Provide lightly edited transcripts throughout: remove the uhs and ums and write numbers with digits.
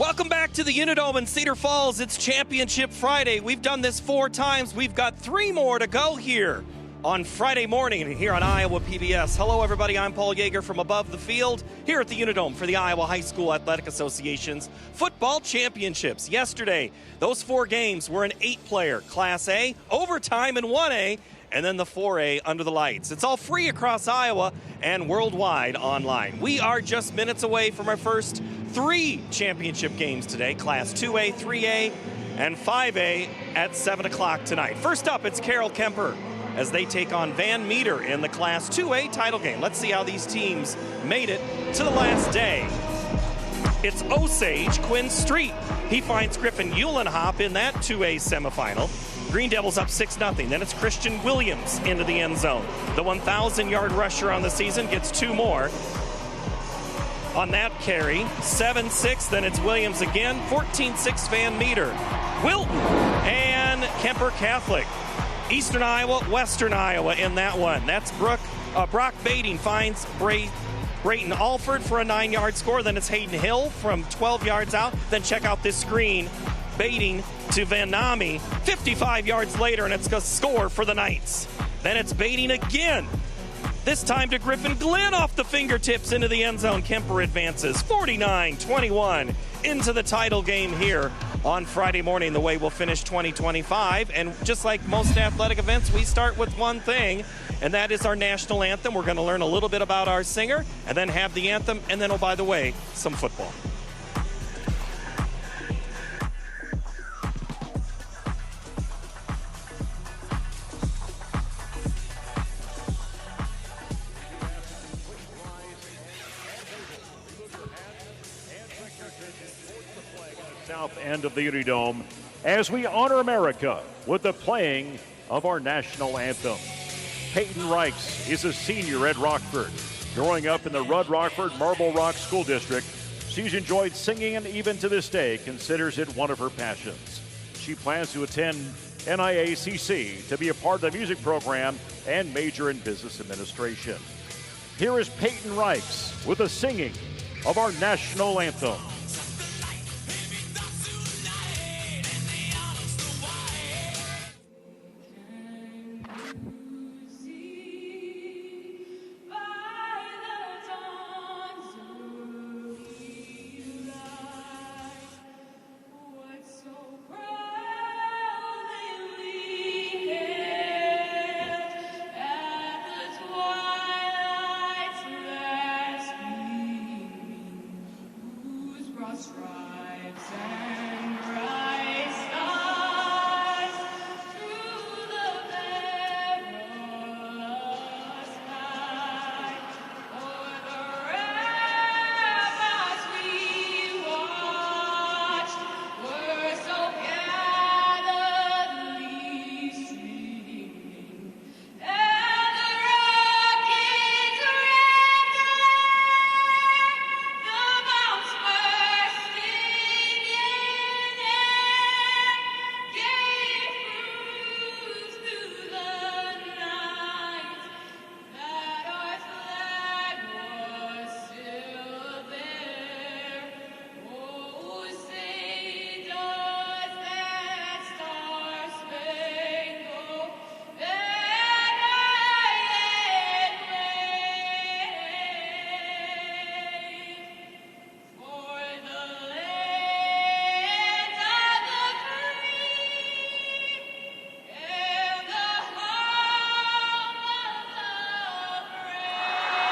Welcome back to the Unidome in Cedar Falls. It's Championship Friday. We've done this 4 times. We've got 3 more to go here on Friday morning here on Iowa PBS. Hello, everybody. I'm Paul Yeager from above the field here at the Unidome for the Iowa High School Athletic Association's football championships. Yesterday, those 4 games were an 8-player Class A, overtime in 1A, and then the 4A under the lights. It's all free across Iowa and worldwide online. We are just minutes away from our first 3 championship games today, Class 2A, 3A, and 5A at 7 o'clock tonight. First up, it's Carroll Kuemper as they take on Van Meter in the Class 2A title game. Let's see how these teams made it to the last day. It's Osage Quinn Street. He finds Griffin Eulenhop in that 2A semifinal. Green Devils up 6-0. Then it's Christian Williams into the end zone. The 1,000-yard rusher on the season gets 2 more on that carry. 7-6, then it's Williams again. 14-6 Van Meter. Wilton and Kuemper Catholic. Eastern Iowa, Western Iowa in that one. That's Brock Bading finds Brayton Alford for a 9-yard score. Then it's Hayden Hill from 12 yards out. Then check out this screen. Bading to Van Nami 55 yards later, and it's a score for the Knights. Then it's Bading again. This time to Griffin Glenn off the fingertips into the end zone. Kuemper advances 49-21 into the title game here on Friday morning, the way we'll finish 2025. And just like most athletic events, we start with one thing, and that is our national anthem. We're going to learn a little bit about our singer and then have the anthem, and then, oh, by the way, some football. South end of the Unidome as we honor America with the playing of our national anthem. Peyton Reichs is a senior at Rockford. Growing up in the Rudd Rockford Marble Rock School District, she's enjoyed singing and even to this day considers it one of her passions. She plans to attend IHSAA to be a part of the music program and major in business administration. Here is Peyton Reichs with the singing of our national anthem.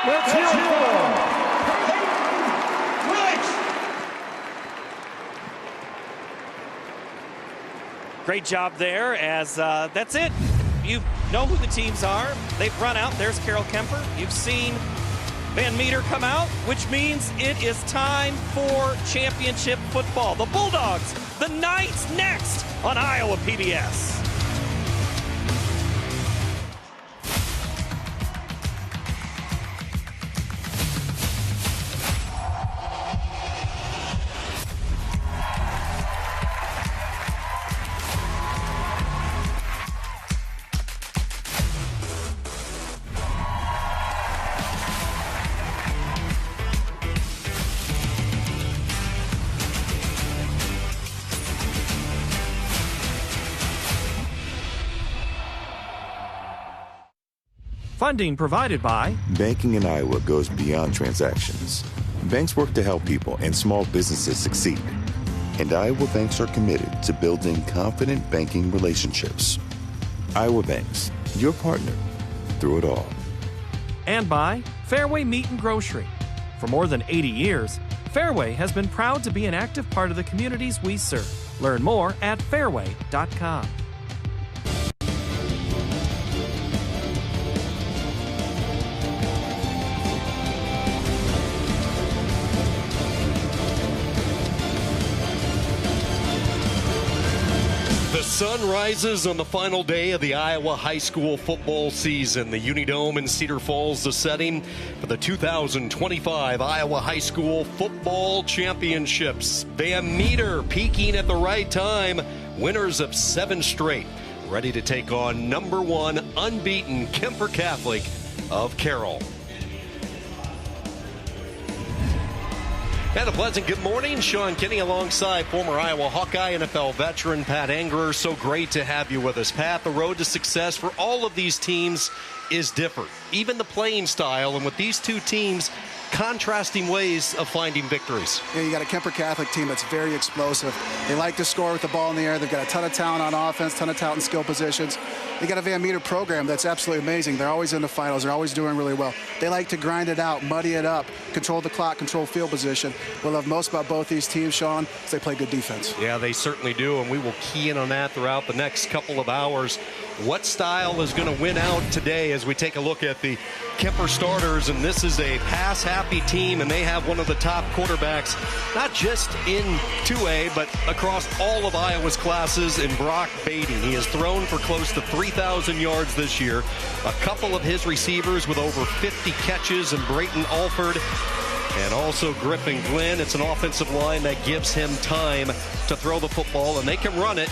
Let's hear it for Great job there, as that's it. You know who the teams are. They've run out. There's Carroll Kuemper. You've seen Van Meter come out, which means it is time for championship football. The Bulldogs, the Knights next on Iowa PBS. Funding provided by Banking in Iowa goes beyond transactions. Banks work to help people and small businesses succeed. And Iowa banks are committed to building confident banking relationships. Iowa Banks, your partner through it all. and by Fareway Meat and Grocery. For more than 80 years, Fareway has been proud to be an active part of the communities we serve. Learn more at fareway.com. The sun rises on the final day of the Iowa high school football season. The Unidome in Cedar Falls, the setting for the 2025 Iowa High School Football Championships. Van Meter peaking at the right time, winners of 7 straight, ready to take on number 1 unbeaten Kuemper Catholic of Carroll. And a pleasant good morning. Sean Kinney alongside former Iowa Hawkeye, NFL veteran Pat Angerer. So great to have you with us, Pat. The road to success for all of these teams is different, even the playing style. And with these two teams, contrasting ways of finding victories. Yeah, you got a Kuemper Catholic team that's very explosive. They like to score with the ball in the air. They've got a ton of talent on offense, ton of talent in skill positions. You got a Van Meter program that's absolutely amazing. They're always in the finals. They're always doing really well. They like to grind it out, muddy it up, control the clock, control field position. What I love most about both these teams, Sean, is they play good defense. Yeah, they certainly do, and we will key in on that throughout the next couple of hours. What style is going to win out today as we take a look at the Kuemper starters? And this is a pass-happy team, and they have one of the top quarterbacks, not just in 2A, but across all of Iowa's classes in Brock Bading. He has thrown for close to 3,000 yards this year. A couple of his receivers with over 50 catches, and Brayton Alford and also Griffin Glenn. It's an offensive line that gives him time to throw the football, and they can run it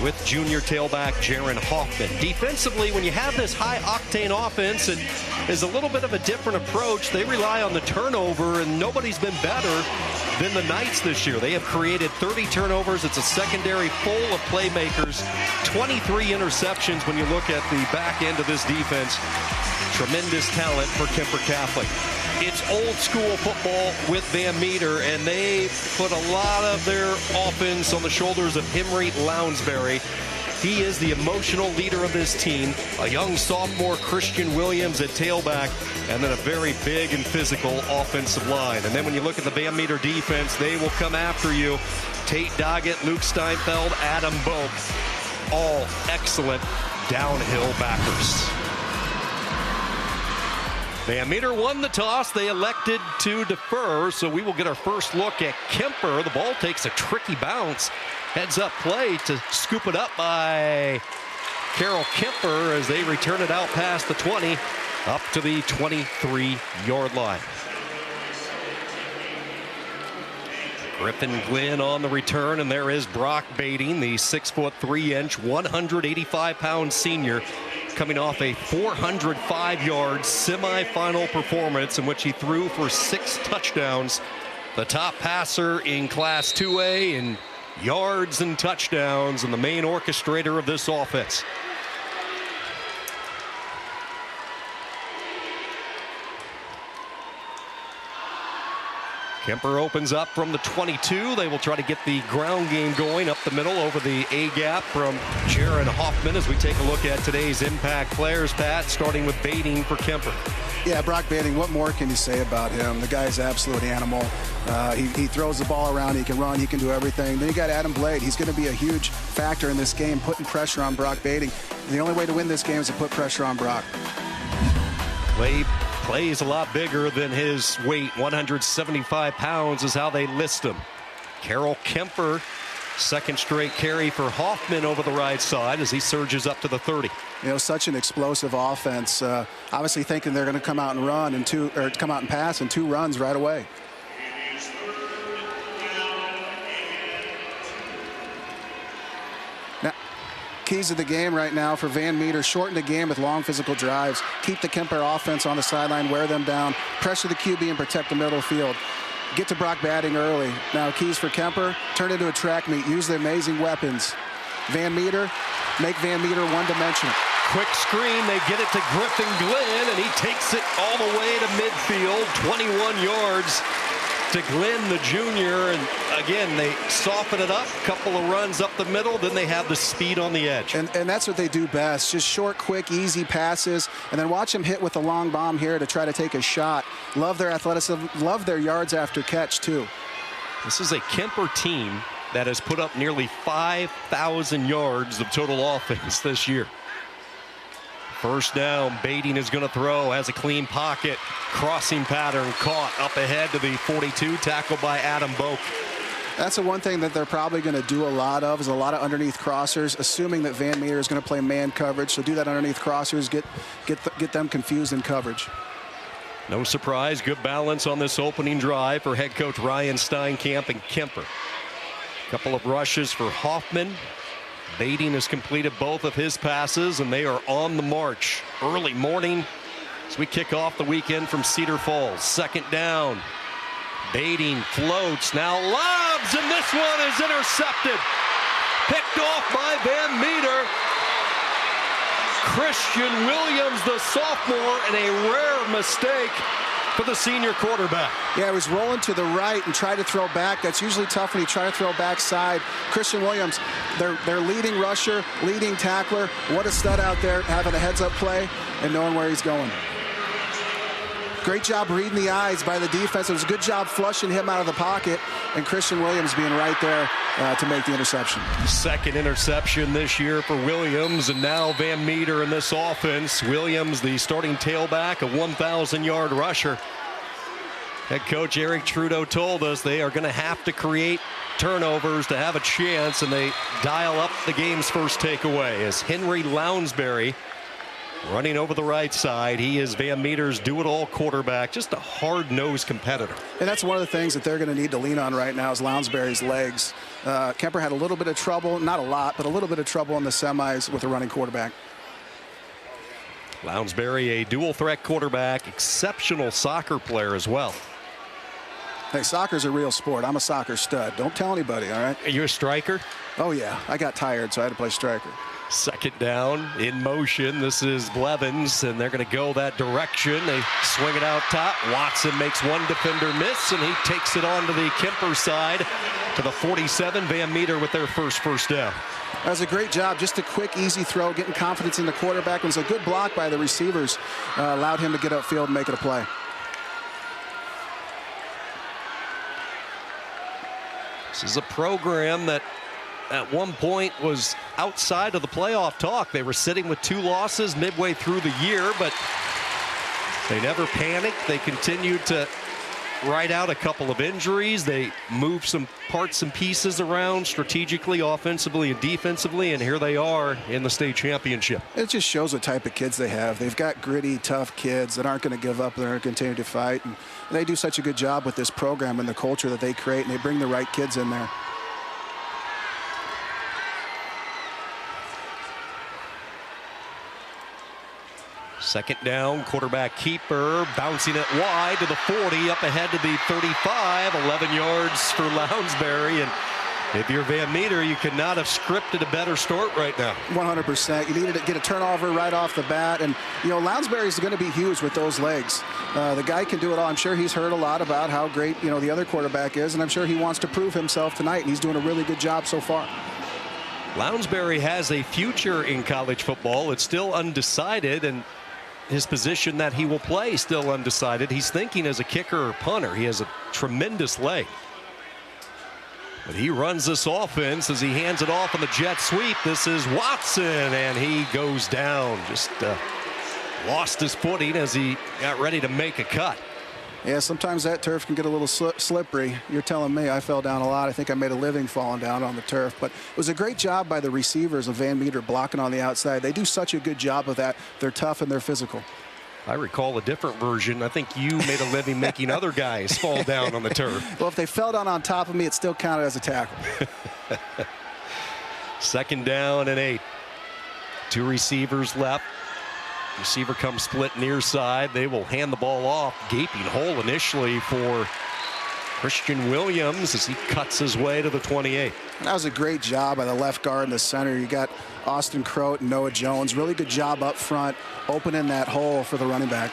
with junior tailback Jaron Hoffman. Defensively, when you have this high-octane offense, it is a little bit of a different approach. They rely on the turnover, and nobody's been better than the Knights this year. They have created 30 turnovers. It's a secondary full of playmakers. 23 interceptions when you look at the back end of this defense. Tremendous talent for Kuemper Catholic. It's old school football with Van Meter, and they put a lot of their offense on the shoulders of Henry Lounsbury. He is the emotional leader of this team. A young sophomore, Christian Williams at tailback, and then a very big and physical offensive line. And then when you look at the Van Meter defense, they will come after you. Tate Doggett, Luke Steinfeld, Adam Boak, all excellent downhill backers. Van Meter won the toss. They elected to defer, so we will get our first look at Kuemper. The ball takes a tricky bounce. Heads up play to scoop it up by Carroll Kuemper as they return it out past the 20 up to the 23-yard line. Griffin Glenn on the return, and there is Brock Bading, the 6'3", 185-pound senior, coming off a 405-yard semifinal performance in which he threw for 6 touchdowns. The top passer in Class 2A in yards and touchdowns, and the main orchestrator of this offense. Kuemper opens up from the 22. They will try to get the ground game going up the middle over the A-gap from Jaron Hoffman as we take a look at today's impact players, Pat, starting with Bading for Kuemper. Yeah, Brock Bading, what more can you say about him? The guy's an absolute animal. He throws the ball around, he can run, he can do everything. Then you got Adam Blade. He's going to be a huge factor in this game, putting pressure on Brock Bading. And the only way to win this game is to put pressure on Brock. Blade plays a lot bigger than his weight. 175 pounds is how they list him. Carroll Kuemper, second straight carry for Hoffman over the right side as he surges up to the 30. You know, such an explosive offense. Obviously thinking they're going to come out and run and come out and pass in 2 runs right away. Now, keys of the game right now for Van Meter: shorten the game with long physical drives, keep the Kuemper offense on the sideline, wear them down, pressure the QB and protect the middle field. Get to Brock Bading early. Now keys for Kuemper: turn into a track meet, use the amazing weapons. Van Meter, make Van Meter one-dimensional. quick screen. They get it to Griffin Glenn, and he takes it all the way to midfield, 21 yards to Glenn, the junior. And again, they soften it up, a couple of runs up the middle, then they have the speed on the edge. And that's what they do best, just short, quick, easy passes. And then watch them hit with a long bomb here to try to take a shot. Love their athleticism, love their yards after catch, too. This is a Kuemper team that has put up nearly 5,000 yards of total offense this year. First down, Bading is going to throw, has a clean pocket, crossing pattern, caught up ahead to the 42, tackled by Adam Boak. That's the one thing that they're probably going to do a lot of, is a lot of underneath crossers, assuming that Van Meter is going to play man coverage. So do that underneath crossers, get them confused in coverage. No surprise, good balance on this opening drive for head coach Ryan Steinkamp and Kuemper. Couple of rushes for Hoffman. Bading has completed both of his passes, and they are on the march. Early morning as we kick off the weekend from Cedar Falls. Second down. Bading floats, now lobs, and this one is intercepted. Picked off by Van Meter. Christian Williams, the sophomore, and a rare mistake for the senior quarterback. Yeah, he was rolling to the right and tried to throw back. That's usually tough when you try to throw backside. Christian Williams, their leading rusher, leading tackler. What a stud out there, having a heads-up play and knowing where he's going. Great job reading the eyes by the defense. It was a good job flushing him out of the pocket, and Christian Williams being right there to make the interception. Second interception this year for Williams, and now Van Meter in this offense. Williams, the starting tailback, a 1,000-yard rusher. Head coach Eric Trudeau told us they are going to have to create turnovers to have a chance, and they dial up the game's first takeaway as Henry Lounsbury running over the right side. He is Van Meter's do-it-all quarterback, just a hard-nosed competitor. And that's one of the things that they're going to need to lean on right now is Lounsbury's legs. Kuemper had a little bit of trouble, not a lot, but a little bit of trouble in the semis with a running quarterback. Lounsbury, a dual-threat quarterback, exceptional soccer player as well. Hey, soccer's a real sport. I'm a soccer stud. Don't tell anybody, all right? Are you a striker? Oh, yeah. I got tired, so I had to play striker. Second down, in motion. This is Blevins, and they're going to go that direction. They swing it out top. Watson makes one defender miss, and he takes it on to the Kuemper side to the 47. Van Meter with their first down. That was a great job. Just a quick, easy throw, getting confidence in the quarterback. It was a good block by the receivers. Allowed him to get upfield and make it a play. This is a program that at one point was outside of the playoff talk. They were sitting with 2 losses midway through the year, but they never panicked. They continued to ride out a couple of injuries. They moved some parts and pieces around strategically, offensively, and defensively, and here they are in the state championship. It just shows what type of kids they have. They've got gritty, tough kids that aren't going to give up. They're going to continue to fight. And they do such a good job with this program and the culture that they create, and they bring the right kids in there. Second down, quarterback keeper, bouncing it wide to the 40, up ahead to the 35, 11 yards for Lounsbury. And if you're Van Meter, you could not have scripted a better start right now. 100%. You needed to get a turnover right off the bat. And, you know, Lounsbury is going to be huge with those legs. The guy can do it all. I'm sure he's heard a lot about how great, you know, the other quarterback is, and I'm sure he wants to prove himself tonight, and he's doing a really good job so far. Lounsbury has a future in college football. It's still undecided, and his position that he will play still undecided. He's thinking as a kicker or punter. He has a tremendous leg. But he runs this offense as he hands it off on the jet sweep. This is Watson, and he goes down. Just lost his footing as he got ready to make a cut. Yeah, sometimes that turf can get a little slippery. You're telling me. I fell down a lot. I think I made a living falling down on the turf. But it was a great job by the receivers of Van Meter blocking on the outside. They do such a good job of that. They're tough and they're physical. I recall a different version. I think you made a living making other guys fall down on the turf. Well, if they fell down on top of me, it still counted as a tackle. Second down and 8. 2 receivers left. Receiver comes split near side. They will hand the ball off. Gaping hole initially for Christian Williams as he cuts his way to the 28. That was a great job by the left guard in the center. You got Austin Croat and Noah Jones. Really good job up front, opening that hole for the running back.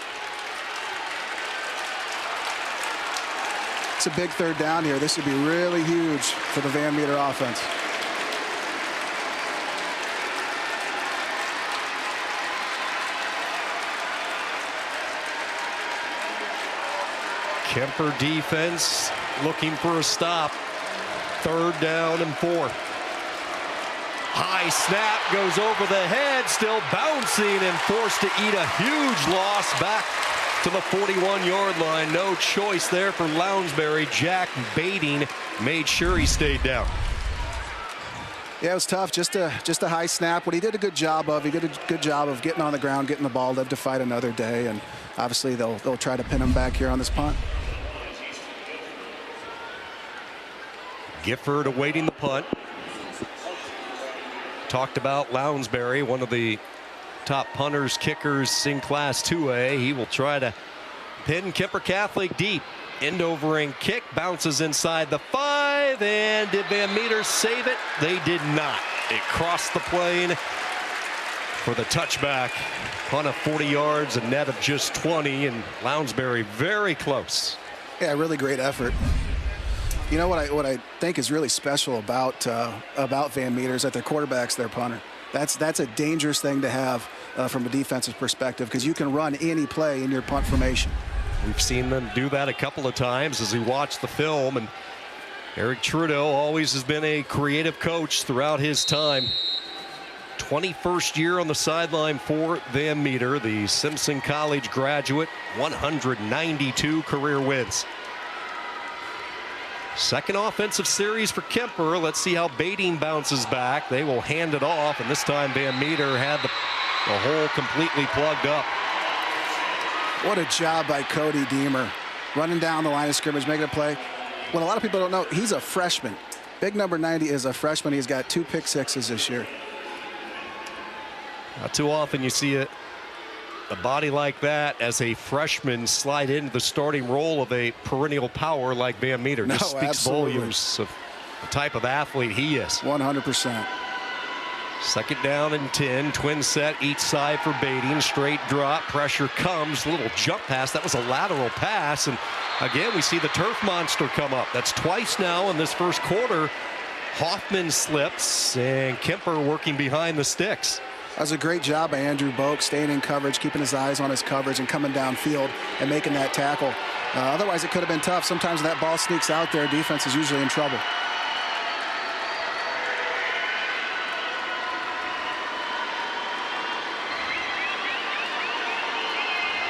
It's a big third down here. This would be really huge for the Van Meter offense. Kuemper defense looking for a stop. 3rd down and 4. High snap goes over the head, still bouncing and forced to eat a huge loss back to the 41-yard line. No choice there for Lounsbury. Jack Bading made sure he stayed down. Yeah, it was tough. Just a high snap. What he did a good job of, getting on the ground, getting the ball, live to fight another day, and obviously they'll try to pin him back here on this punt. Gifford awaiting the punt. Talked about Lounsbury, one of the top punters, kickers in Class 2A. He will try to pin Kuemper Catholic deep. End over and kick, bounces inside the 5, and did Van Meter save it? They did not. It crossed the plane for the touchback. Punt of 40 yards, a net of just 20, and Lounsbury very close. Yeah, really great effort. You know what I think is really special about Van Meter is that their quarterback's their punter. That's a dangerous thing to have from a defensive perspective, because you can run any play in your punt formation. We've seen them do that a couple of times as we watch the film, and Eric Trudeau always has been a creative coach throughout his time. 21st year on the sideline for Van Meter, the Simpson College graduate, 192 career wins. Second offensive series for Kuemper. Let's see how Bading bounces back. They will hand it off, and this time Van Meter had the hole completely plugged up. What a job by Cody Deemer, running down the line of scrimmage, making a play. What a lot of people don't know, he's a freshman. Big number 90 is a freshman. He's got 2 pick sixes this year. Not too often you see a body like that as a freshman slide into the starting role of a perennial power like Van Meter. Just speaks absolutely. volumes of the type of athlete he is. 100%. 2nd down and 10. Twin set each side for Bading. Straight drop. Pressure comes. Little jump pass. That was a lateral pass. And again, we see the turf monster come up. That's twice now in this first quarter. Hoffman slips, and Kuemper working behind the sticks. That was a great job by Andrew Boak, staying in coverage, keeping his eyes on his coverage, and coming downfield and making that tackle. Otherwise, it could have been tough. Sometimes when that ball sneaks out there, defense is usually in trouble.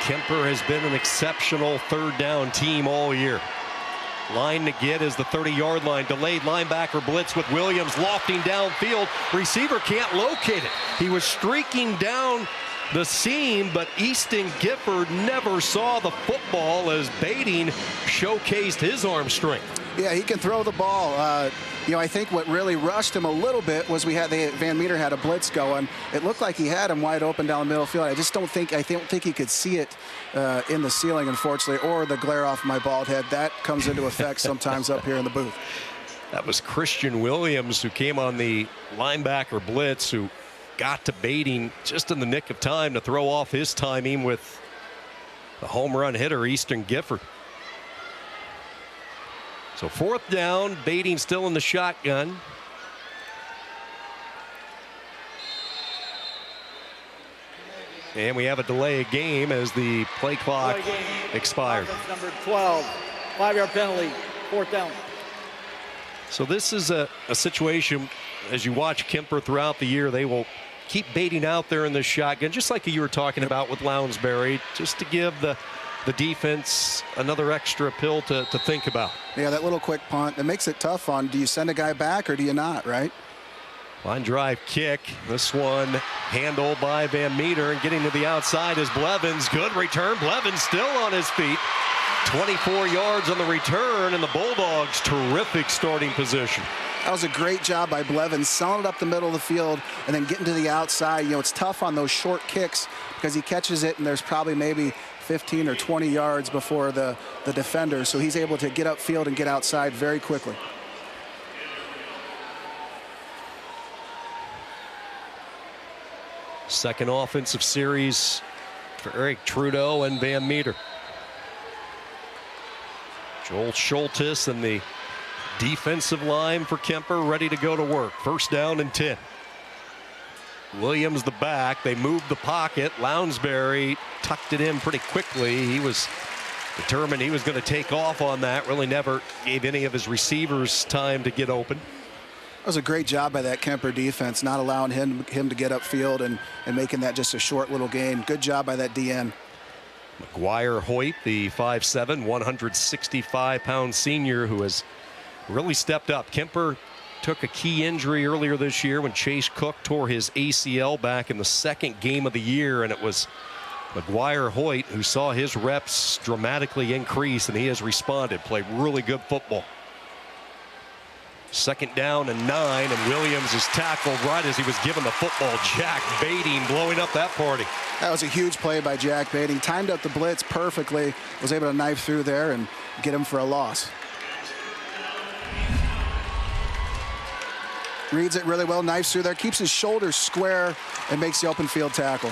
Kuemper has been an exceptional 3rd down team all year. Line to get is the 30-yard line. Delayed linebacker blitz with Williams lofting downfield. Receiver can't locate it. He was streaking down the seam, but Easton Gifford never saw the football as Bading showcased his arm strength. Yeah, he can throw the ball. You know, I think what really rushed him a little bit was Van Meter had a blitz going. It looked like he had him wide open down the middle field. I don't think he could see it in the ceiling, unfortunately, or the glare off my bald head. That comes into effect sometimes up here in the booth. That was Christian Williams who came on the linebacker blitz, who got to Bading just in the nick of time to throw off his timing with the home run hitter, Easton Gifford. So 4th down, Bading still in the shotgun. And we have a delay of game as the play clock expired. Number 12, 5-yard penalty, 4th down. So this is a situation, as you watch Kuemper throughout the year, they will keep Bading out there in the shotgun, just like you were talking about with Lounsbury, just to give the defense another extra pill to think about. Yeah, that little quick punt, it makes it tough on, do you send a guy back or do you not, right? Line drive kick. This one handled by Van Meter, and getting to the outside is Blevins. Good return. Blevins still on his feet. 24 yards on the return, and the Bulldogs terrific starting position. That was a great job by Blevins, selling it up the middle of the field and then getting to the outside. You know, it's tough on those short kicks because he catches it and there's probably maybe 15 or 20 yards before the defender, so he's able to get upfield and get outside very quickly. Second offensive series for Eric Trudeau and Van Meter. Joel Schultes and the defensive line for Kuemper ready to go to work. First down and 10. Williams the back. They moved the pocket. Lounsbury tucked it in pretty quickly. He was determined he was going to take off on that. Really never gave any of his receivers time to get open. That was a great job by that Kuemper defense, not allowing him to get upfield and making that just a short little gain. Good job by that DN. McGuire Hoyt, the 5'7", 165-pound senior who has really stepped up. Kuemper took a key injury earlier this year when Chase Cook tore his ACL back in the second game of the year, and it was McGuire Hoyt who saw his reps dramatically increase, and he has responded, played really good football. Second down and 9, and Williams is tackled right as he was given the football. Jack Bading blowing up that party. That was a huge play by Jack Bading. Timed up the blitz perfectly. Was able to knife through there and get him for a loss. Reads it really well, knifes through there, keeps his shoulders square, and makes the open field tackle.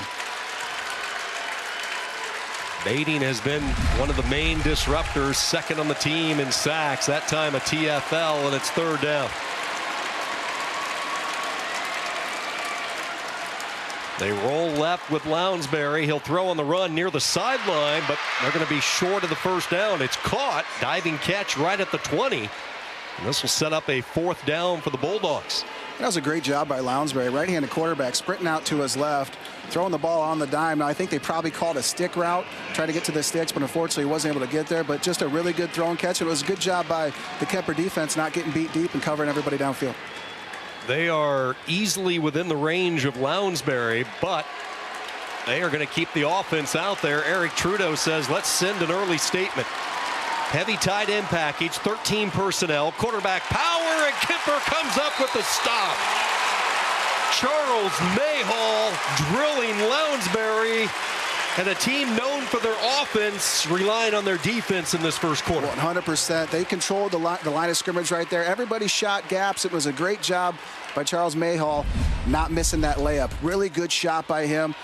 Bading has been one of the main disruptors, second on the team in sacks, that time a TFL, and it's third down. They roll left with Lounsbury. He'll throw on the run near the sideline, but they're going to be short of the first down. It's caught, diving catch right at the 20. And this will set up a fourth down for the Bulldogs. That was a great job by Lounsbury, right-handed quarterback, sprinting out to his left, throwing the ball on the dime. Now, I think they probably called a stick route, trying to get to the sticks, but unfortunately he wasn't able to get there. But just a really good throw and catch. It was a good job by the Kuemper defense, not getting beat deep and covering everybody downfield. They are easily within the range of Lounsbury, but they are going to keep the offense out there. Eric Trudeau says, let's send an early statement. Heavy tight end package, 13 personnel, quarterback power, and Kuemper comes up with the stop. Charles Mayhall drilling Lounsbury, and a team known for their offense relying on their defense in this first quarter. 100%. They controlled the line of scrimmage right there. Everybody shot gaps. It was a great job by Charles Mayhall not missing that layup. Really good shot by him.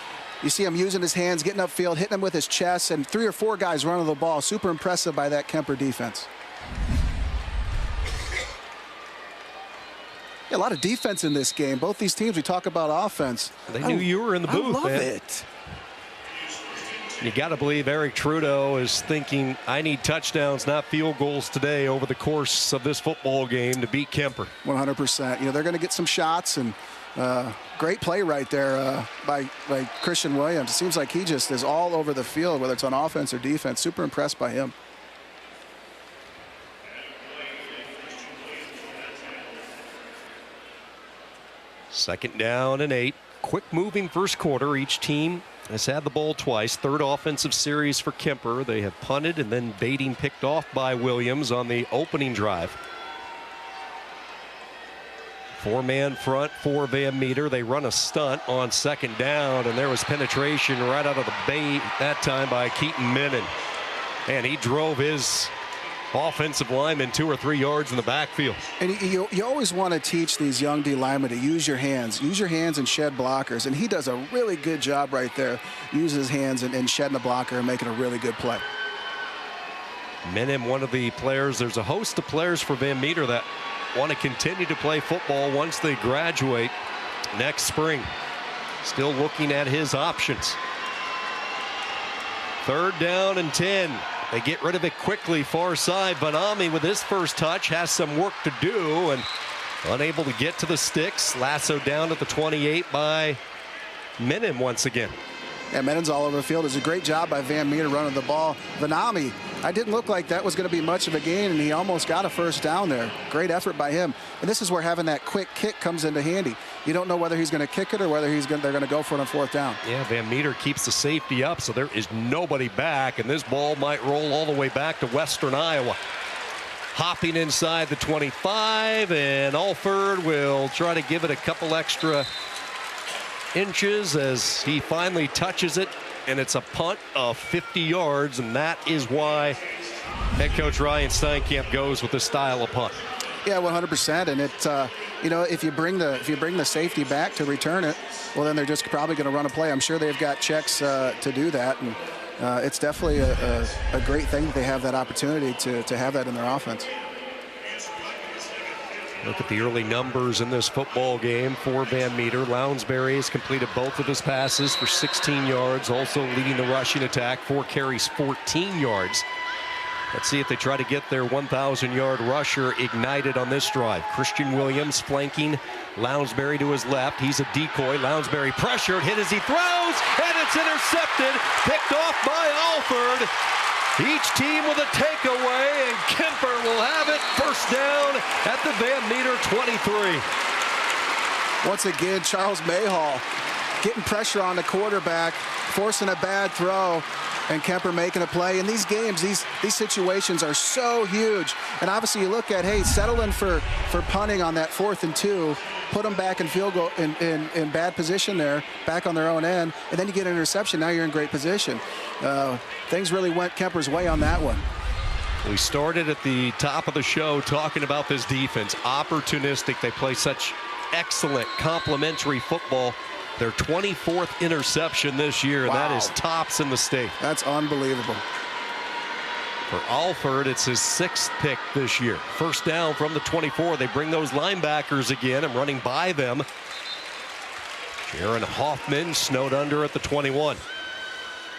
You see him using his hands, getting upfield, hitting him with his chest, and 3 or 4 guys running the ball. Super impressive by that Kuemper defense. Yeah, a lot of defense in this game. Both these teams, we talk about offense. They knew you were in the booth, I love it. You got to believe Eric Trudeau is thinking, I need touchdowns, not field goals today over the course of this football game to beat Kuemper. 100%. You know, they're going to get some shots, and great play right there by Christian Williams. It seems like he just is all over the field, whether it's on offense or defense. Super impressed by him. Second down and 8. Quick moving first quarter. Each team has had the ball twice. Third offensive series for Kuemper. They have punted and then Bading picked off by Williams on the opening drive. 4-man front for Van Meter. They run a stunt on second down, and there was penetration right out of the bait that time by Keaton Menon. And he drove his offensive lineman 2 or 3 yards in the backfield. And you always want to teach these young D linemen to use your hands. Use your hands and shed blockers. And he does a really good job right there. Uses his hands and shedding the blocker and making a really good play. Menon, one of the players. There's a host of players for Van Meter that want to continue to play football once they graduate next spring. Still looking at his options. Third down and 10. They get rid of it quickly. Far side, Vanami with his first touch has some work to do and unable to get to the sticks. Lasso down at the 28 by Menon once again. Yeah, Menon's all over the field. It's a great job by Van Meter running the ball. Vanami, I didn't look like that was going to be much of a gain, and he almost got a first down there. Great effort by him. And this is where having that quick kick comes into handy. You don't know whether he's going to kick it or whether they're going to go for it on fourth down. Yeah, Van Meter keeps the safety up, so there is nobody back, and this ball might roll all the way back to Western Iowa. Hopping inside the 25, and Alford will try to give it a couple extra inches as he finally touches it, and it's a punt of 50 yards, and that is why head coach Ryan Steinkamp goes with this style of punt. Yeah, 100%. And it, if you bring the safety back to return it, well, then they're just probably going to run a play. I'm sure they've got checks to do that, and it's definitely a great thing that they have that opportunity to have that in their offense. Look at the early numbers in this football game for Van Meter. Lounsbury has completed both of his passes for 16 yards, also leading the rushing attack, 4 carries, 14 yards. Let's see if they try to get their 1,000-yard rusher ignited on this drive. Christian Williams flanking Lounsbury to his left. He's a decoy. Lounsbury pressured, hit as he throws, and it's intercepted, picked off by Alford. Each team with a takeaway, and Kuemper will have it. First down at the Van Meter 23. Once again, Charles Mayhall getting pressure on the quarterback, forcing a bad throw, and Kuemper making a play. In these games, these situations are so huge. And obviously, you look at, hey, settling for punting on that 4th and 2, put them back in field goal in bad position there, back on their own end, and then you get an interception. Now you're in great position. Things really went Kuemper's way on that one. We started at the top of the show talking about this defense. Opportunistic. They play such excellent complementary football. Their 24th interception this year, and that is tops in the state. That's unbelievable. For Alford, it's his 6th pick this year. First down from the 24. They bring those linebackers again and running by them. Jaron Hoffman snowed under at the 21.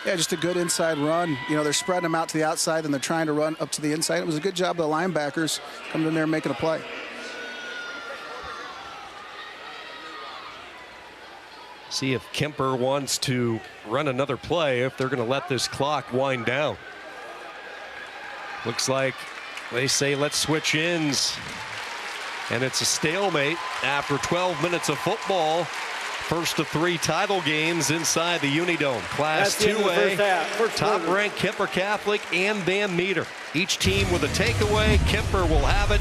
Yeah, just a good inside run. They're spreading them out to the outside, and they're trying to run up to the inside. It was a good job of the linebackers coming in there and making a play. See if Kuemper wants to run another play, if they're going to let this clock wind down. Looks like they say let's switch ends. And it's a stalemate after 12 minutes of football. First of 3 title games inside the Unidome. Class 2A, top-ranked Kuemper Catholic and Van Meter. Each team with a takeaway. Kuemper will have it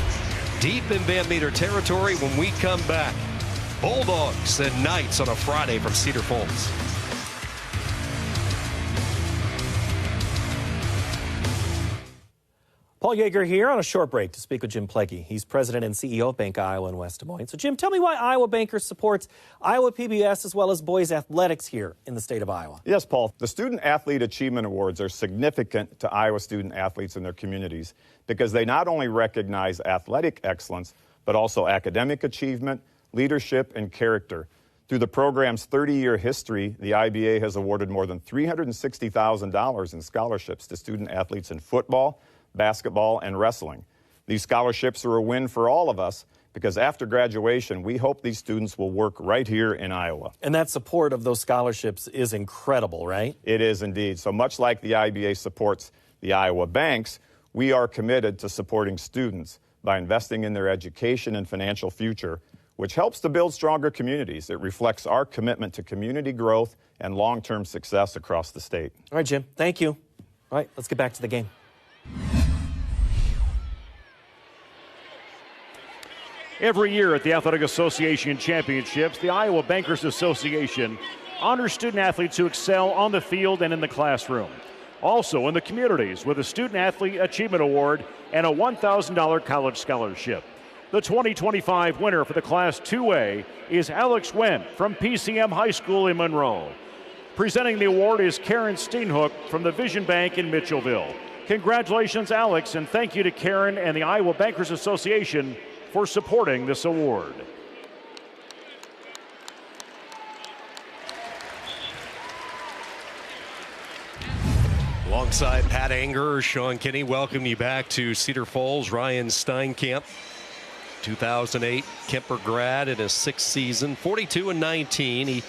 deep in Van Meter territory when we come back. Bulldogs and Knights on a Friday from Cedar Falls. Paul Yeager here on a short break to speak with Jim Plegge. He's president and CEO of Bank Iowa in West Des Moines. So, Jim, tell me why Iowa Bankers supports Iowa PBS as well as boys athletics here in the state of Iowa. Yes, Paul. The Student Athlete Achievement Awards are significant to Iowa student athletes and their communities because they not only recognize athletic excellence, but also academic achievement, leadership, and character. Through the program's 30-year history, the IBA has awarded more than $360,000 in scholarships to student athletes in football, basketball, and wrestling. These scholarships are a win for all of us because after graduation, we hope these students will work right here in Iowa. And that support of those scholarships is incredible, right? It is indeed. So much like the IBA supports the Iowa banks, we are committed to supporting students by investing in their education and financial future, which helps to build stronger communities. It reflects our commitment to community growth and long-term success across the state. All right, Jim, thank you. All right, let's get back to the game. Every year at the Athletic Association Championships, the Iowa Bankers Association honors student athletes who excel on the field and in the classroom. Also in the communities with a Student Athlete Achievement Award and a $1,000 college scholarship. The 2025 winner for the Class 2A is Alex Wendt from PCM High School in Monroe. Presenting the award is Karen Steenhook from the Vision Bank in Mitchellville. Congratulations, Alex, and thank you to Karen and the Iowa Bankers Association for supporting this award. Alongside Pat Anger, Sean Kinney, welcome you back to Cedar Falls. Ryan Steinkamp, 2008 Kuemper grad in his 6th season, 42-19. He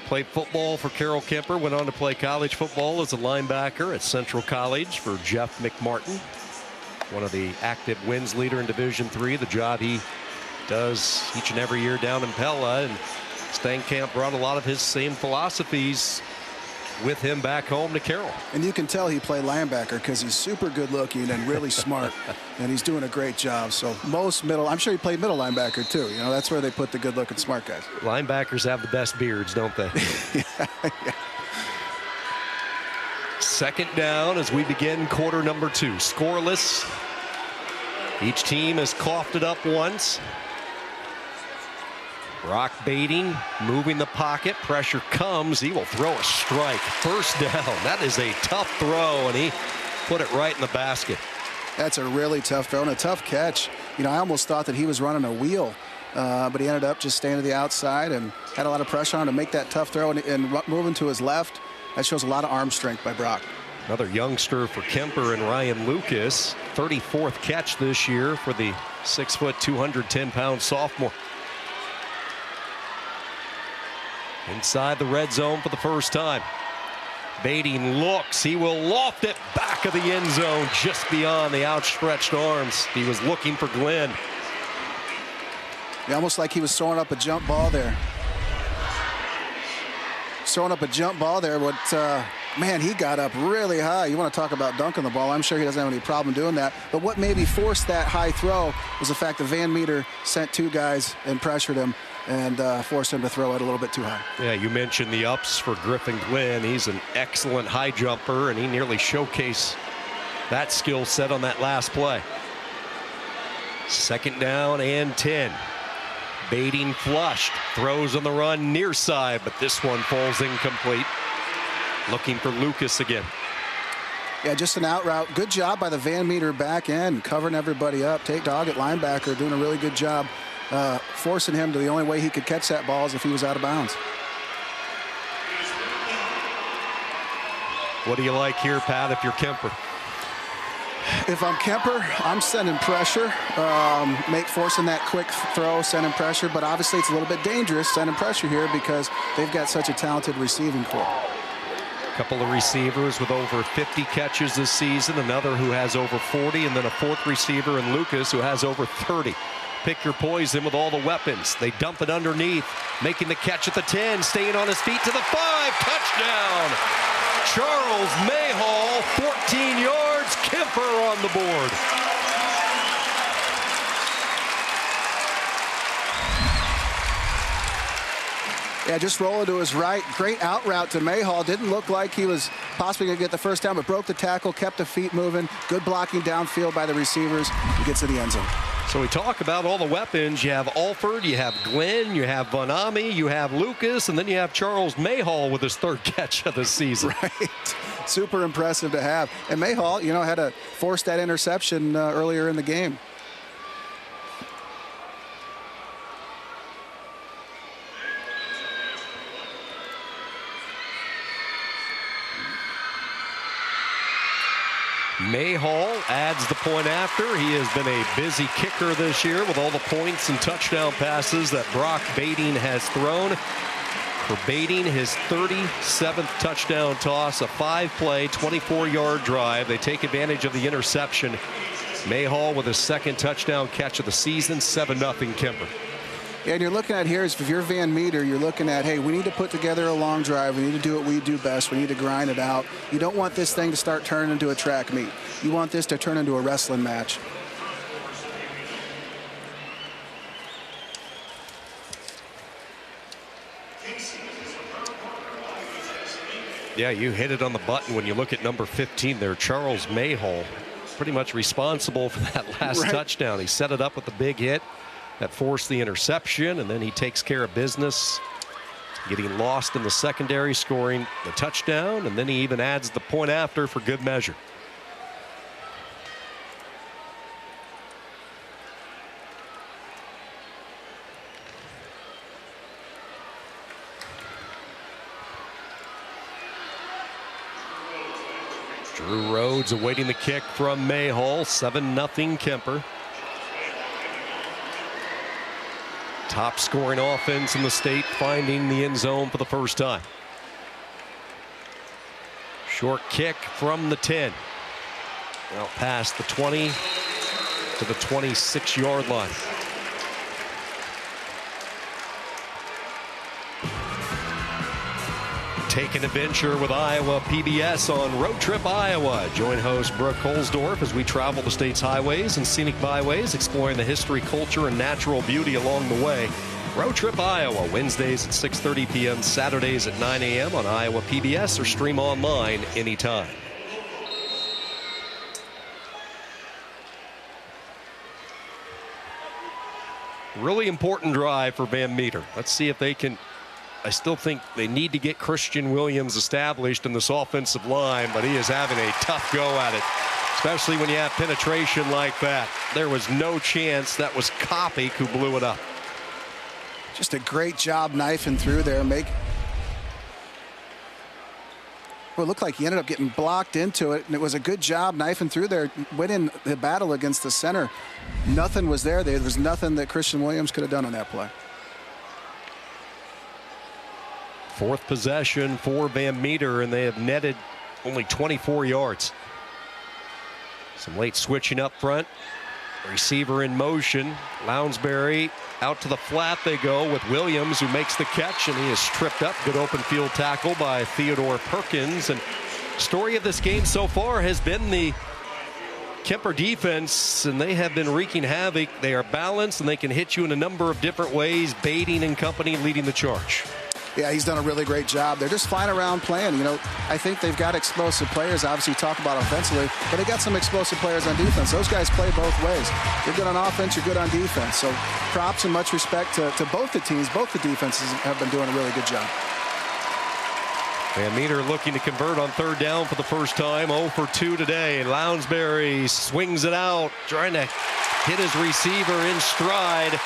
played football for Carroll Kuemper, went on to play college football as a linebacker at Central College for Jeff McMartin, one of the active wins leader in Division III, the job he does each and every year down in Pella. And Steinkamp brought a lot of his same philosophies with him back home to Carroll. And you can tell he played linebacker because he's super good looking and really smart, and he's doing a great job. So most middle, I'm sure he played middle linebacker too. You know, that's where they put the good looking smart guys. Linebackers have the best beards, don't they? Yeah. Second down as we begin quarter number 2. Scoreless. Each team has coughed it up once. Brock Bading moving the pocket. Pressure comes. He will throw a strike. First down. That is a tough throw, and he put it right in the basket. That's a really tough throw and a tough catch. You know, I almost thought that he was running a wheel, but he ended up just staying to the outside and had a lot of pressure on him to make that tough throw and moving to his left. That shows a lot of arm strength by Brock. Another youngster for Kuemper and Ryan Lucas. 34th catch this year for the 6', 210-pound sophomore. Inside the red zone for the first time. Bading looks. He will loft it back of the end zone just beyond the outstretched arms. He was looking for Glenn. Yeah, almost like he was throwing up a jump ball there. Throwing up a jump ball there. Man, he got up really high. You want to talk about dunking the ball. I'm sure he doesn't have any problem doing that. But what maybe forced that high throw was the fact that Van Meter sent two guys and pressured him and forced him to throw it a little bit too high. Yeah, you mentioned the ups for Griffin Glenn. He's an excellent high jumper, and he nearly showcased that skill set on that last play. 2nd down and 10. Bading flushed, throws on the run near side, but this one falls incomplete. Looking for Lucas again. Yeah, just an out route. Good job by the Van Meter back end, covering everybody up. Tate Doggett, linebacker, doing a really good job, forcing him to the only way he could catch that ball is if he was out of bounds. What do you like here, Pat, if you're Kuemper? If I'm Kuemper, I'm sending pressure, forcing that quick throw, sending pressure, but obviously it's a little bit dangerous sending pressure here because they've got such a talented receiving corps. Couple of receivers with over 50 catches this season, another who has over 40, and then a 4th receiver in Lucas who has over 30. Pick your poison with all the weapons. They dump it underneath, making the catch at the 10, staying on his feet to the 5. Touchdown! Charles Mayhall, 14 yards. Kuemper on the board. Yeah, just rolling to his right. Great out route to Mayhall. Didn't look like he was possibly going to get the first down, but broke the tackle, kept the feet moving. Good blocking downfield by the receivers. He gets to the end zone. So we talk about all the weapons. You have Alford, you have Glenn, you have Vanami, you have Lucas, and then you have Charles Mayhall with his 3rd catch of the season. Right. Super impressive to have. And Mayhall, you know, had to force that interception earlier in the game. Mayhall adds the point after. He has been a busy kicker this year with all the points and touchdown passes that Brock Bading has thrown. For Bading, his 37th touchdown toss, a 5-play, 24-yard drive. They take advantage of the interception. Mayhall with his 2nd touchdown catch of the season, 7-0 Kuemper. Yeah, and you're looking at here is if you're Van Meter, you're looking at, hey, we need to put together a long drive. We need to do what we do best. We need to grind it out. You don't want this thing to start turning into a track meet. You want this to turn into a wrestling match. Yeah, you hit it on the button when you look at number 15 there, Charles Mayhall. Pretty much responsible for that last touchdown. He set it up with the big hit that forced the interception, and then he takes care of business, getting lost in the secondary, scoring the touchdown, and then he even adds the point after for good measure. Drew Rhodes awaiting the kick from Mayhall. 7-0 Kuemper. Top scoring offense in the state, finding the end zone for the first time. Short kick from the 10. Out past the 20 to the 26-yard line. Take an adventure with Iowa PBS on Road Trip Iowa. Join host Brooke Holsdorf as we travel the state's highways and scenic byways, exploring the history, culture, and natural beauty along the way. Road Trip Iowa, Wednesdays at 6:30 p.m., Saturdays at 9 a.m. on Iowa PBS, or stream online anytime. Really important drive for Van Meter. Let's see if they can. I still think they need to get Christian Williams established in this offensive line, but he is having a tough go at it, especially when you have penetration like that. There was no chance. That was Kopic who blew it up. Just a great job knifing through there. Well, it looked like he ended up getting blocked into it, and it was a good job knifing through there, winning the battle against the center. Nothing was there. There was nothing that Christian Williams could have done on that play. Fourth possession for Van Meter, and they have netted only 24 yards. Some late switching up front. Receiver in motion. Lounsbury out to the flat they go with Williams, who makes the catch, and he is tripped up. Good open field tackle by Theodore Perkins. And story of this game so far has been the Kuemper defense, and they have been wreaking havoc. They are balanced, and they can hit you in a number of different ways. Bating and company leading the charge. Yeah, he's done a really great job. They're just flying around playing. You know, I think they've got explosive players. Obviously, talk about offensively, but they got some explosive players on defense. Those guys play both ways. You're good on offense, you're good on defense. So props and much respect to both the teams. Both the defenses have been doing a really good job. Van Meter looking to convert on third down for the first time. 0 for 2 today. Lounsbury swings it out, trying to hit his receiver in stride.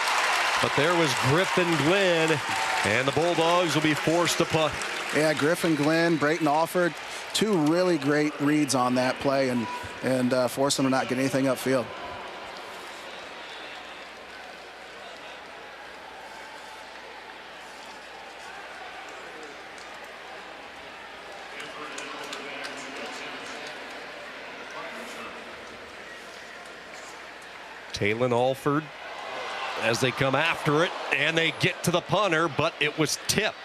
But there was Griffin Glenn, and the Bulldogs will be forced to punt. Yeah, Griffin Glenn, Brayton Alford, two really great reads on that play, and forced them to not get anything upfield. Taylon Alford as they come after it, and they get to the punter, but it was tipped.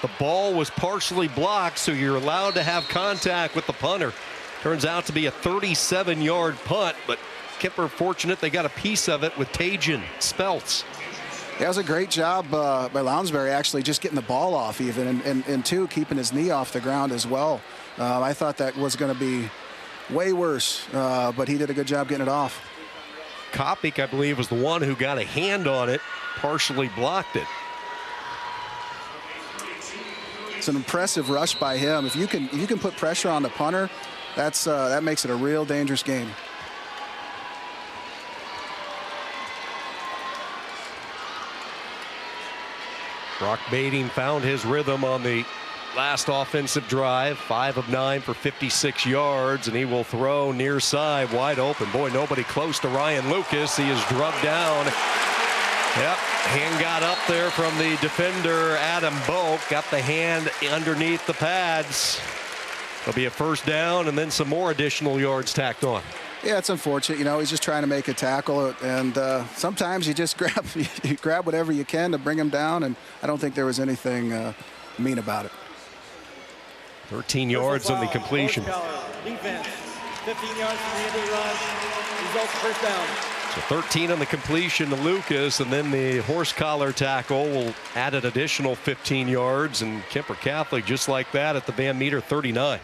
The ball was partially blocked, so you're allowed to have contact with the punter. Turns out to be a 37-yard punt, but Kuemper fortunate they got a piece of it with Tajin Speltz. That was a great job by Lounsbury, actually just getting the ball off even, and two, keeping his knee off the ground as well. I thought that was going to be way worse, but he did a good job getting it off. Kopic, I believe, was the one who got a hand on it, partially blocked it. It's an impressive rush by him. If you can put pressure on the punter, that makes it a real dangerous game. Brock Bating found his rhythm on the last offensive drive, 5 of 9 for 56 yards, and he will throw near side, wide open. Boy, nobody close to Ryan Lucas. He is drugged down. Yep, hand got up there from the defender, Adam Boak. Got the hand underneath the pads. There'll be a first down and then some more additional yards tacked on. Yeah, it's unfortunate. You know, he's just trying to make a tackle, and sometimes you just grab whatever you can to bring him down, and I don't think there was anything mean about it. 13 yards on the completion. Defense, 15 yards from the end of the run. Results first down. So 13 on the completion to Lucas, and then the horse collar tackle will add an additional 15 yards, and Kuemper Catholic just like that at the Van Meter 39.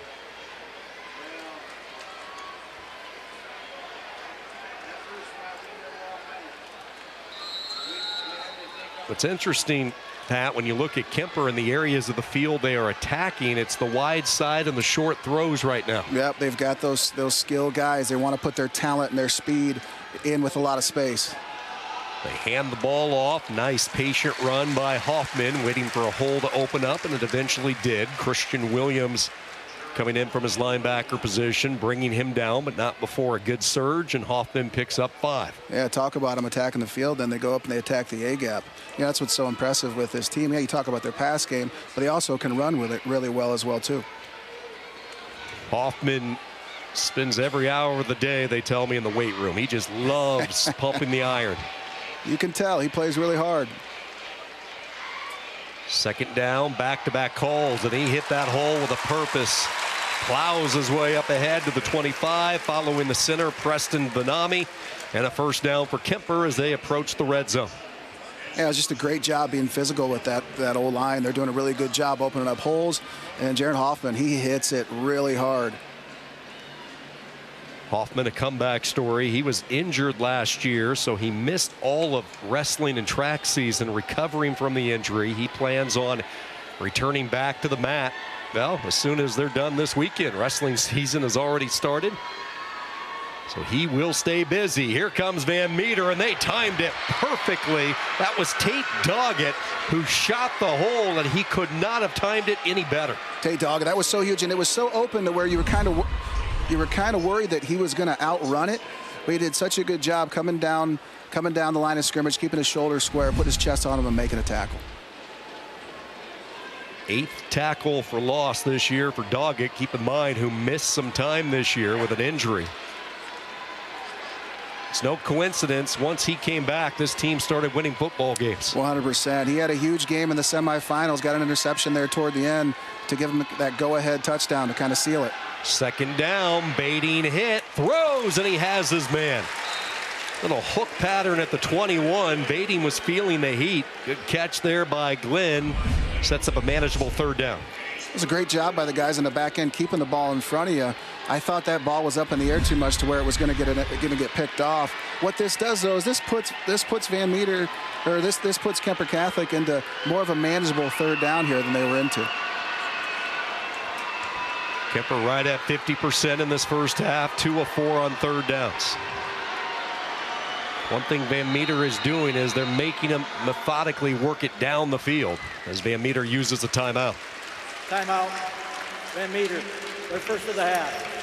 What's interesting, Pat, when you look at Kuemper in the areas of the field they are attacking, it's the wide side and the short throws right now. Yep, they've got those skill guys. They want to put their talent and their speed in with a lot of space. They hand the ball off. Nice patient run by Hoffman, waiting for a hole to open up, and it eventually did. Christian Williams coming in from his linebacker position, bringing him down, but not before a good surge, and Hoffman picks up 5. Yeah, talk about them attacking the field, then they go up and they attack the A-gap. You know, that's what's so impressive with this team. Yeah, you talk about their pass game, but they also can run with it really well as well, too. Hoffman spends every hour of the day, they tell me, in the weight room. He just loves pumping the iron. You can tell he plays really hard. Second down, back-to-back calls, and he hit that hole with a purpose. Plows his way up ahead to the 25, following the center, Preston Benami, and a first down for Kuemper as they approach the red zone. Yeah, it was just a great job being physical with that O-line. They're doing a really good job opening up holes, and Jared Hoffman, he hits it really hard. Hoffman, a comeback story. He was injured last year, so he missed all of wrestling and track season, recovering from the injury. He plans on returning back to the mat, well, as soon as they're done this weekend. Wrestling season has already started, so he will stay busy. Here comes Van Meter, and they timed it perfectly. That was Tate Doggett who shot the hole, and he could not have timed it any better. Tate Doggett, that was so huge, and it was so open to where you were kind of worried that he was going to outrun it. But he did such a good job coming down the line of scrimmage, keeping his shoulders square, put his chest on him, and making a tackle. 8th tackle for loss this year for Doggett. Keep in mind, who missed some time this year with an injury. It's no coincidence, once he came back, this team started winning football games. 100%. He had a huge game in the semifinals, got an interception there toward the end to give him that go-ahead touchdown to kind of seal it. Second down, Bading hit, throws, and he has his man. Little hook pattern at the 21. Bading was feeling the heat. Good catch there by Glenn. Sets up a manageable third down. It was a great job by the guys in the back end keeping the ball in front of you. I thought that ball was up in the air too much to where it was going to get picked off. What this does, though, is this puts Van Meter, or this puts Kuemper Catholic into more of a manageable third down here than they were into. Kuemper right at 50% in this first half, 2 of 4 on third downs. One thing Van Meter is doing is they're making him methodically work it down the field as Van Meter uses a timeout. Timeout. Van Meter, their first of the half.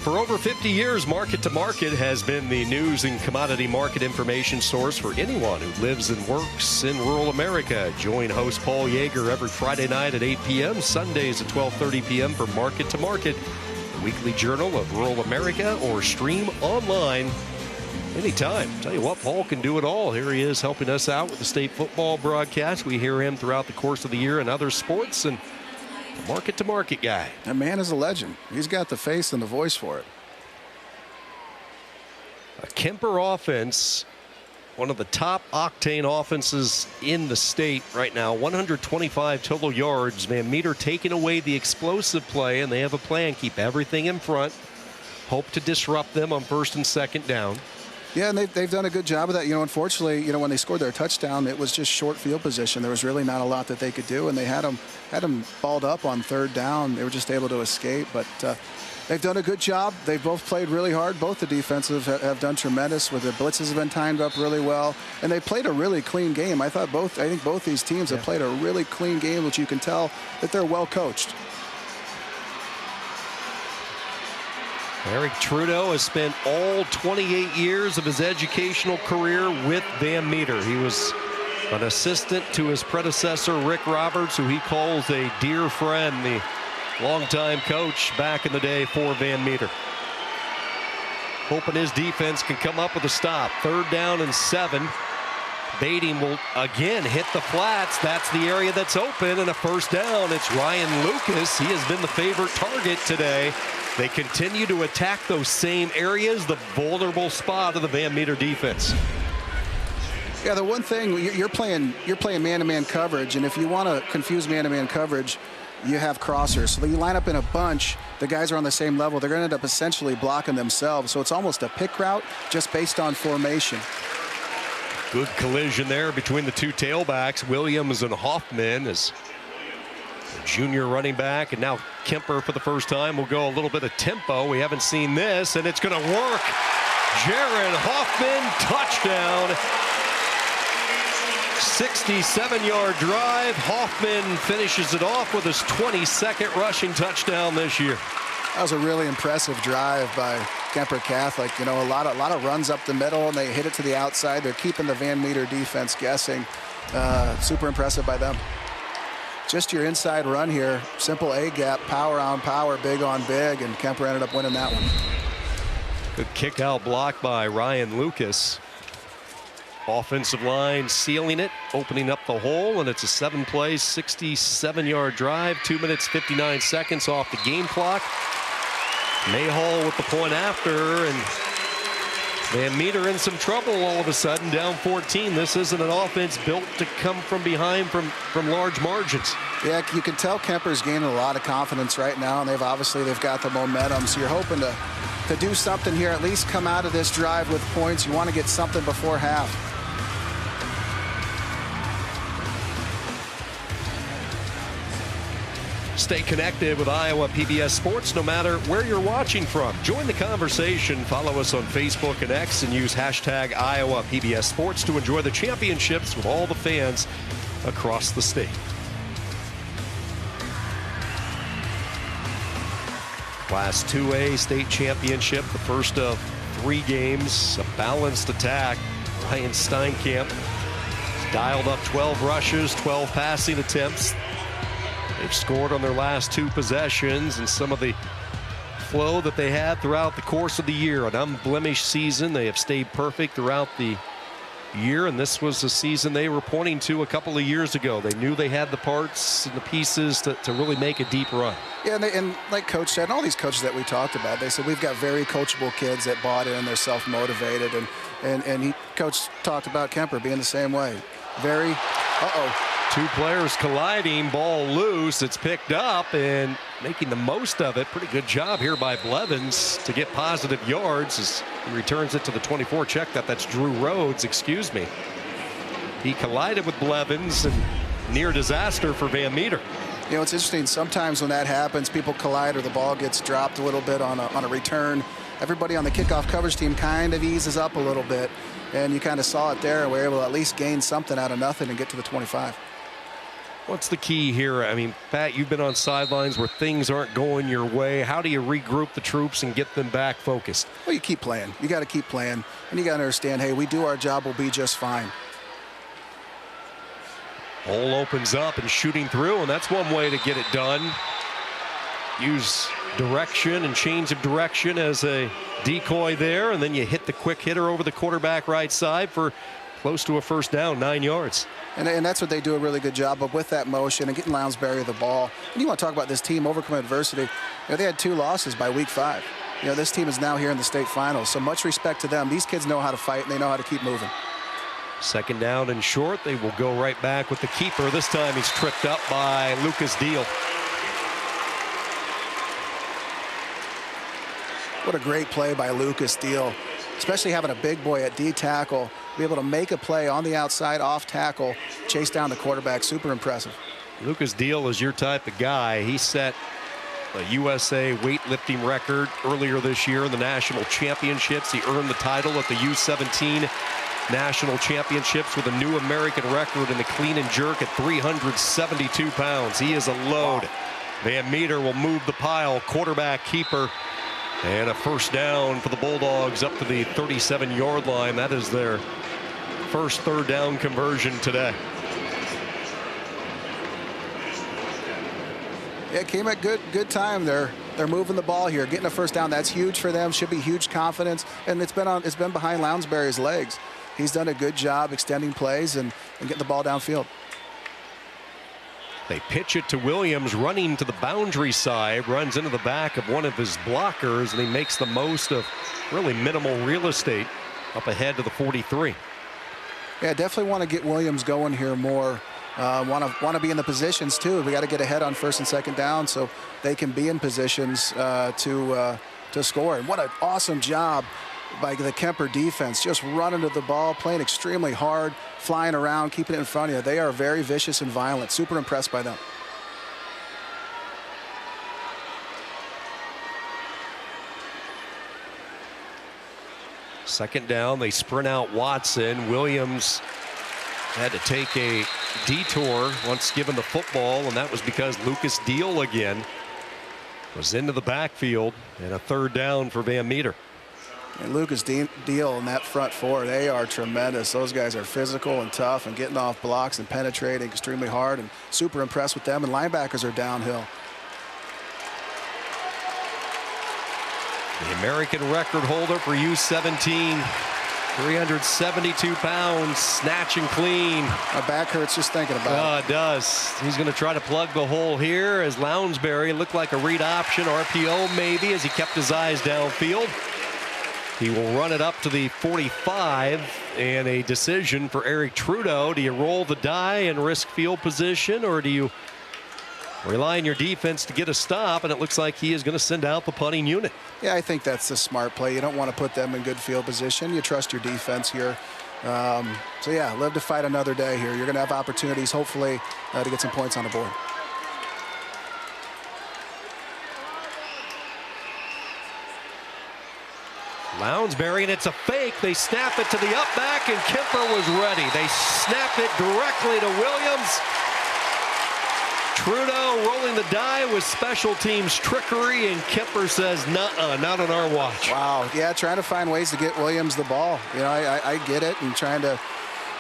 For over 50 years, Market to Market has been the news and commodity market information source for anyone who lives and works in rural America. Join host Paul Yeager every Friday night at 8 p.m., Sundays at 12:30 p.m. for Market to Market, the weekly journal of rural America, or stream online anytime. Tell you what, Paul can do it all. Here he is helping us out with the state football broadcast. We hear him throughout the course of the year in other sports, and Market to Market guy. That man is a legend. He's got the face and the voice for it. A Kuemper offense, one of the top octane offenses in the state right now. 125 total yards. Van Meter taking away the explosive play, and they have a plan. Keep everything in front. Hope to disrupt them on first and second down. Yeah, and they've done a good job of that. Unfortunately, when they scored their touchdown, it was just short field position. There was really not a lot that they could do, and they had them balled up on third down. They were just able to escape, but they've done a good job. They've both played really hard. Both the defensive have done tremendous. With the blitzes have been timed up really well, and they played a really clean game. I think both these teams have played a really clean game, which you can tell that they're well coached. Eric Trudeau has spent all 28 years of his educational career with Van Meter. He was an assistant to his predecessor, Rick Roberts, who he calls a dear friend, the longtime coach back in the day for Van Meter. Hoping his defense can come up with a stop. 3rd down and 7. Bading will again hit the flats. That's the area that's open, and a first down. It's Ryan Lucas. He has been the favorite target today. They continue to attack those same areas, the vulnerable spot of the Van Meter defense. Yeah, the one thing, you're playing man-to-man coverage, and if you want to confuse man-to-man coverage, you have crossers. So you line up in a bunch, the guys are on the same level. They're going to end up essentially blocking themselves. So it's almost a pick route just based on formation. Good collision there between the two tailbacks, Williams and Hoffman, as the junior running back, and now Kuemper for the first time will go a little bit of tempo. We haven't seen this, and it's going to work. Jaron Hoffman, touchdown. 67-yard drive. Hoffman finishes it off with his 22nd rushing touchdown this year. That was a really impressive drive by Kuemper Catholic. A lot of runs up the middle, and they hit it to the outside. They're keeping the Van Meter defense guessing. Super impressive by them. Just your inside run here. Simple A-gap, power on power, big on big, and Kuemper ended up winning that one. Good kick out block by Ryan Lucas. Offensive line sealing it, opening up the hole, and it's a 7-play, 67-yard drive. 2 minutes, 59 seconds off the game clock. Mayhall with the point after, and Van Meter in some trouble all of a sudden, down 14. This isn't an offense built to come from behind from large margins. Yeah, you can tell Kuemper's gaining a lot of confidence right now, and they've got the momentum. So you're hoping to do something here, at least come out of this drive with points. You want to get something before half. Stay connected with Iowa PBS Sports no matter where you're watching from. Join the conversation. Follow us on Facebook and X and use hashtag Iowa PBS Sports to enjoy the championships with all the fans across the state. Class 2A state championship, the first of 3 games, a balanced attack. Ryan Steinkamp dialed up 12 rushes, 12 passing attempts. They've scored on their last 2 possessions, and some of the flow that they had throughout the course of the year. An unblemished season. They have stayed perfect throughout the year, and this was the season they were pointing to a couple of years ago. They knew they had the parts and the pieces to really make a deep run. Yeah, and like Coach said, and all these coaches that we talked about, they said we've got very coachable kids that bought in, they're self-motivated, and Coach talked about Kuemper being the same way. Very, 2 players colliding, ball loose. It's picked up and making the most of it. Pretty good job here by Blevins to get positive yards as he returns it to the 24. Check that. That's Drew Rhodes, excuse me. He collided with Blevins and near disaster for Van Meter. You know, it's interesting. Sometimes when that happens, people collide or the ball gets dropped a little bit on a return. Everybody on the kickoff coverage team kind of eases up a little bit. And you kind of saw it there. We were able to at least gain something out of nothing and get to the 25. What's the key here? I mean, Pat, you've been on sidelines where things aren't going your way. How do you regroup the troops and get them back focused? Well, you keep playing. You got to keep playing. And you got to understand, hey, we do our job, we'll be just fine. Hole opens up and shooting through, and that's one way to get it done. Use direction and change of direction as a decoy there, and then you hit the quick hitter over the quarterback right side for close to a first down, 9 yards. And that's what they do a really good job of with that motion and getting Lounsbury the ball. And you want to talk about this team overcoming adversity. You know, they had 2 losses by week 5. You know, this team is now here in the state finals, so much respect to them. These kids know how to fight, and they know how to keep moving. Second down and short. They will go right back with the keeper. This time he's tripped up by Lucas Deal. What a great play by Lucas Deal, especially having a big boy at D tackle, be able to make a play on the outside off tackle, chase down the quarterback. Super impressive. Lucas Deal is your type of guy. He set a USA weightlifting record earlier this year in the national championships. He earned the title at the U17 national championships with a new American record in the clean and jerk at 372 pounds. He is a load. Wow. Van Meter will move the pile. Quarterback keeper. And a first down for the Bulldogs up to the 37-yard line. That is their first third down conversion today. Yeah, it came at good time. They're moving the ball here, getting a first down. That's huge for them. Should be huge confidence, and it's been behind Lounsbury's legs. He's done a good job extending plays and getting the ball downfield. They pitch it to Williams, running to the boundary side, runs into the back of one of his blockers, and he makes the most of really minimal real estate up ahead to the 43. Yeah, definitely want to get Williams going here more. Want to be in the positions too. We got to get ahead on first and second down so they can be in positions to score. And what an awesome job by the Kuemper defense, just running to the ball, playing extremely hard, flying around, keeping it in front of you. They are very vicious and violent. Super impressed by them. Second down, they sprint out Watson. Williams had to take a detour once given the football, and that was because Lucas Deal again was into the backfield, and a third down for Van Meter. And Lucas Deal in that front four, they are tremendous. Those guys are physical and tough and getting off blocks and penetrating extremely hard, and super impressed with them. And linebackers are downhill. The American record holder for U17, 372 pounds, snatching clean. My back hurts just thinking about it. Oh, it does. He's going to try to plug the hole here as Lounsbury looked like a read option, RPO maybe, as he kept his eyes downfield. He will run it up to the 45, and a decision for Eric Trudeau. Do you roll the die and risk field position, or do you rely on your defense to get a stop? And it looks like he is going to send out the punting unit. Yeah, I think that's the smart play. You don't want to put them in good field position. You trust your defense here. So yeah, live to fight another day here. You're going to have opportunities, hopefully, to get some points on the board. Lounsbury, and it's a fake. They snap it to the up back, and Kuemper was ready. They snap it directly to Williams. Trudeau rolling the die with special teams trickery, and Kuemper says, nuh-uh, not on our watch. Wow, yeah, trying to find ways to get Williams the ball. You know, I get it, and trying to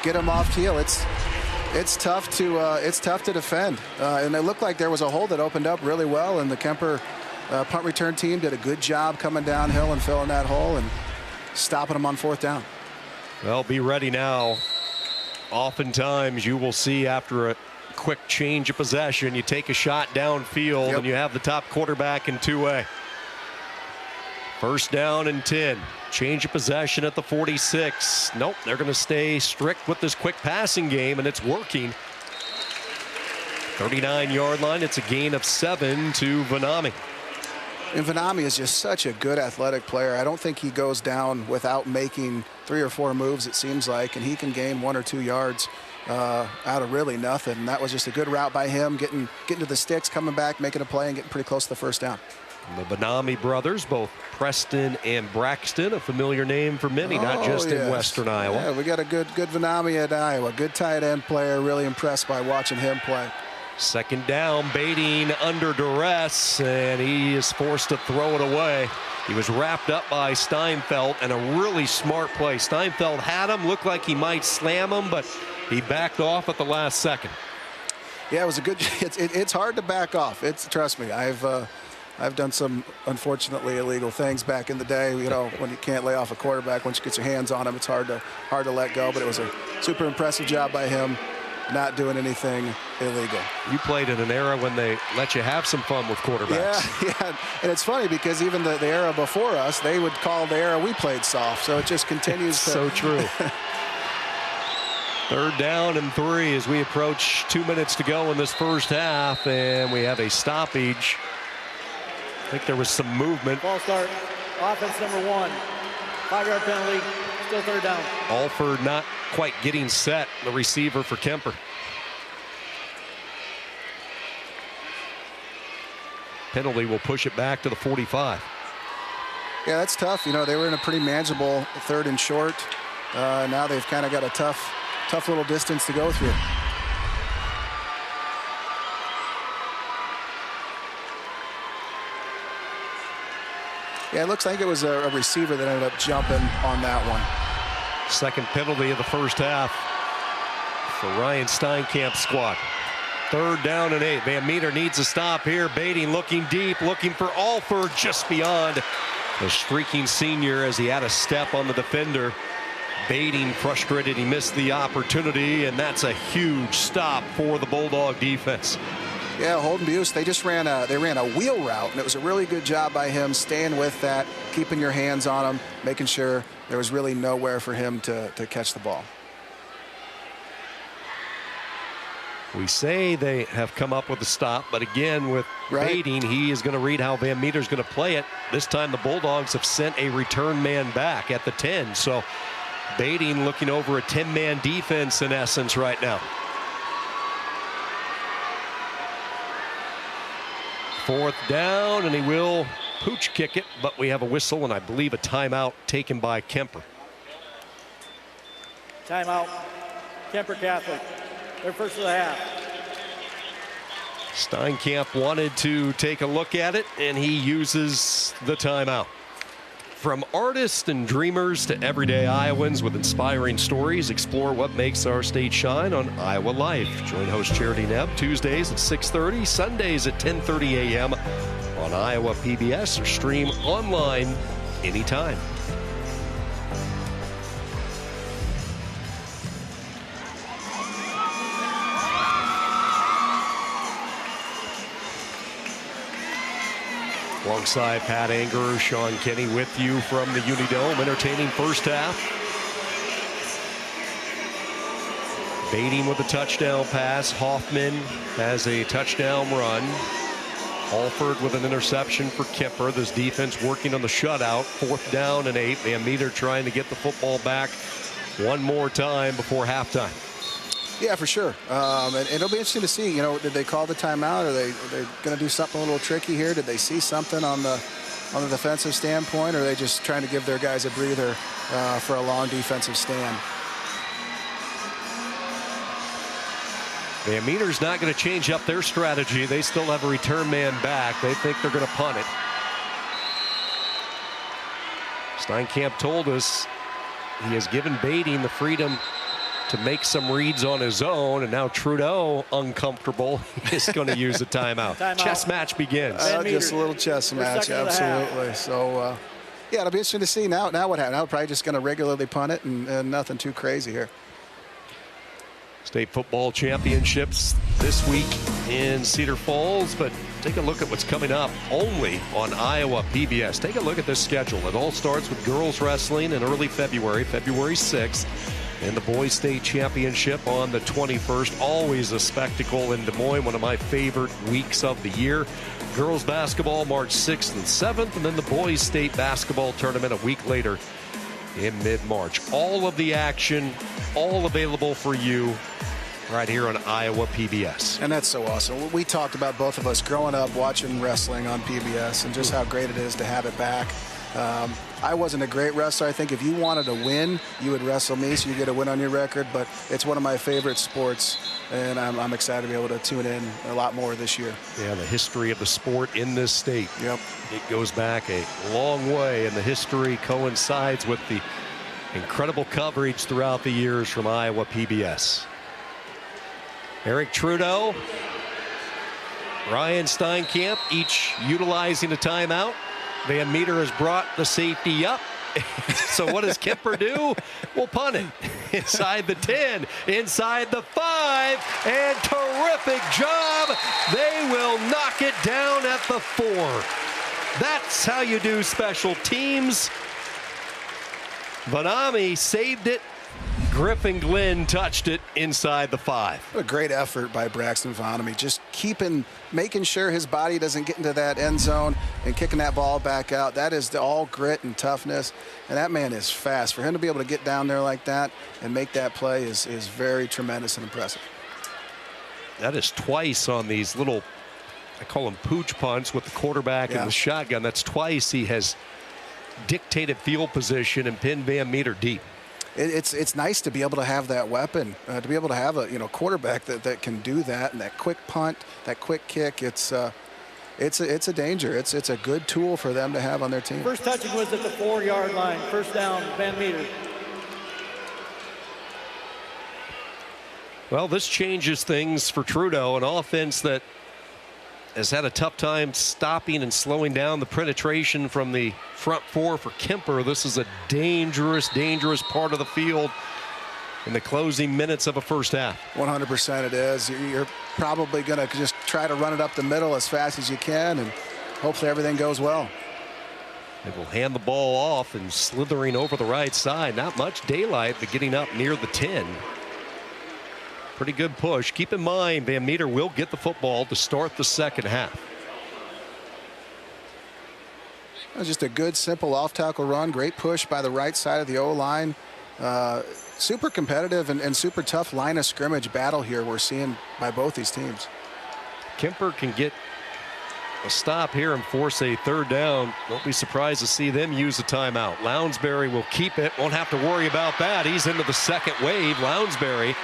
get him off heel. It's tough to defend, and it looked like there was a hole that opened up really well, and the Kuemper punt return team did a good job coming downhill and filling that hole and stopping them on 4th down. Well, be ready now. Oftentimes you will see after a quick change of possession, you take a shot downfield, and you have the top quarterback in 2A. 1st down and 10. Change of possession at the 46. Nope, they're going to stay strict with this quick passing game, and it's working. 39-yard line. It's a gain of 7 to Vanami. And Vanami is just such a good athletic player. I don't think he goes down without making 3 or 4 moves, it seems like, and he can gain 1 or 2 yards out of really nothing. And that was just a good route by him, getting to the sticks, coming back, making a play, and getting pretty close to the 1st down. The Vanami brothers, both Preston and Braxton, a familiar name for many, not just in Western Iowa. Yeah, we got a good Vanami at Iowa. Good tight end player. Really impressed by watching him play. 2nd down, Bading under duress, and he is forced to throw it away. He was wrapped up by Steinfeld, and a really smart play. Steinfeld had him, looked like he might slam him, but he backed off at the last second. Yeah, it was a good. It's hard to back off. Trust me. I've done some unfortunately illegal things back in the day. You know, when you can't lay off a quarterback, once you get your hands on him, it's hard to let go. But it was a super impressive job by him, not doing anything illegal. You played in an era when they let you have some fun with quarterbacks. Yeah. And it's funny because even the era before us, they would call the era we played soft. So it just continues to. So true. 3rd down and 3 as we approach 2 minutes to go in this 1st half, and we have a stoppage. I think there was some movement. Ball start. Offense number 1. 5-yard penalty. Still 3rd down. Alford not quite getting set, the receiver for Kuemper. Penalty will push it back to the 45. Yeah, that's tough. You know, they were in a pretty manageable 3rd and short. Now they've kind of got a tough little distance to go through. Yeah, it looks like it was a receiver that ended up jumping on that one. 2nd penalty of the 1st half for Ryan Steinkamp's squad. 3rd down and 8. Van Meter needs a stop here. Bading looking deep, looking for Alford just beyond the streaking senior as he had a step on the defender. Bading frustrated, he missed the opportunity, and that's a huge stop for the Bulldog defense. Yeah, Holden Buse, they ran a wheel route, and it was a really good job by him staying with that, keeping your hands on him, making sure there was really nowhere for him to catch the ball. We say they have come up with a stop, but again, with Bading, he is going to read how Van Meter's going to play it. This time the Bulldogs have sent a return man back at the 10, so Bading looking over a 10-man defense in essence right now. 4th down, and he will pooch kick it, but we have a whistle and I believe a timeout taken by Kuemper. Timeout. Kuemper Catholic. Their 1st of the half. Steinkamp wanted to take a look at it, and he uses the timeout. From artists and dreamers to everyday Iowans with inspiring stories, explore what makes our state shine on Iowa Life. Join host Charity Nebb Tuesdays at 6:30, Sundays at 10:30 a.m. on Iowa PBS, or stream online anytime. Alongside Pat Anger, Sean Kenny with you from the Unidome. Entertaining first half. Baiting with a touchdown pass. Hoffman has a touchdown run. Alford with an interception for Kuemper. This defense working on the shutout. 4th down and 8. Van Meter trying to get the football back one more time before halftime. Yeah, for sure. And it'll be interesting to see, did they call the timeout? Are they going to do something a little tricky here? Did they see something on the defensive standpoint, or are they just trying to give their guys a breather for a long defensive stand? Van Meter's not going to change up their strategy. They still have a return man back. They think they're going to punt it. Steinkamp told us he has given Bading the freedom to make some reads on his own, and now Trudeau, uncomfortable, is going to use a timeout. Chess match begins. Just a little chess match, absolutely. So, yeah, it'll be interesting to see now what happens. Now we're probably just going to regularly punt it and nothing too crazy here. State football championships this week in Cedar Falls, but take a look at what's coming up only on Iowa PBS. Take a look at this schedule. It all starts with girls wrestling in early February, February 6th. And the boys state championship on the 21st. Always a spectacle in Des Moines, one of my favorite weeks of the year. Girls basketball March 6th and 7th, and then the boys state basketball tournament a week later in mid-March. All of the action, all available for you right here on Iowa PBS. And that's so awesome. We talked about, both of us, growing up watching wrestling on PBS and just how great it is to have it back. I wasn't a great wrestler. I think if you wanted to win, you would wrestle me, so you get a win on your record. But it's one of my favorite sports, and I'm excited to be able to tune in a lot more this year. Yeah, the history of the sport in this state. Yep. It goes back a long way, and the history coincides with the incredible coverage throughout the years from Iowa PBS. Eric Trudeau, Ryan Steinkamp, each utilizing a timeout. Van Meter has brought the safety up. So what does Kuemper do? We'll punt it. Inside the 10, inside the 5, and terrific job. They will knock it down at the 4. That's how you do special teams. Vanami saved it. Griffin Glenn touched it inside the 5. What a great effort by Braxton Vanami. Just making sure his body doesn't get into that end zone and kicking that ball back out. That is all grit and toughness. And that man is fast. For him to be able to get down there like that and make that play is very tremendous and impressive. That is twice on these little, I call them pooch punts with the quarterback and the shotgun. That's twice he has dictated field position and pinned Van Meter deep. It's nice to be able to have that weapon, to be able to have a quarterback that can do that, and that quick punt, that quick kick. It's a danger. It's a good tool for them to have on their team. First touching was at the 4-yard line. First down, Van Meter. Well, this changes things for Trudeau, an offense that has had a tough time stopping and slowing down the penetration from the front 4 for Kuemper. This is a dangerous part of the field in the closing minutes of a first half. 100% it is. You're probably going to just try to run it up the middle as fast as you can, and hopefully everything goes well. They will hand the ball off and slithering over the right side. Not much daylight, but getting up near the 10. Pretty good push. Keep in mind, Van Meter will get the football to start the second half. Just a good, simple off-tackle run. Great push by the right side of the O-line. Super competitive and super tough line of scrimmage battle here we're seeing by both these teams. Kuemper can get a stop here and force a third down. Don't be surprised to see them use a timeout. Lounsbury will keep it. Won't have to worry about that. He's into the second wave. Lounsbury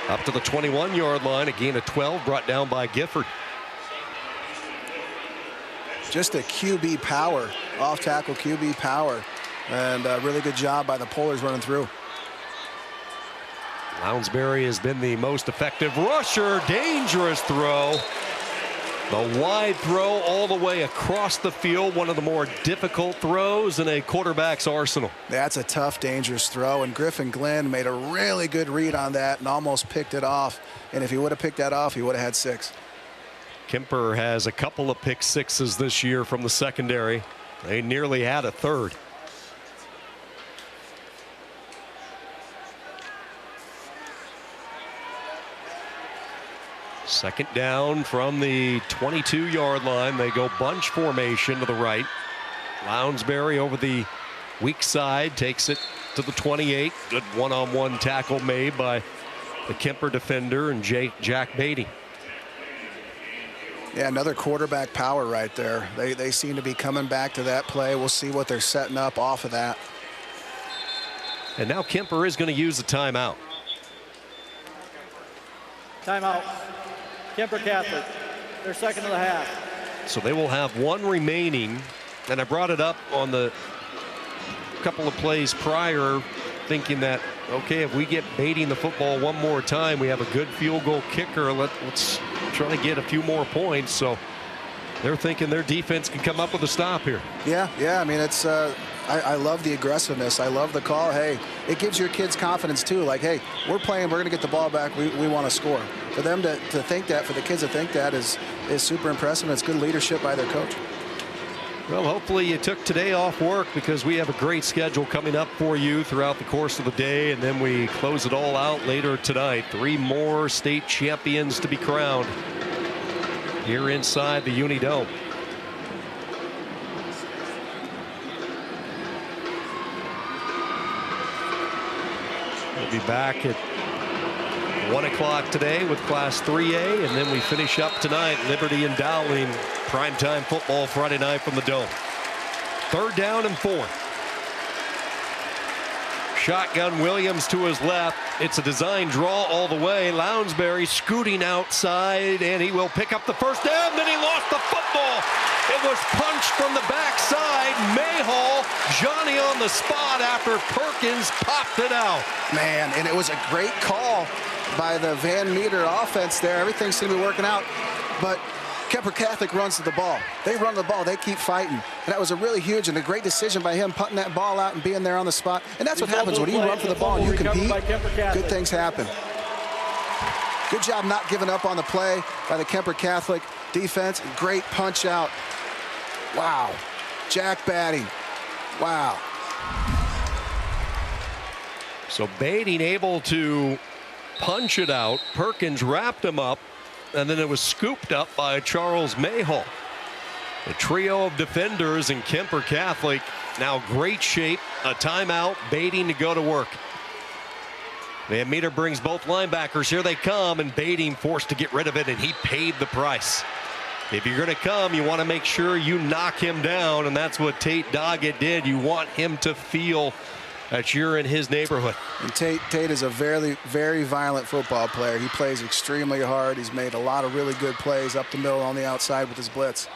up to the 21-yard line. A gain of 12 brought down by Gifford. Just a QB power, off-tackle QB power. And a really good job by the Polars running through. Lounsbury has been the most effective rusher. Dangerous throw. The wide throw all the way across the field. One of the more difficult throws in a quarterback's arsenal. That's a tough, dangerous throw. And Griffin Glenn made a really good read on that and almost picked it off. And if he would have picked that off, he would have had 6. Kuemper has a couple of pick sixes this year from the secondary. They nearly had a third. Second down from the 22-yard line. They go bunch formation to the right. Lounsbury over the weak side takes it to the 28. Good one-on-one tackle made by the Kuemper defender and Jack Beatty. Yeah, another quarterback power right there. They seem to be coming back to that play. We'll see what they're setting up off of that. And now Kuemper is going to use the timeout. Timeout. Kuemper Catholic, their second of the half. So they will have one remaining. And I brought it up on the couple of plays prior, thinking that, okay, if we get baiting the football one more time, we have a good field goal kicker. Let's try to get a few more points. So they're thinking their defense can come up with a stop here. Yeah. I mean, it's I love the aggressiveness. I love the call. Hey, it gives your kids confidence too. Like, hey, we're playing, we're going to get the ball back. We want to score. For them to think that, for the kids to think that is super impressive. And it's good leadership by their coach. Well, hopefully you took today off work, because we have a great schedule coming up for you throughout the course of the day, and then we close it all out later tonight. 3 more state champions to be crowned here inside the Unidome. We'll be back at 1 o'clock today with Class 3A, and then we finish up tonight, Liberty and Dowling. Primetime football Friday night from the Dome. 3rd down and 4. Shotgun Williams to his left. It's a design draw all the way. Lounsbury scooting outside, and he will pick up the first down. Then he lost the football. It was punched from the backside. Mayhall, Johnny on the spot after Perkins popped it out. Man, and it was a great call by the Van Meter offense there. Everything seemed to be working out, but Kuemper Catholic runs to the ball. They run the ball. They keep fighting. And that was a really huge and a great decision by him, putting that ball out and being there on the spot. And that's what happens when you run for the ball and you compete. Good things happen. Good job not giving up on the play by the Kuemper Catholic defense. Great punch out. Wow. Jack batting. Wow. So Beatty able to punch it out. Perkins wrapped him up, and then it was scooped up by Charles Mayhall. The trio of defenders in Kuemper Catholic now great shape. A timeout, Beatty to go to work. Van Meter brings both linebackers. Here they come, and Beatty forced to get rid of it, and he paid the price. If you're going to come, you want to make sure you knock him down, and that's what Tate Doggett did. You want him to feel that you're in his neighborhood. And Tate is a very, very violent football player. He plays extremely hard. He's made a lot of really good plays up the middle on the outside with his blitz.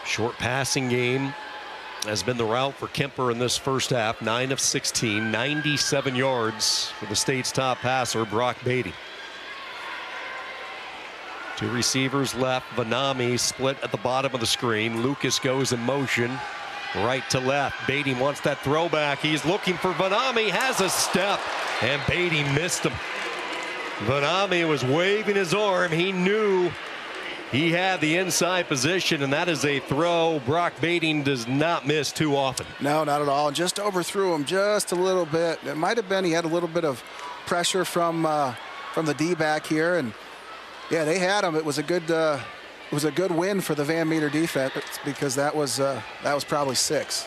Short passing game has been the route for Kuemper in this first half. 9 of 16, 97 yards for the state's top passer, Brock Beatty. 2 receivers left. Vanami split at the bottom of the screen. Lucas goes in motion right to left. Beatty wants that throwback. He's looking for Vanami. Has a step, and Beatty missed him. Vanami was waving his arm. He knew he had the inside position, and that is a throw Brock Beatty does not miss too often. No, not at all. Just overthrew him just a little bit. It might have been he had a little bit of pressure from the D-back here, and yeah, they had him. It was a good win for the Van Meter defense, because that was probably 6.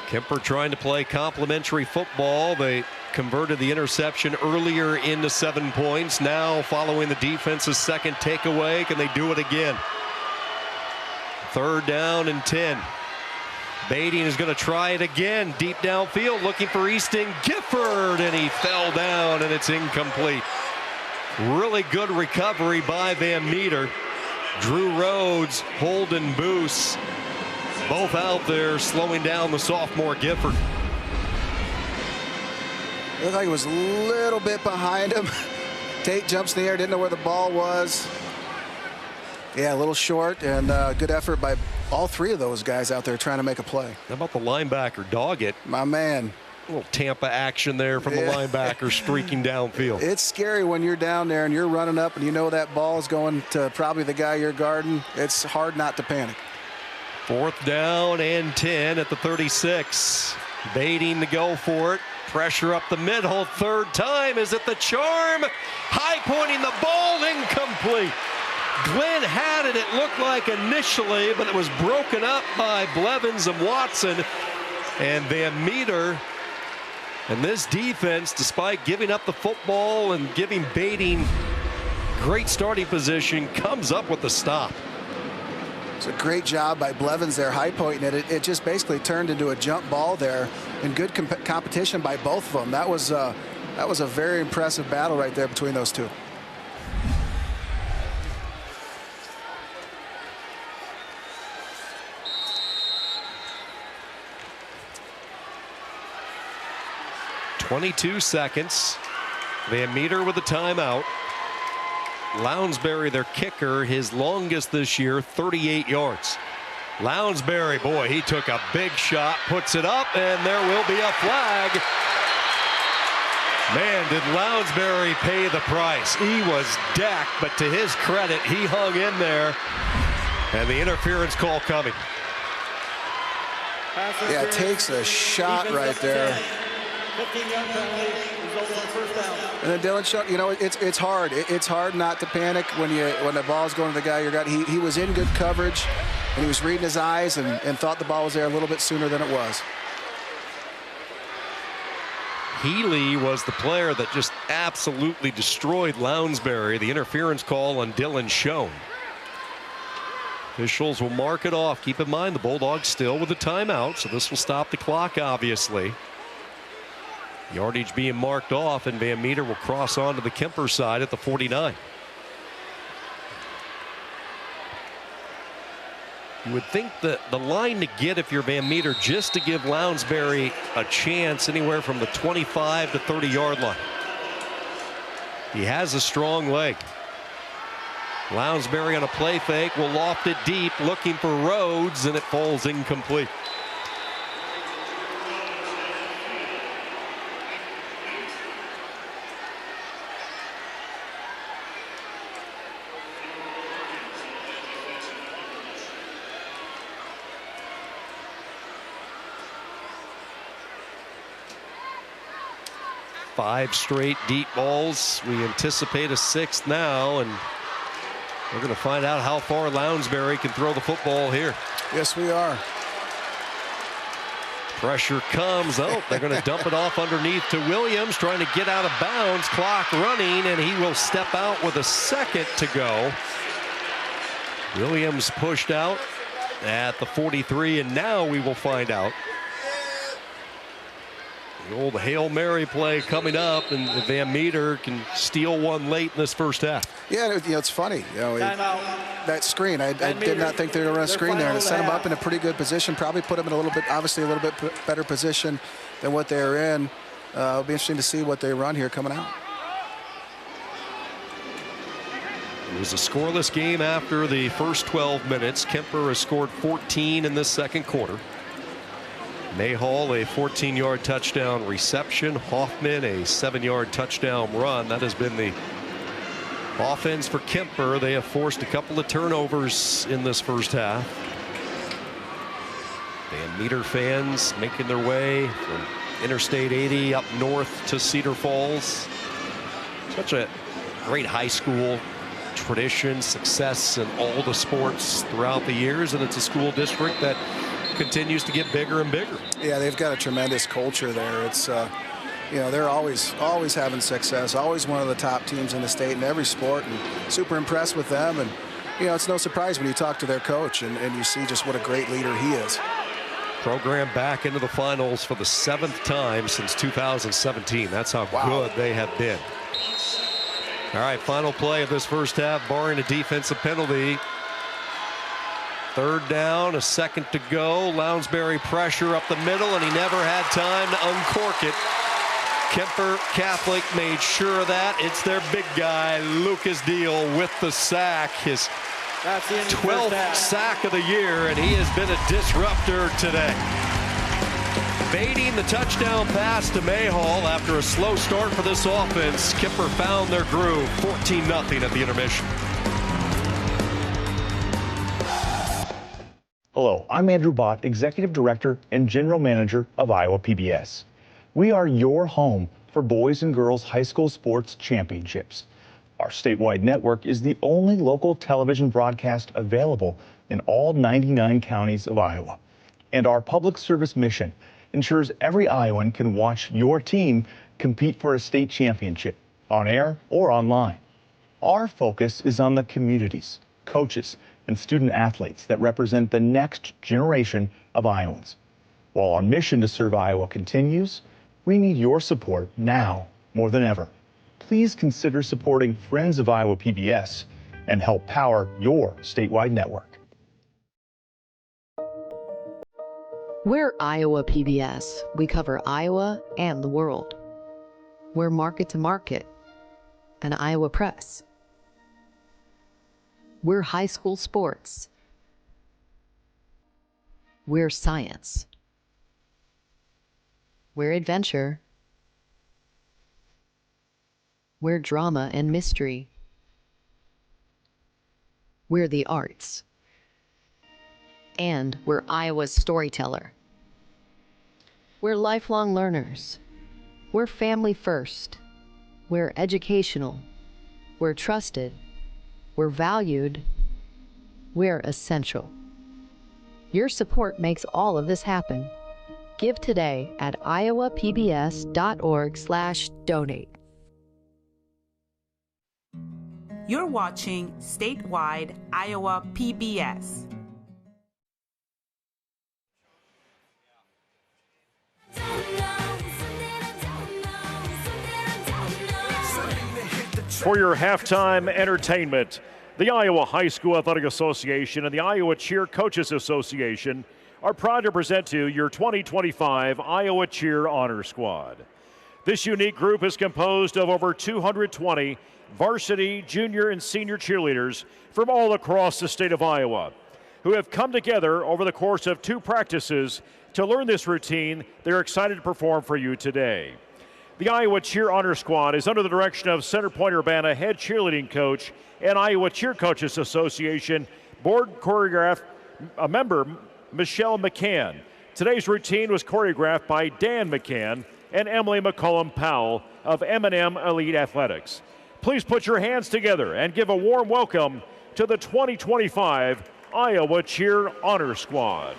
Kuemper trying to play complementary football. They converted the interception earlier into 7 points. Now, following the defense's second takeaway, can they do it again? 3rd down and 10. Beatty is going to try it again. Deep downfield, looking for Easton Gifford, and he fell down, and it's incomplete. Really good recovery by Van Meter. Drew Rhodes, Holden Boos, both out there slowing down the sophomore Gifford. It looked like it was a little bit behind him. Tate jumps in the air, didn't know where the ball was. Yeah, a little short, and good effort by all three of those guys out there trying to make a play. How about the linebacker, Doggett? My man. A little Tampa action there from the linebacker streaking downfield. It's scary when you're down there and you're running up and you know that ball is going to probably the guy you're guarding. It's hard not to panic. 4th down and 10 at the 36. Baiting to go for it. Pressure up the middle. 3rd time. Is it the charm? High pointing the ball. Incomplete. Glenn had it, it looked like initially, but it was broken up by Blevins and Watson. And Van Meter and this defense, despite giving up the football and giving Baiting great starting position, comes up with the stop. It's a great job by Blevins there, high pointing it. It just basically turned into a jump ball there, and good competition by both of them. That was a very impressive battle right there between those two. .22 seconds. Van Meter with a timeout. Lounsbury, their kicker, his longest this year, 38 yards. Lounsbury, boy, he took a big shot, puts it up, and there will be a flag. Man, did Lounsbury pay the price. He was decked, but to his credit, he hung in there. And the interference call coming. Yeah, takes a shot right there. 15-yard penalty, results in first down. And then Dylan Shuck, you know, it's hard. It's hard not to panic when the ball's going to the guy you got. He was in good coverage, and he was reading his eyes and thought the ball was there a little bit sooner than it was. Healy was the player that just absolutely destroyed Lounsbury. The interference call on Dylan Schoen. Officials will mark it off. Keep in mind the Bulldogs still with a timeout, so this will stop the clock, obviously. Yardage being marked off, and Van Meter will cross on to the Kuemper side at the 49. You would think that the line to get if you're Van Meter, just to give Lounsbury a chance anywhere from the 25 to 30-yard line. He has a strong leg. Lounsbury on a play fake will loft it deep, looking for Rhodes, and it falls incomplete. Five straight deep balls. We anticipate a 6th now, and we're going to find out how far Lounsbury can throw the football here. Yes, we are. Pressure comes. Oh, they're going to dump it off underneath to Williams, trying to get out of bounds. Clock running, and he will step out with a 2nd to go. Williams pushed out at the 43, and now we will find out. The old Hail Mary play coming up, and Van Meter can steal one late in this first half. Yeah, you know, it's funny. You know, that screen, I did not think they were going to run a screen there, and it set them up in a pretty good position. Probably put them in obviously a little bit better position than what they were in. It'll be interesting to see what they run here coming out. It was a scoreless game after the first 12 minutes. Kuemper has scored 14 in this second quarter. Mayhall a 14-yard touchdown reception. Hoffman a 7-yard touchdown run. That has been the offense for Kuemper. They have forced a couple of turnovers in this first half. Van Meter fans making their way from Interstate 80 up north to Cedar Falls. Such a great high school tradition, success in all the sports throughout the years, and it's a school district that continues to get bigger and bigger. Yeah, they've got a tremendous culture there. It's you know, they're always having success, always one of the top teams in the state in every sport, and super impressed with them. And you know, it's no surprise when you talk to their coach and you see just what a great leader he is. Program back into the finals for the 7th time since 2017. That's how good they have been. All right, final play of this first half, barring a defensive penalty. 3rd down, a 2nd to go. Lounsbury pressure up the middle, and he never had time to uncork it. Kuemper Catholic made sure of that. It's their big guy, Lucas Deal, with the sack. His That's the end of the 12th first half. sack of the year, and he has been a disruptor today. Baiting the touchdown pass to Mayhall after a slow start for this offense. Kuemper found their groove, 14-0 at the intermission. Hello, I'm Andrew Bott, Executive Director and General Manager of Iowa PBS. We are your home for boys and girls high school sports championships. Our statewide network is the only local television broadcast available in all 99 counties of Iowa. And our public service mission ensures every Iowan can watch your team compete for a state championship, on air or online. Our focus is on the communities, coaches, and student athletes that represent the next generation of Iowans. While our mission to serve Iowa continues, we need your support now more than ever. Please consider supporting Friends of Iowa PBS and help power your statewide network. We're Iowa PBS. We cover Iowa and the world. We're market to market, an Iowa Press. We're high school sports. We're science. We're adventure. We're drama and mystery. We're the arts. And we're Iowa's storyteller. We're lifelong learners. We're family first. We're educational. We're trusted. We're valued. We're essential. Your support makes all of this happen. Give today at iowapbs.org/donate. You're watching Statewide Iowa PBS. For your halftime entertainment, the Iowa High School Athletic Association and the Iowa Cheer Coaches Association are proud to present to you your 2025 Iowa Cheer Honor Squad. This unique group is composed of over 220 varsity, junior, and senior cheerleaders from all across the state of Iowa who have come together over the course of 2 practices to learn this routine they're excited to perform for you today. The Iowa Cheer Honor Squad is under the direction of Center Point Urbana head cheerleading coach and Iowa Cheer Coaches Association board choreograph member Michelle McCann. Today's routine was choreographed by Dan McCann and Emily McCollum Powell of M&M Elite Athletics. Please put your hands together and give a warm welcome to the 2025 Iowa Cheer Honor Squad.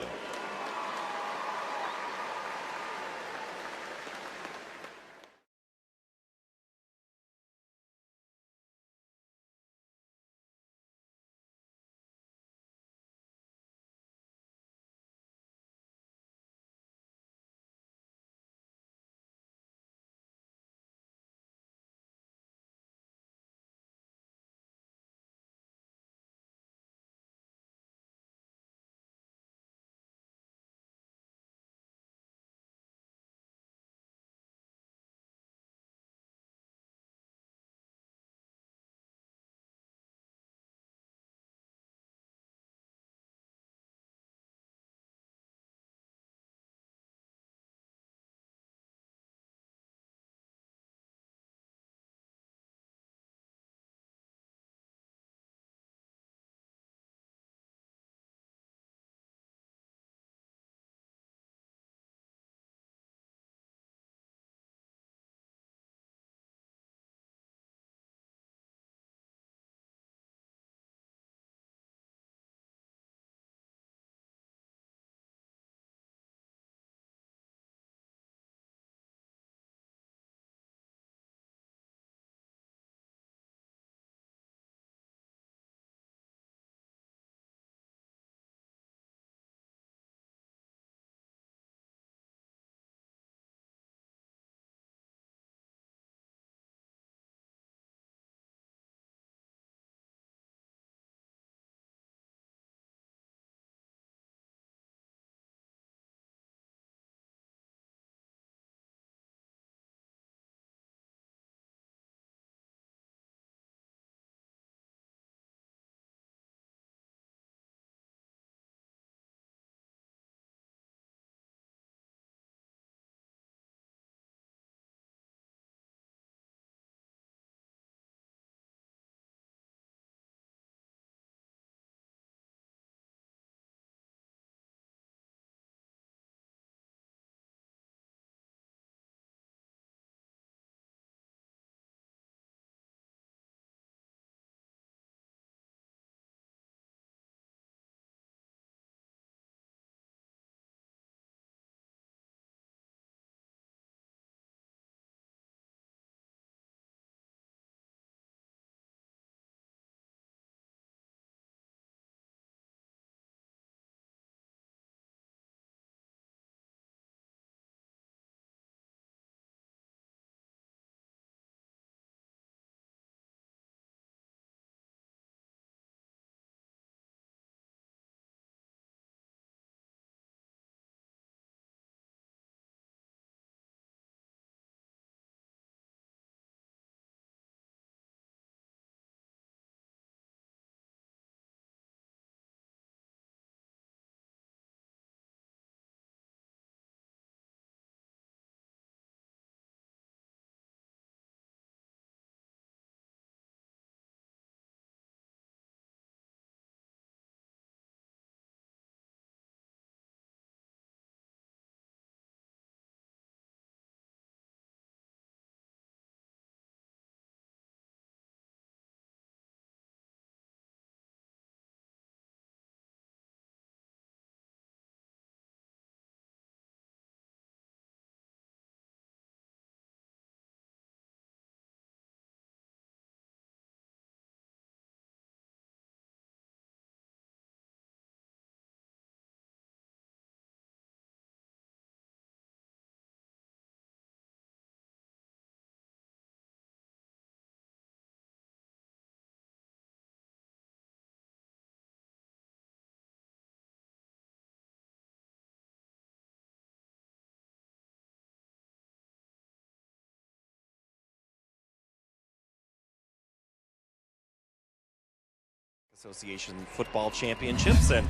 Association Football Championships, and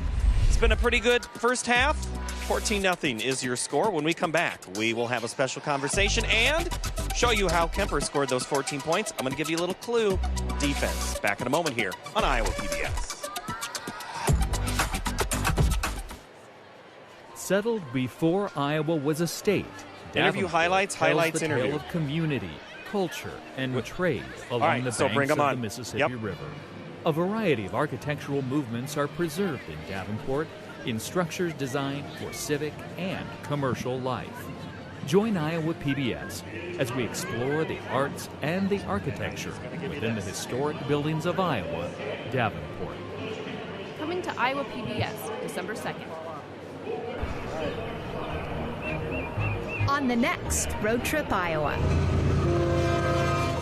it's been a pretty good first half. 14-0 is your score. When we come back, we will have a special conversation and show you how Kuemper scored those 14 points. I'm going to give you a little clue. Defense. Back in a moment here on Iowa PBS. Settled before Iowa was a state. Interview highlights, interview. Tale of community, culture, and trade along the banks of the Mississippi River. A variety of architectural movements are preserved in Davenport in structures designed for civic and commercial life. Join Iowa PBS as we explore the arts and the architecture within the historic buildings of Iowa, Davenport. Coming to Iowa PBS, December 2nd. On the next Road Trip Iowa.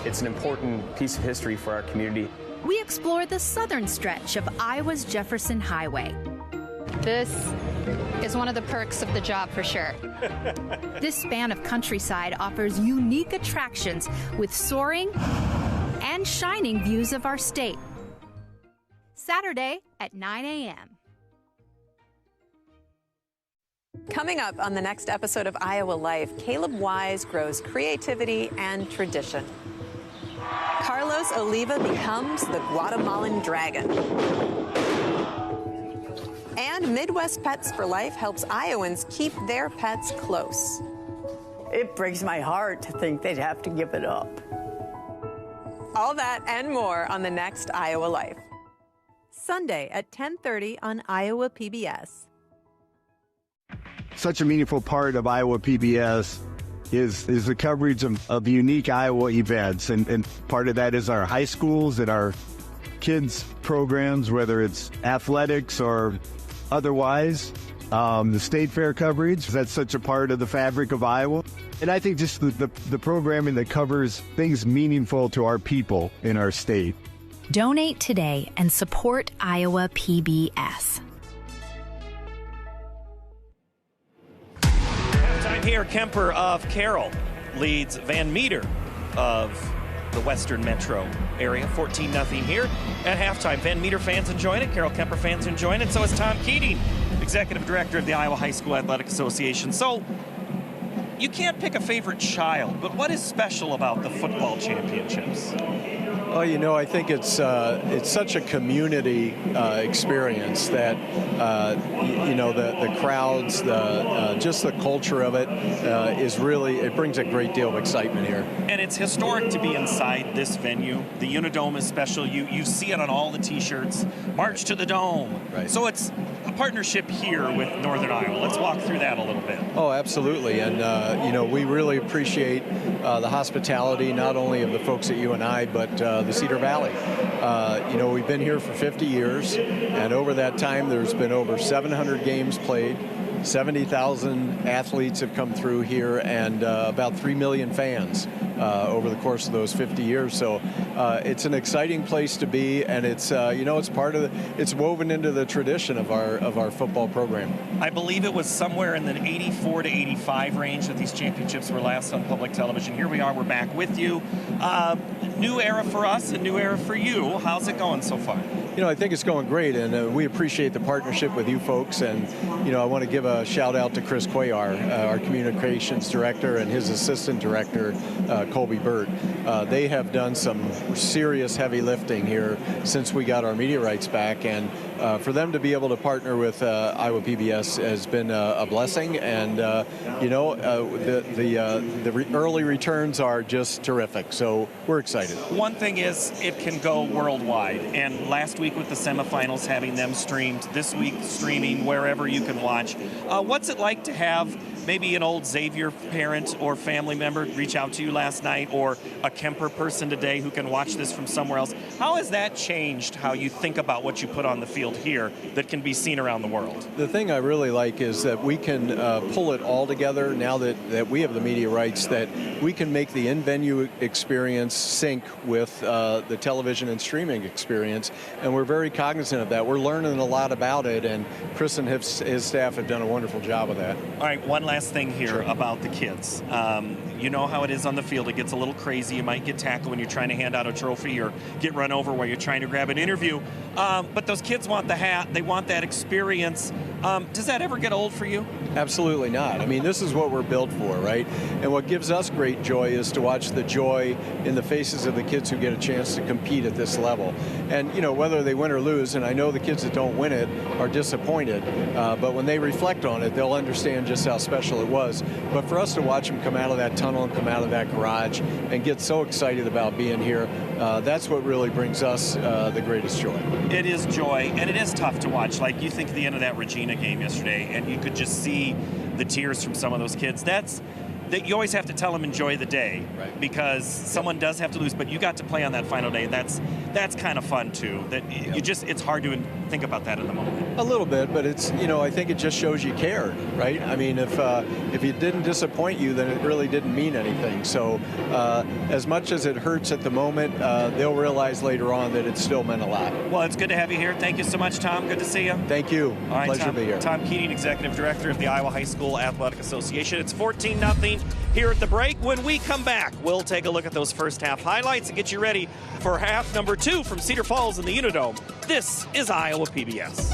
It's an important piece of history for our community. We explore the southern stretch of Iowa's Jefferson Highway. This is one of the perks of the job for sure. This span of countryside offers unique attractions with soaring and shining views of our state. Saturday at 9 a.m. Coming up on the next episode of Iowa Life, Caleb Wise grows creativity and tradition. Carlos Oliva becomes the Guatemalan dragon. And Midwest Pets for Life helps Iowans keep their pets close. It breaks my heart to think they'd have to give it up. All that and more on the next Iowa Life. Sunday at 10:30 on Iowa PBS. Such a meaningful part of Iowa PBS is the coverage of unique Iowa events. And part of that is our high schools and our kids' programs, whether it's athletics or otherwise. The state fair coverage, that's such a part of the fabric of Iowa. And I think just the programming that covers things meaningful to our people in our state. Donate today and support Iowa PBS. Here, Kuemper of Carroll leads Van Meter of the Western Metro area. 14-0 here at halftime. Van Meter fans enjoying it. Carroll Kuemper fans enjoying it. So is Tom Keating, Executive Director of the Iowa High School Athletic Association. So you can't pick a favorite child, but what is special about the football championships? Well, you know, I think it's such a community experience that you know, the crowds, just the culture of it is really, it brings a great deal of excitement here. And it's historic to be inside this venue. The Unidome is special. You see it on all the T-shirts. March to the Dome. Right. So it's a partnership here with Northern Iowa. Let's walk through that a little bit. Oh, absolutely. And you know, we really appreciate the hospitality not only of the folks at UNI, but the Cedar Valley. You know, we've been here for 50 years, and over that time there's been over 700 games played, 70,000 athletes have come through here, and about 3 million fans over the course of those 50 years. So it's an exciting place to be, and it's you know, it's part of it's woven into the tradition of our football program. I believe it was somewhere in the 84 to 85 range that these championships were last on public television. Here we are, we're back with you. New era for us, a new era for you. How's it going so far? You know, I think it's going great, and we appreciate the partnership with you folks. And, you know, I want to give a shout out to Chris Cuellar, our communications director, and his assistant director, Colby Burt. They have done some serious heavy lifting here since we got our media rights back, and for them to be able to partner with Iowa PBS has been a blessing. And, you know, the early returns are just terrific, so we're excited. One thing is it can go worldwide, and last week with the semifinals, having them streamed, this week streaming wherever you can watch. What's it like to have maybe an old Xavier parent or family member reach out to you last night, or a Kuemper person today who can watch this from somewhere else? How has that changed how you think about what you put on the field here that can be seen around the world? The thing I really like is that we can pull it all together now that we have the media rights, that we can make the in-venue experience sync with the television and streaming experience, and we're very cognizant of that. We're learning a lot about it, and Chris and his staff have done a wonderful job of that. All right, one last thing here about the kids. You know how it is on the field. It gets a little crazy. You might get tackled when you're trying to hand out a trophy or get run over while you're trying to grab an interview. But those kids want the hat. They want that experience. Does that ever get old for you? Absolutely not. I mean, this is what we're built for, right? And what gives us great joy is to watch the joy in the faces of the kids who get a chance to compete at this level. And, you know, whether they win or lose, and I know the kids that don't win it are disappointed, but when they reflect on it, they'll understand just how special it was. But for us to watch them come out of that tunnel and come out of that garage and get so excited about being here, that's what really brings us the greatest joy. It is joy, and it is tough to watch. Like, you think of the end of that Regina game yesterday, and you could just see the tears from some of those kids. That you always have to tell them enjoy the day, right? Because someone does have to lose, but you got to play on that final day. That's kind of fun too. That it's hard to think about that in the moment. A little bit, but it's, you know, I think it just shows you cared, right? I mean, if it didn't disappoint you, then it really didn't mean anything. So as much as it hurts at the moment, they'll realize later on that it still meant a lot. Well, it's good to have you here. Thank you so much, Tom. Good to see you. Thank you. All right, pleasure to be here. Tom Keating, Executive Director of the Iowa High School Athletic Association. It's 14-0 here at the break. When we come back, we'll take a look at those first half highlights and get you ready for half number 2 from Cedar Falls in the Unidome. This is Iowa PBS.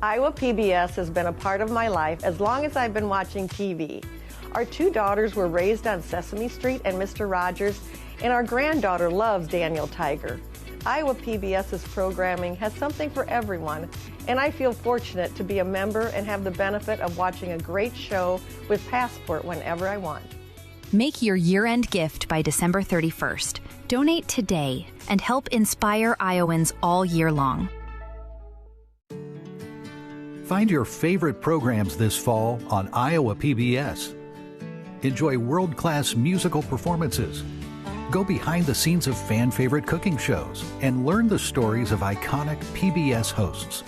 Iowa PBS has been a part of my life as long as I've been watching TV. Our 2 daughters were raised on Sesame Street and Mr. Rogers, and our granddaughter loves Daniel Tiger. Iowa PBS's programming has something for everyone, and I feel fortunate to be a member and have the benefit of watching a great show with Passport whenever I want. Make your year-end gift by December 31st. Donate today and help inspire Iowans all year long. Find your favorite programs this fall on Iowa PBS. Enjoy world-class musical performances. Go behind the scenes of fan-favorite cooking shows and learn the stories of iconic PBS hosts.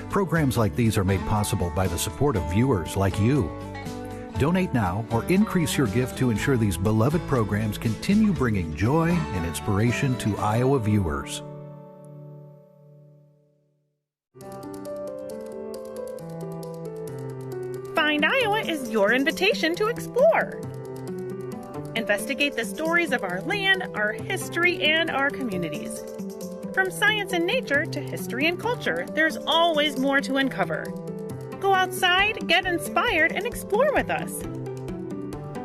Programs like these are made possible by the support of viewers like you. Donate now or increase your gift to ensure these beloved programs continue bringing joy and inspiration to Iowa viewers. Find Iowa is your invitation to explore. Investigate the stories of our land, our history, and our communities. From science and nature to history and culture, there's always more to uncover. Go outside, get inspired, and explore with us.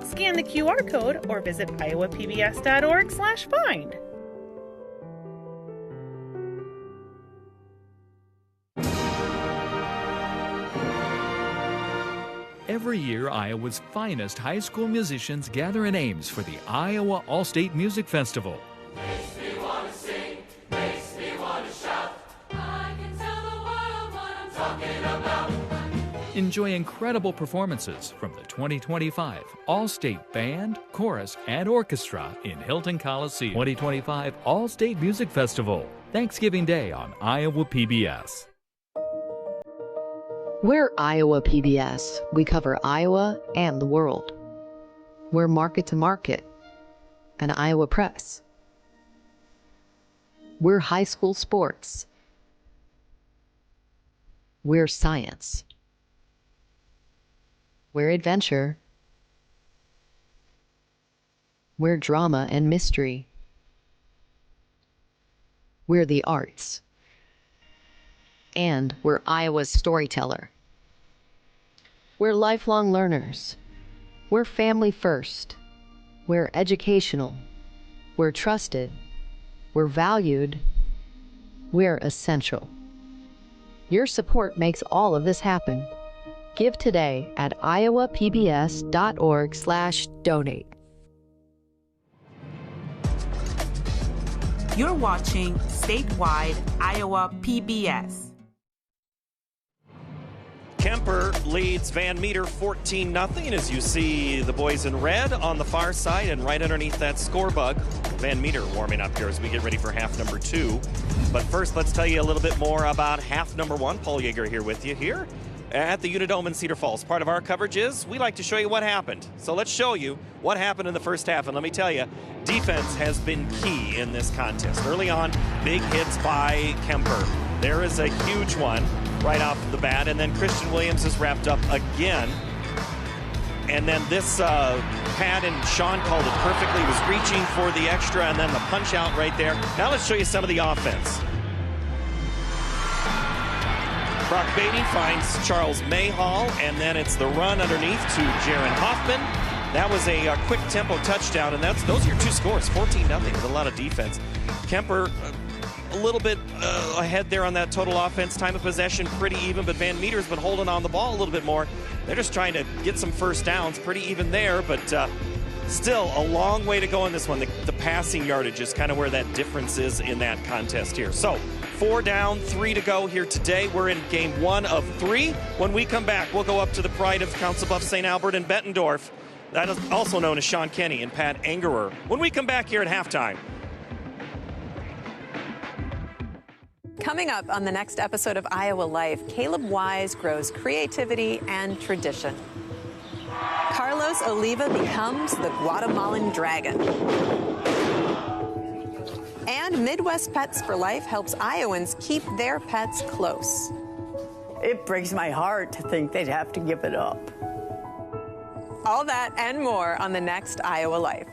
Scan the QR code or visit iowapbs.org/find. Every year, Iowa's finest high school musicians gather in Ames for the Iowa All-State Music Festival. Makes me want to sing, makes me want to shout. I can tell the world what I'm talking about. Enjoy incredible performances from the 2025 All-State Band, Chorus, and Orchestra in Hilton Coliseum. 2025 All-State Music Festival, Thanksgiving Day on Iowa PBS. We're Iowa PBS. We cover Iowa and the world. We're market to market, an Iowa press. We're high school sports. We're science. We're adventure. We're drama and mystery. We're the arts. And we're Iowa's storyteller. We're lifelong learners. We're family first. We're educational. We're trusted. We're valued. We're essential. Your support makes all of this happen. Give today at iowapbs.org/donate. You're watching Statewide Iowa PBS. Kuemper leads Van Meter 14-0 as you see the boys in red on the far side, and right underneath that score bug, Van Meter warming up here as we get ready for half number 2. But first, let's tell you a little bit more about half number 1. Paul Yeager here with you here at the Unidome in Cedar Falls. Part of our coverage is we like to show you what happened. So let's show you what happened in the first half. And let me tell you, defense has been key in this contest. Early on, big hits by Kuemper. There is a huge one right off the bat, and then Christian Williams is wrapped up again And then this, Pat and Sean called it perfectly. He was reaching for the extra and then the punch out right there. Now let's show you some of the offense. Brock Beatty finds Charles Mayhall, and then it's the run underneath to Jaron Hoffman. That was a quick tempo touchdown, and those are your 2 scores, 14-0 with a lot of defense. Kuemper a little bit ahead there on that total offense. Time of possession pretty even, but Van Meter's been holding on the ball a little bit more. They're just trying to get some first downs. Pretty even there, but still a long way to go in this one. The passing yardage is kind of where that difference is in that contest here. So 4 down, 3 to go here today. We're in game 1 of 3. When we come back, we'll go up to the pride of Council Bluffs, St. Albert, and Bettendorf. That is also known as Sean Kenny and Pat Angerer. When we come back here at halftime. Coming up on the next episode of Iowa Life, Caleb Wise grows creativity and tradition. Carlos Oliva becomes the Guatemalan dragon. And Midwest Pets for Life helps Iowans keep their pets close. It breaks my heart to think they'd have to give it up. All that and more on the next Iowa Life.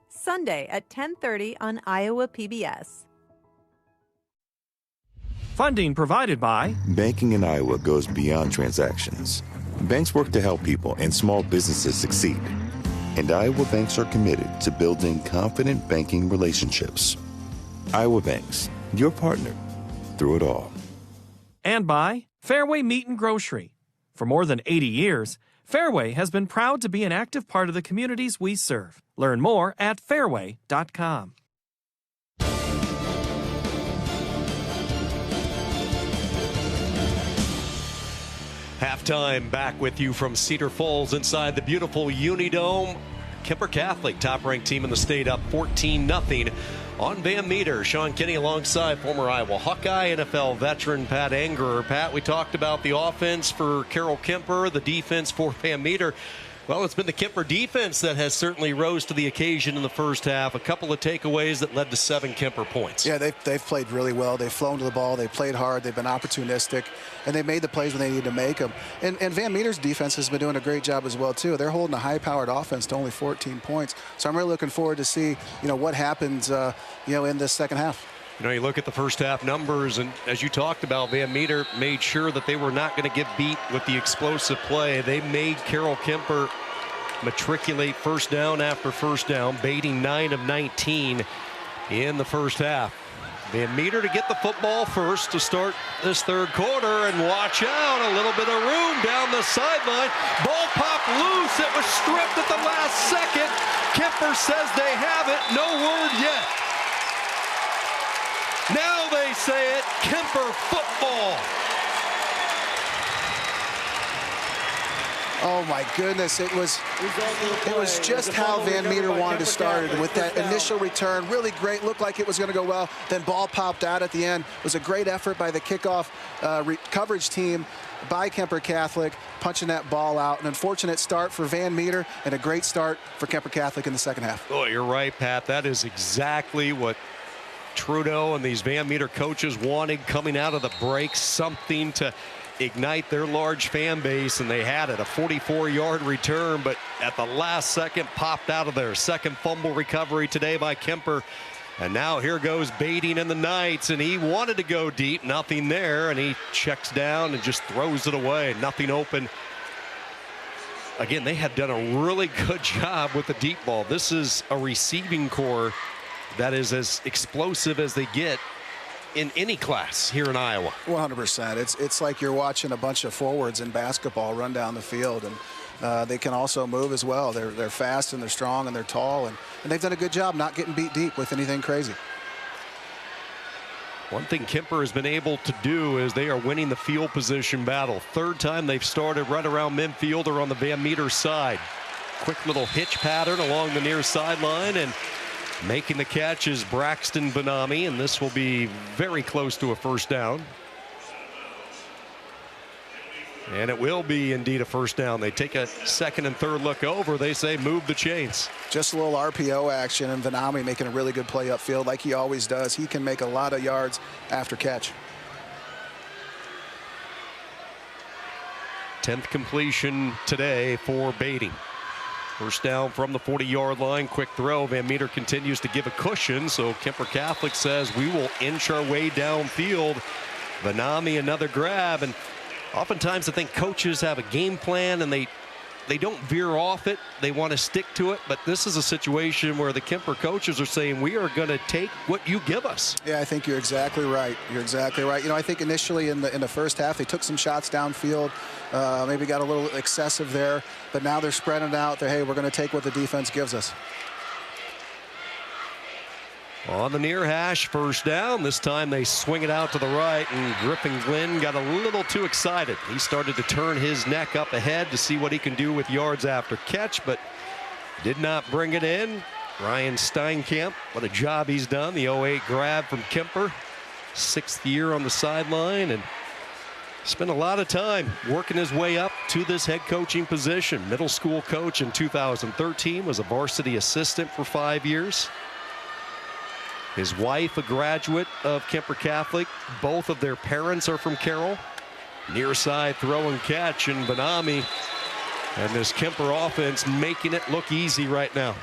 Sunday at 10:30 on Iowa PBS. Funding provided by Banking in Iowa goes beyond transactions. Banks work to help people and small businesses succeed. And Iowa banks are committed to building confident banking relationships. Iowa Banks, your partner through it all. And by Fareway Meat and Grocery. For more than 80 years, Fareway has been proud to be an active part of the communities we serve. Learn more at fareway.com. Halftime back with you from Cedar Falls inside the beautiful Unidome. Kuemper Catholic, top-ranked team in the state, up 14-0 on Van Meter. Sean Kenny alongside former Iowa Hawkeye, NFL veteran Pat Angerer. Pat, we talked about the offense for Carroll Kuemper, the defense for Van Meter. Well, it's been the Kuemper defense that has certainly rose to the occasion in the first half. A couple of takeaways that led to 7 Kuemper points. Yeah, they've played really well. They've flown to the ball. They've played hard. They've been opportunistic, and they made the plays when they needed to make them. And Van Meter's defense has been doing a great job as well, too. They're holding a high-powered offense to only 14 points. So I'm really looking forward to see, what happens, in this second half. You look at the first half numbers, and as you talked about, Van Meter made sure that they were not going to get beat with the explosive play. They made Carroll Kuemper matriculate first down after first down, baiting 9 of 19 in the first half. Van Meter to get the football first to start this third quarter, and watch out, a little bit of room down the sideline. Ball popped loose. It was stripped at the last second. Kuemper says they have it. No word yet. Now they say it, Kuemper football. Oh my goodness, it was just how Van Meter wanted to start it. With that initial return, really great, looked like it was going to go well. Then ball popped out at the end. It was a great effort by the kickoff coverage team by Kuemper Catholic, punching that ball out. An unfortunate start for Van Meter and a great start for Kuemper Catholic in the second half. Oh, you're right, Pat. That is exactly what Trudeau and these Van Meter coaches wanted coming out of the break, something to ignite their large fan base, and they had it. A 44-yard return, but at the last second popped out of there. Second fumble recovery today by Kuemper. And now here goes baiting in the Knights, and he wanted to go deep, nothing there, and he checks down and just throws it away. Nothing open. Again, they have done a really good job with the deep ball. This is a receiving core that is as explosive as they get in any class here in Iowa. 100%. It's like you're watching a bunch of forwards in basketball run down the field, and they can also move as well. They're fast and they're strong and they're tall, and they've done a good job not getting beat deep with anything crazy. One thing Kuemper has been able to do is they are winning the field position battle. Third time they've started right around midfield or on the Van Meter side. Quick little hitch pattern along the near sideline, and making the catch is Braxton Benami, and this will be very close to a first down. And it will be indeed a first down. They take a second and third look over. They say move the chains. Just a little RPO action, and Benami making a really good play upfield like he always does. He can make a lot of yards after catch. 10th completion today for Beatty. First down from the 40-yard line. Quick throw. Van Meter continues to give a cushion, so Kuemper Catholic says we will inch our way downfield. Vanami another grab, and oftentimes I think coaches have a game plan and they don't veer off it. They want to stick to it, but this is a situation where the Kuemper coaches are saying we are going to take what you give us. Yeah, I think you're exactly right. You're exactly right. You know, I think initially in the first half they took some shots downfield, maybe got a little excessive there, but now they're spreading it out. Hey, we're going to take what the defense gives us. On the near hash, first down. This time they swing it out to the right, and Griffin Glenn got a little too excited. He started to turn his neck up ahead to see what he can do with yards after catch, but did not bring it in. Ryan Steinkamp, what a job he's done. The 08 grab from Kuemper, 6th year on the sideline, and spent a lot of time working his way up to this head coaching position. Middle school coach in 2013, was a varsity assistant for 5 years. His wife, a graduate of Kuemper Catholic. Both of their parents are from Carroll. Near side throw and catch, and Vanami and this Kuemper offense making it look easy right now.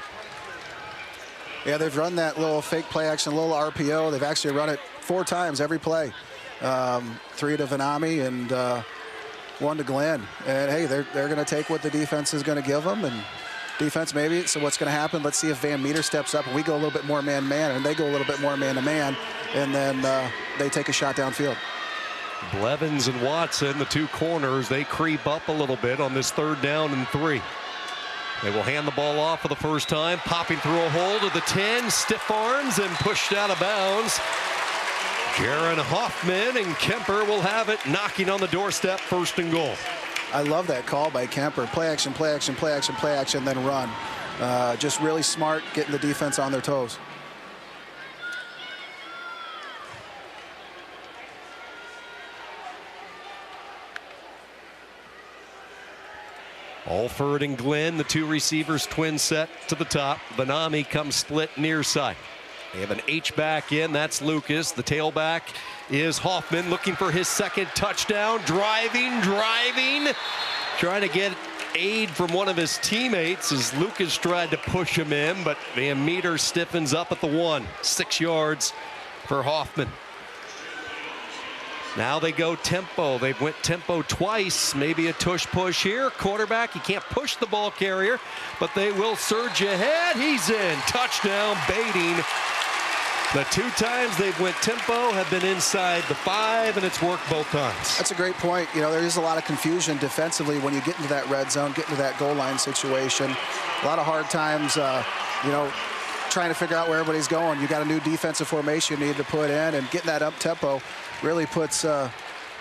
Yeah, they've run that little fake play action, little RPO. They've actually run it 4 times every play. 3 to Vanami and 1 to Glenn. And hey, they're going to take what the defense is going to give them. And defense maybe. So what's going to happen? Let's see if Van Meter steps up and we go a little bit more man-man, and they go a little bit more man-to-man, and then they take a shot downfield. Blevins and Watson, the 2 corners, they creep up a little bit on this 3rd down and 3. They will hand the ball off for the first time, popping through a hole to the 10, stiff arms and pushed out of bounds. Jaron Hoffman, and Kuemper will have it, knocking on the doorstep, 1st and goal. I love that call by Kuemper. Play action, play action, play action, play action, then run. Just really smart, getting the defense on their toes. Alford and Glenn, the 2 receivers, twin set to the top. Vanami comes split near side. They have an H-back in. That's Lucas. The tailback is Hoffman, looking for his 2nd touchdown. Driving. Trying to get aid from one of his teammates as Lucas tried to push him in, but Van Meter stiffens up at the 1. 6 yards for Hoffman. Now they go tempo. They've went tempo twice. Maybe a tush push here. Quarterback, he can't push the ball carrier, but they will surge ahead. He's in. Touchdown, Baiting. The 2 times they've went tempo have been inside the 5, and it's worked both times. That's a great point. You know, there is a lot of confusion defensively when you get into that red zone, get into that goal line situation. A lot of hard times, you know, trying to figure out where everybody's going. You got a new defensive formation you need to put in, and getting that up tempo really puts a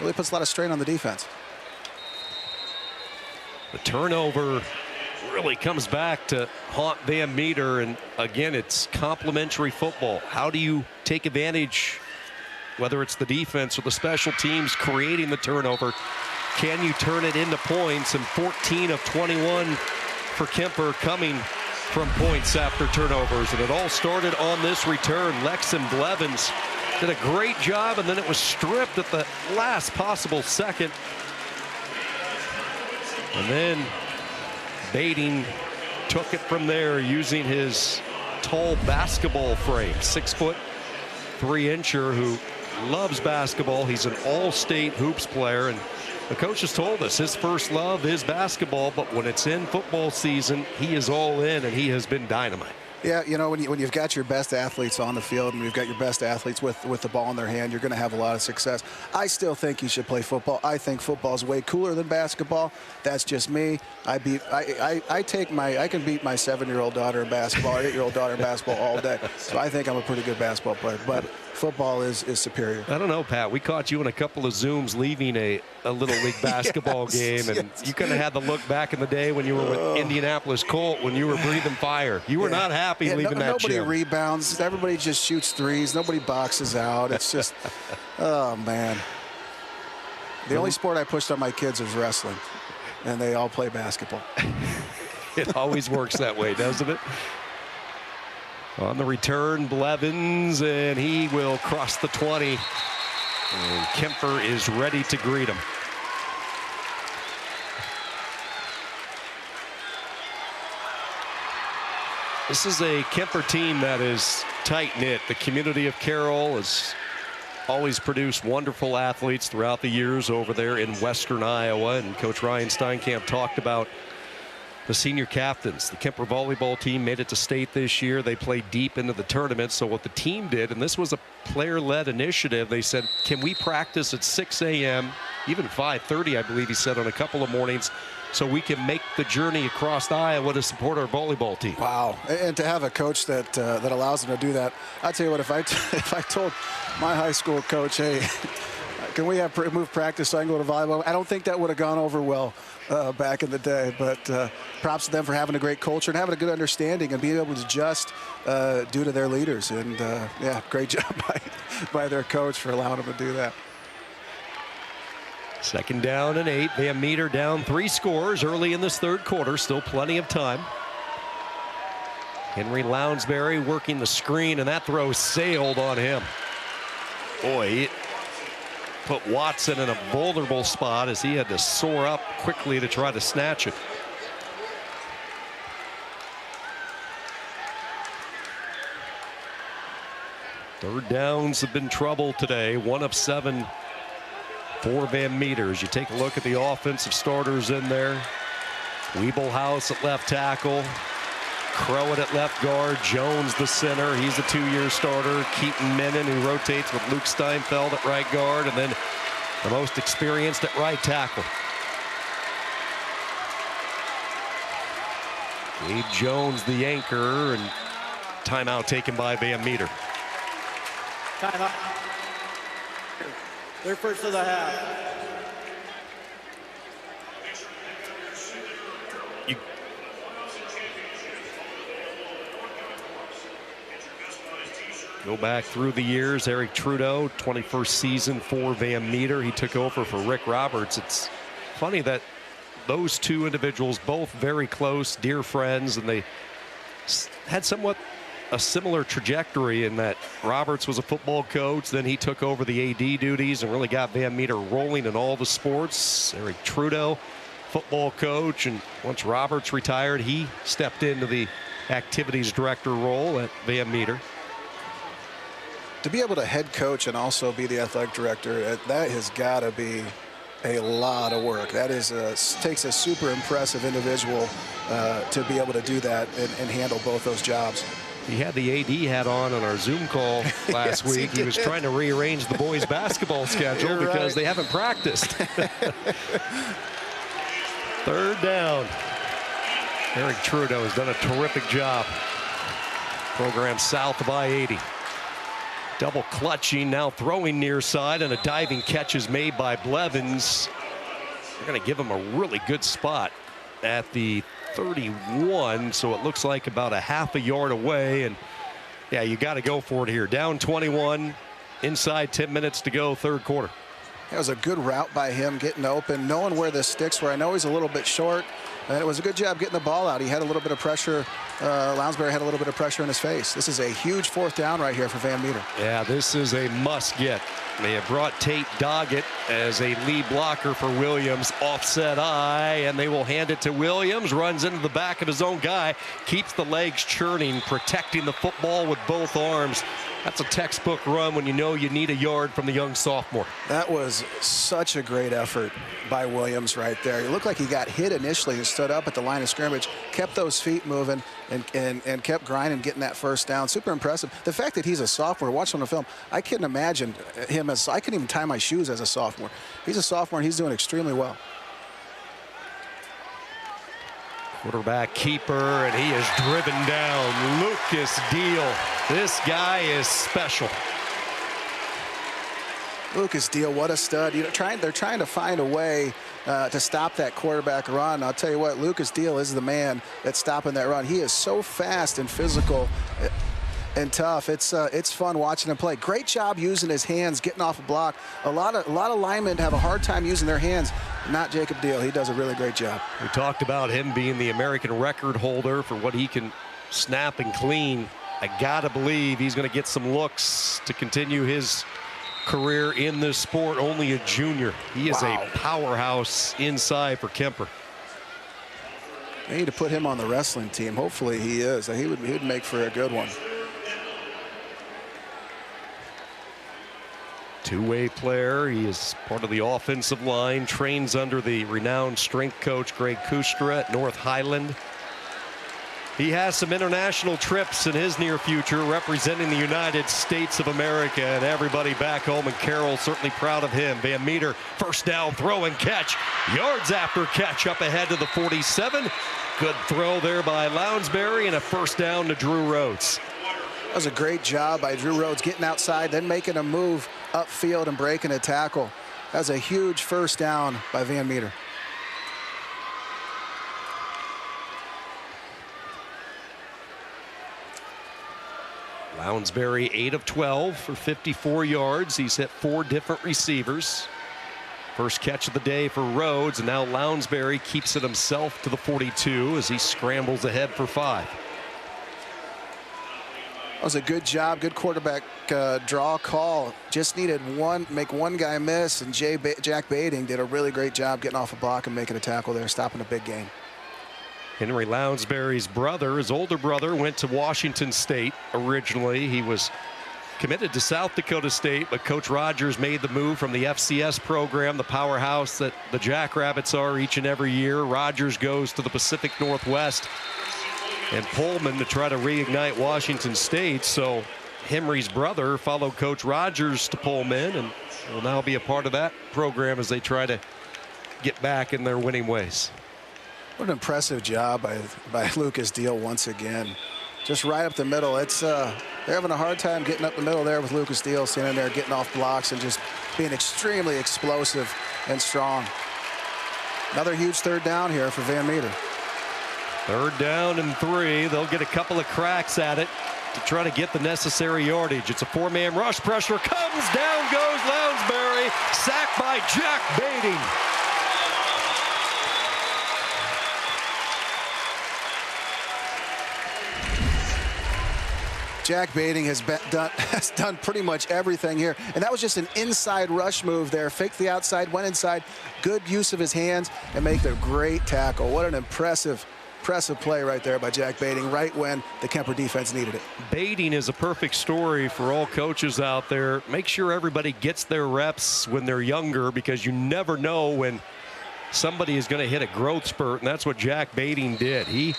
lot of strain on the defense. The turnover really comes back to haunt Van Meter, and again, it's complementary football. How do you take advantage, whether it's the defense or the special teams creating the turnover? Can you turn it into points? And 14 of 21 for Kuemper coming from points after turnovers, and it all started on this return. Lex and Blevins did a great job, and then it was stripped at the last possible second. And then Baiting took it from there using his tall basketball frame. 6'3" who loves basketball. He's an all-state hoops player, and the coach has told us his first love is basketball, but when it's in football season, he is all in, and he has been dynamite. Yeah, you know, when you've got your best athletes on the field and you've got your best athletes with the ball in their hand, you're going to have a lot of success. I still think you should play football. I think football is way cooler than basketball. That's just me. I can beat my 7-year-old daughter in basketball or 8-year-old daughter in basketball all day. So I think I'm a pretty good basketball player. But football is superior. I don't know, Pat. We caught you in a couple of Zooms leaving a Little League basketball game, and you kind of had the look back in the day when you were with Indianapolis Colt, when you were breathing fire. You were not happy leaving that Nobody gym. rebounds. Everybody just shoots threes. Nobody boxes out. It's just, oh, man. The only sport I pushed on my kids is wrestling, and they all play basketball. It always works that way, doesn't it? On the return, Blevins, and he will cross the 20. And Kuemper is ready to greet him. This is a Kuemper team that is tight-knit. The community of Carroll has always produced wonderful athletes throughout the years over there in western Iowa. And Coach Ryan Steinkamp talked about the senior captains. The Kuemper volleyball team made it to state this year. They played deep into the tournament. So what the team did, and this was a player-led initiative, they said, can we practice at 6 a.m., even 5:30, I believe he said, on a couple of mornings, so we can make the journey across Iowa to support our volleyball team. Wow. And to have a coach that allows them to do that. I'll tell you what, if I told my high school coach, hey, can we have move practice so I can go to volleyball? I don't think that would have gone over well back in the day. But props to them for having a great culture and having a good understanding and being able to adjust due to their leaders. And, yeah, great job by their coach for allowing them to do that. Second down and 8. Van Meter down 3 scores early in this third quarter. Still plenty of time. Henry Lounsbury working the screen, and that throw sailed on him. Boy, it put Watson in a vulnerable spot as he had to soar up quickly to try to snatch it. Third downs have been trouble today. 1 of 7 for Van Meter. As you take a look at the offensive starters in there. Wiebelhaus at left tackle. Crowett at left guard. Jones the center. He's a 2-year starter. Keaton Menon, who rotates with Luke Steinfeld at right guard. And then the most experienced at right tackle. Gabe Jones the anchor, and timeout taken by Van Meter. Timeout. They're first of the half. Go back through the years. Eric Trudeau, 21st season for Van Meter. He took over for Rick Roberts. It's funny that those two individuals, both very close, dear friends, and they had somewhat a similar trajectory in that Roberts was a football coach, then he took over the AD duties and really got Van Meter rolling in all the sports. Eric Trudeau, football coach, and once Roberts retired, he stepped into the activities director role at Van Meter. To be able to head coach and also be the athletic director, that has got to be a lot of work. That is takes a super impressive individual to be able to do that and handle both those jobs. He had the AD hat on our Zoom call last Yes, week. He was trying to rearrange the boys' basketball schedule You're because right. they haven't practiced. Third down. Eric Trudeau has done a terrific job. Program south of I-80. Double clutching, now throwing near side, and a diving catch is made by Blevins. They're going to give him a really good spot at the 31, so it looks like about a half a yard away. And yeah, you got to go for it here. Down 21, inside 10 minutes to go, third quarter. That was a good route by him, getting open, knowing where the sticks were. I know he's a little bit short, and it was a good job getting the ball out. He had a little bit of pressure. Lounsbury had a little bit of pressure in his face. This is a huge fourth down right here for Van Meter. Yeah, this is a must get. They have brought Tate Doggett as a lead blocker for Williams. Offset eye, and they will hand it to Williams. Runs into the back of his own guy. Keeps the legs churning, protecting the football with both arms. That's a textbook run when you know you need a yard from the young sophomore. That was such a great effort by Williams right there. He looked like he got hit initially and stood up at the line of scrimmage, kept those feet moving, and kept grinding, getting that first down. Super impressive. The fact that he's a sophomore, watching the film, I couldn't imagine him as, I couldn't even tie my shoes as a sophomore. He's a sophomore and he's doing extremely well. Quarterback keeper, and he is driven down. Lucas Deal. This guy is special. Lucas Deal, what a stud. You know, they're trying to find a way to stop that quarterback run. I'll tell you what, Lucas Deal is the man that's stopping that run. He is so fast and physical and tough. It's fun watching him play. Great job using his hands, getting off a block. A lot of linemen have a hard time using their hands. Not Jacob Deal. He does a really great job. We talked about him being the American record holder for what he can snap and clean. I gotta believe he's going to get some looks to continue his career in this sport. Only a junior. He is a powerhouse inside for Kuemper. They need to put him on the wrestling team. Hopefully he is. He would make for a good one. Two-way player. He is part of the offensive line, trains under the renowned strength coach Greg Kustra at North Highland. He has some international trips in his near future representing the United States of America, and everybody back home in Carroll certainly proud of him. Van Meter, first down, throw and catch. Yards after catch up ahead to the 47. Good throw there by Lounsbury, and a first down to Drew Rhodes. That was a great job by Drew Rhodes, getting outside, then making a move upfield and breaking a tackle. That was a huge first down by Van Meter. Lounsbury 8 of 12 for 54 yards. He's hit 4 different receivers. First catch of the day for Rhodes, and now Lounsbury keeps it himself to the 42 as he scrambles ahead for 5. That was a good job, good quarterback draw call. Just needed make one guy miss, and Jack Bading did a really great job getting off a block and making a tackle there, stopping a big gain. Henry Lounsbury's brother, his older brother, went to Washington State originally. He was committed to South Dakota State, but Coach Rogers made the move from the FCS program, the powerhouse that the Jackrabbits are each and every year. Rogers goes to the Pacific Northwest and Pullman to try to reignite Washington State. So Henry's brother followed Coach Rogers to Pullman and will now be a part of that program as they try to get back in their winning ways. What an impressive job by Lucas Deal once again. Just right up the middle. It's they're having a hard time getting up the middle there with Lucas Deal standing there getting off blocks and just being extremely explosive and strong. Another huge third down here for Van Meter. Third down and 3. They'll get a couple of cracks at it to try to get the necessary yardage. It's a 4-man rush. Pressure comes. Down goes Lounsbury. Sacked by Jack Bading. Jack Bading has done pretty much everything here. And that was just an inside rush move there. Faked the outside, went inside. Good use of his hands and make a great tackle. What an impressive play right there by Jack Bading, right when the Kuemper defense needed it. Bading is a perfect story for all coaches out there. Make sure everybody gets their reps when they're younger, because you never know when somebody is going to hit a growth spurt, and that's what Jack Bading did. He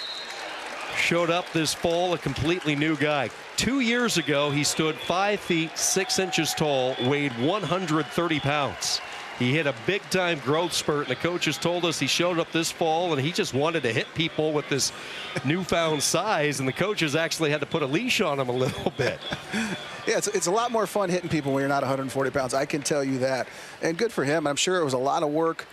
showed up this fall a completely new guy. 2 years ago, he stood 5 feet 6 inches tall, weighed 130 pounds. He hit a big-time growth spurt, and the coaches told us he showed up this fall, and he just wanted to hit people with this newfound size, and the coaches actually had to put a leash on him a little bit. Yeah, it's a lot more fun hitting people when you're not 140 pounds. I can tell you that. And good for him. I'm sure it was a lot of work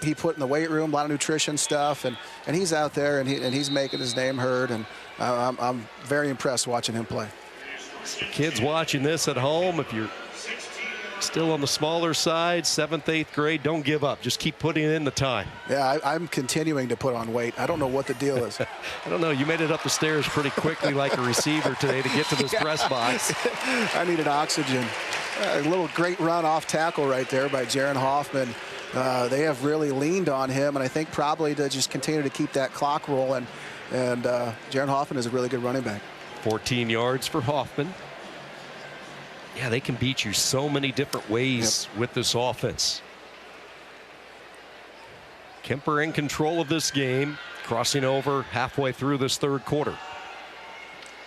he put in the weight room, a lot of nutrition stuff, and he's out there, and he's making his name heard, and I'm very impressed watching him play. Kids watching this at home, if you're still on the smaller side, 7th, 8th grade, don't give up. Just keep putting in the time. Yeah, I'm continuing to put on weight. I don't know what the deal is. I don't know. You made it up the stairs pretty quickly like a receiver today to get to this press box. I needed oxygen. A little great run off tackle right there by Jaron Hoffman. They have really leaned on him, and I think probably to just continue to keep that clock rolling. And Jaron Hoffman is a really good running back. 14 yards for Hoffman. Yeah, they can beat you so many different ways with this offense. Kuemper in control of this game, crossing over halfway through this third quarter.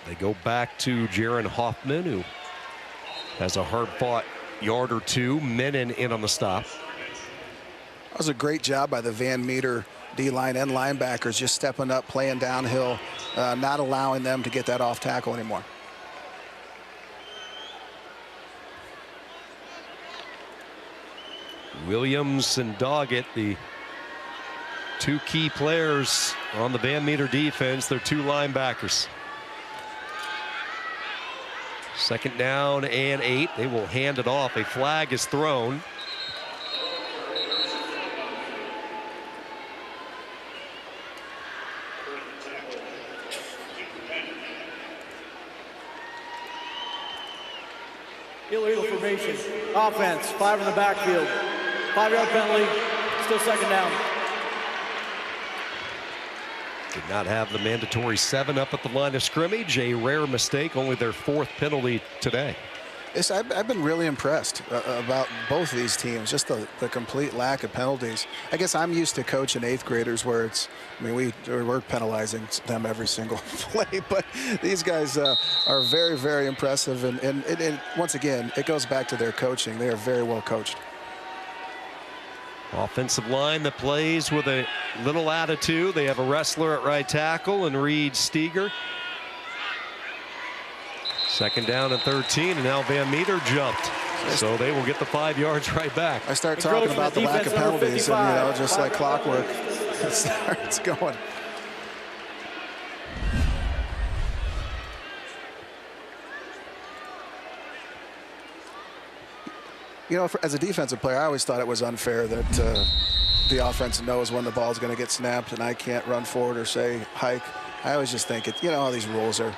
They go back to Jaron Hoffman, who has a hard-fought yard or two. Menon in on the stop. That was a great job by the Van Meter D-line and linebackers, just stepping up, playing downhill, not allowing them to get that off tackle anymore. Williams and Doggett, the two key players on the Van Meter defense. They're two linebackers. Second down and 8. They will hand it off. A flag is thrown. Illegal formation. Offense, 5 in the backfield. 5-yard penalty. Still second down. Did not have the mandatory 7 up at the line of scrimmage. A rare mistake, only their 4th penalty today. Yes, I've been really impressed about both of these teams, just the complete lack of penalties. I guess I'm used to coaching 8th graders where it's, I mean, we're penalizing them every single play, but these guys are very, very impressive. And once again, it goes back to their coaching. They are very well coached. Offensive line that plays with a little attitude. They have a wrestler at right tackle and Reed Steger. 2nd down and 13, and now Van Meter jumped. So they will get the 5 yards right back. I start talking about the lack of penalties, and just like clockwork, it starts going. As a defensive player, I always thought it was unfair that the offense knows when the ball is going to get snapped, and I can't run forward or say hike. I always just think all these rules are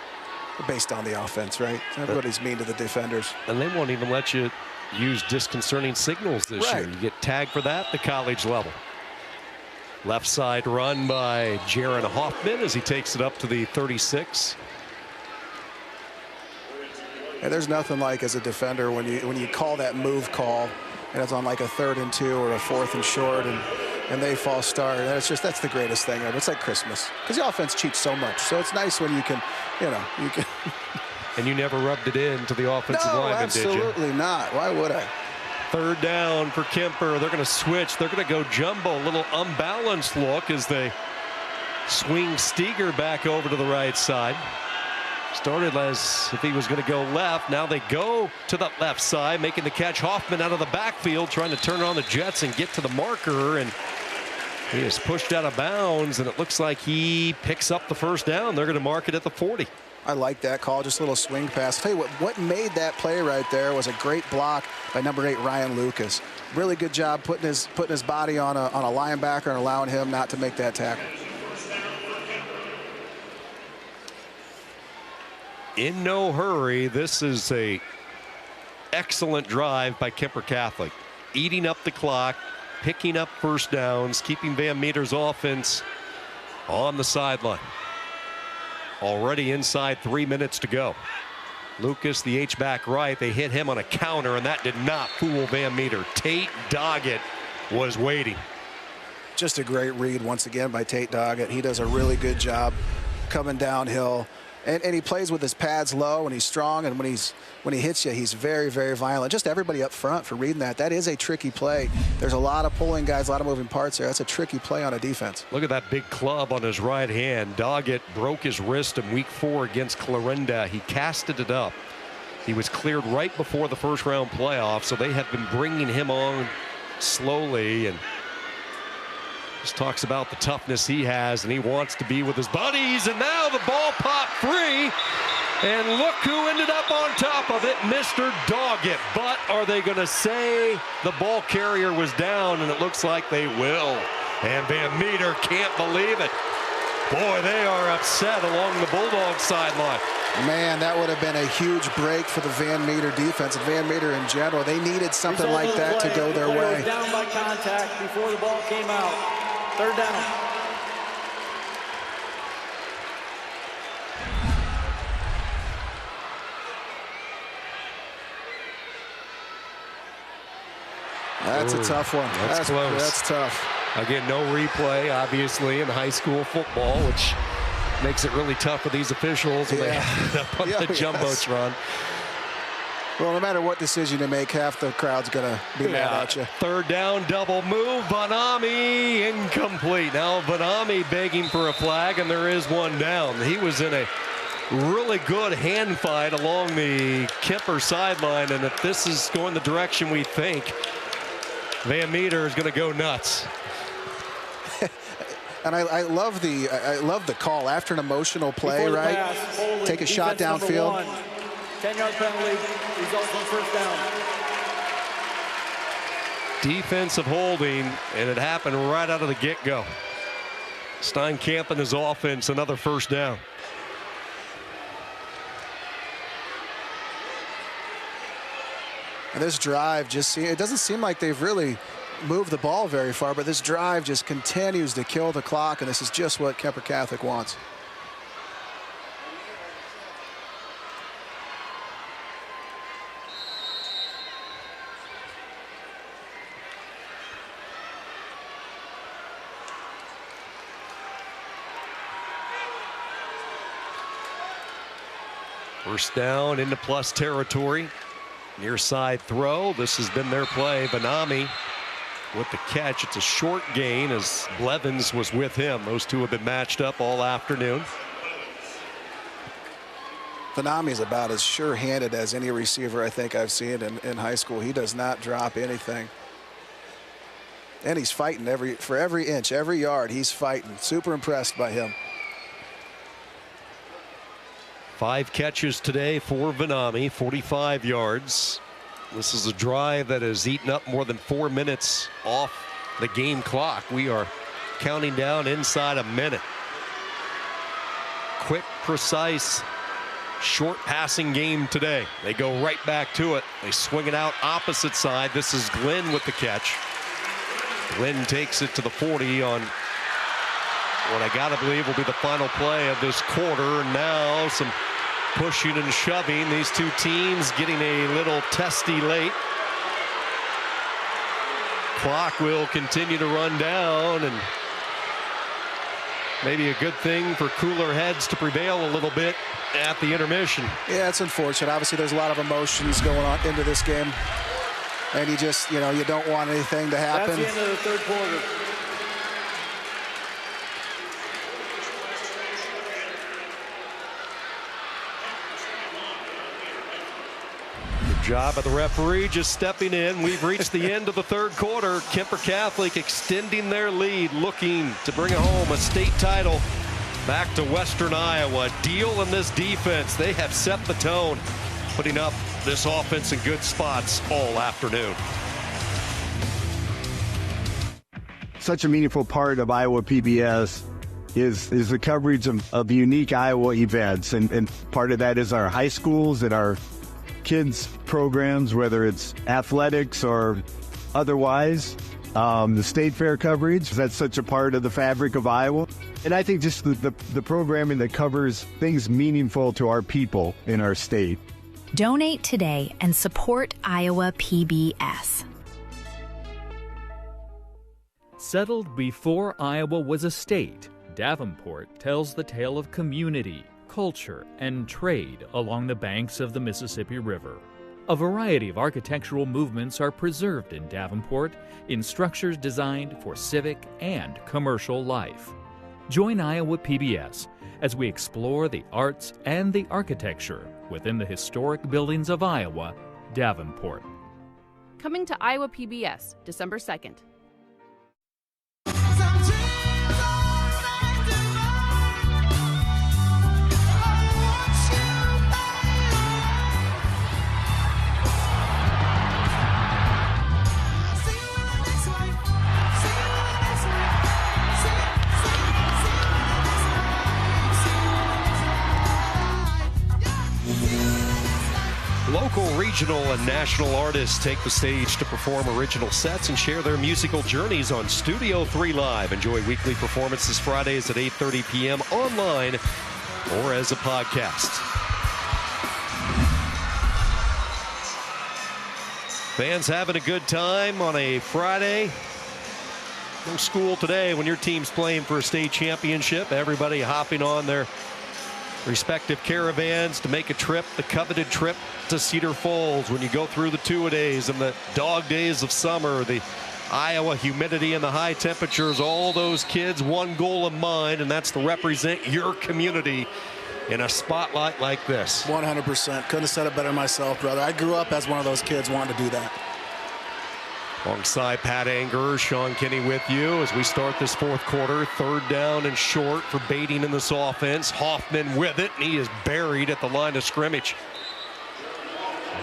based on the offense, right? Everybody's mean to the defenders. And they won't even let you use disconcerting signals this year. You get tagged for that at the college level. Left side run by Jaron Hoffman as he takes it up to the 36. And there's nothing like, as a defender, when you call that move call and it's on like a 3rd and 2 or a 4th and short and they false start. And that's the greatest thing ever. It's like Christmas because the offense cheats so much. So it's nice when you can. And you never rubbed it in to the offensive lineman, did you? Absolutely not. Why would I? 3rd down for Kuemper. They're going to switch. They're going to go jumbo. A little unbalanced look as they swing Steger back over to the right side. Started as if he was going to go left. Now they go to the left side, making the catch. Hoffman out of the backfield, trying to turn on the Jets and get to the marker. And he is pushed out of bounds, and it looks like he picks up the 1st down. They're going to mark it at the 40. I like that call, just a little swing pass. I'll tell you what made that play right there was a great block by number 8, Ryan Lucas. Really good job putting his body on a linebacker and allowing him not to make that tackle. In no hurry. This is a excellent drive by Kuemper Catholic. Eating up the clock, picking up 1st downs, keeping Van Meter's offense on the sideline. Already inside 3 minutes to go. Lucas, the H-back right, they hit him on a counter, and that did not fool Van Meter. Tate Doggett was waiting. Just a great read once again by Tate Doggett. He does a really good job coming downhill. And he plays with his pads low, and he's strong, and when he hits you, he's very, very violent. Just everybody up front for reading that. That is a tricky play. There's a lot of pulling guys, a lot of moving parts there. That's a tricky play on a defense. Look at that big club on his right hand. Doggett broke his wrist in week 4 against Clarinda. He casted it up. He was cleared right before the 1st round playoff, so they have been bringing him on slowly, and just talks about the toughness he has, and he wants to be with his buddies. And now the ball popped free, and look who ended up on top of it, Mr. Doggett. But are they going to say the ball carrier was down? And it looks like they will. And Van Meter can't believe it. Boy, they are upset along the Bulldog sideline. Man, that would have been a huge break for the Van Meter defense. Van Meter in general, they needed something like that to go their way. Down by contact before the ball came out. 3rd down. That's a tough one. That's close. That's tough. Again, no replay, obviously, in high school football, which makes it really tough for these officials when they end up on the Jumbotron. Well, no matter what decision you make, half the crowd's going to be mad at you. 3rd down, double move. Vanami incomplete. Now Vanami begging for a flag, and there is one down. He was in a really good hand fight along the Kuemper sideline, and if this is going the direction we think, Van Meter is going to go nuts. And I love the call after an emotional play, right? Pass, take a shot downfield. 10-yard penalty results in 1st down. Defensive holding, and it happened right out of the get-go. Steinkamp and his offense, another 1st down. And this drive it doesn't seem like they've really move the ball very far, but this drive just continues to kill the clock, and this is just what Kuemper Catholic wants. First down into plus territory. Near side throw. This has been their play. Vanami with the catch. It's a short gain as Blevins was with him. Those two have been matched up all afternoon. Vanami is about as sure-handed as any receiver I think I've seen in high school. He does not drop anything. And he's fighting for every inch, every yard. He's fighting. Super impressed by him. 5 catches today for Vanami, 45 yards. This is a drive that has eaten up more than 4 minutes off the game clock. We are counting down inside a minute. Quick, precise, short passing game today. They go right back to it. They swing it out opposite side. This is Glenn with the catch. Glenn takes it to the 40 on what I gotta believe will be the final play of this quarter. Now some pushing and shoving. These two teams getting a little testy late. Clock will continue to run down, and maybe a good thing for cooler heads to prevail a little bit at the intermission. Yeah, it's unfortunate. Obviously, there's a lot of emotions going on into this game, and you just, you don't want anything to happen. That's the end of the third quarter. Job of the referee just stepping in. We've reached the end of the third quarter. Kuemper Catholic extending their lead, looking to bring home a state title back to Western Iowa. Deal in this defense. They have set the tone, putting up this offense in good spots all afternoon. Such a meaningful part of Iowa PBS is the coverage of unique Iowa events, and part of that is our high schools and our kids programs, whether it's athletics or otherwise. The state fair coverage, that's such a part of the fabric of Iowa. And I think just the programming that covers things meaningful to our people in our state. Donate today and support Iowa PBS. Settled before Iowa was a state, Davenport tells the tale of community, culture, and trade along the banks of the Mississippi River. A variety of architectural movements are preserved in Davenport in structures designed for civic and commercial life. Join Iowa PBS as we explore the arts and the architecture within the historic buildings of Iowa, Davenport. Coming to Iowa PBS, December 2nd. Local, regional, and national artists take the stage to perform original sets and share their musical journeys on Studio 3 Live. Enjoy weekly performances Fridays at 8:30 p.m. online or as a podcast. Fans having a good time on a Friday. No school today when your team's playing for a state championship. Everybody hopping on their respective caravans to make a trip, the coveted trip to Cedar Falls. When you go through the two-a-days and the dog days of summer, the Iowa humidity and the high temperatures, all those kids, one goal in mind, and that's to represent your community in a spotlight like this. 100%. Couldn't have said it better myself, brother. I grew up as one of those kids wanting to do that. Alongside Pat Anger, Sean Kinney with you as we start this fourth quarter. Third down and short for Bading in this offense. Hoffman with it, and he is buried at the line of scrimmage.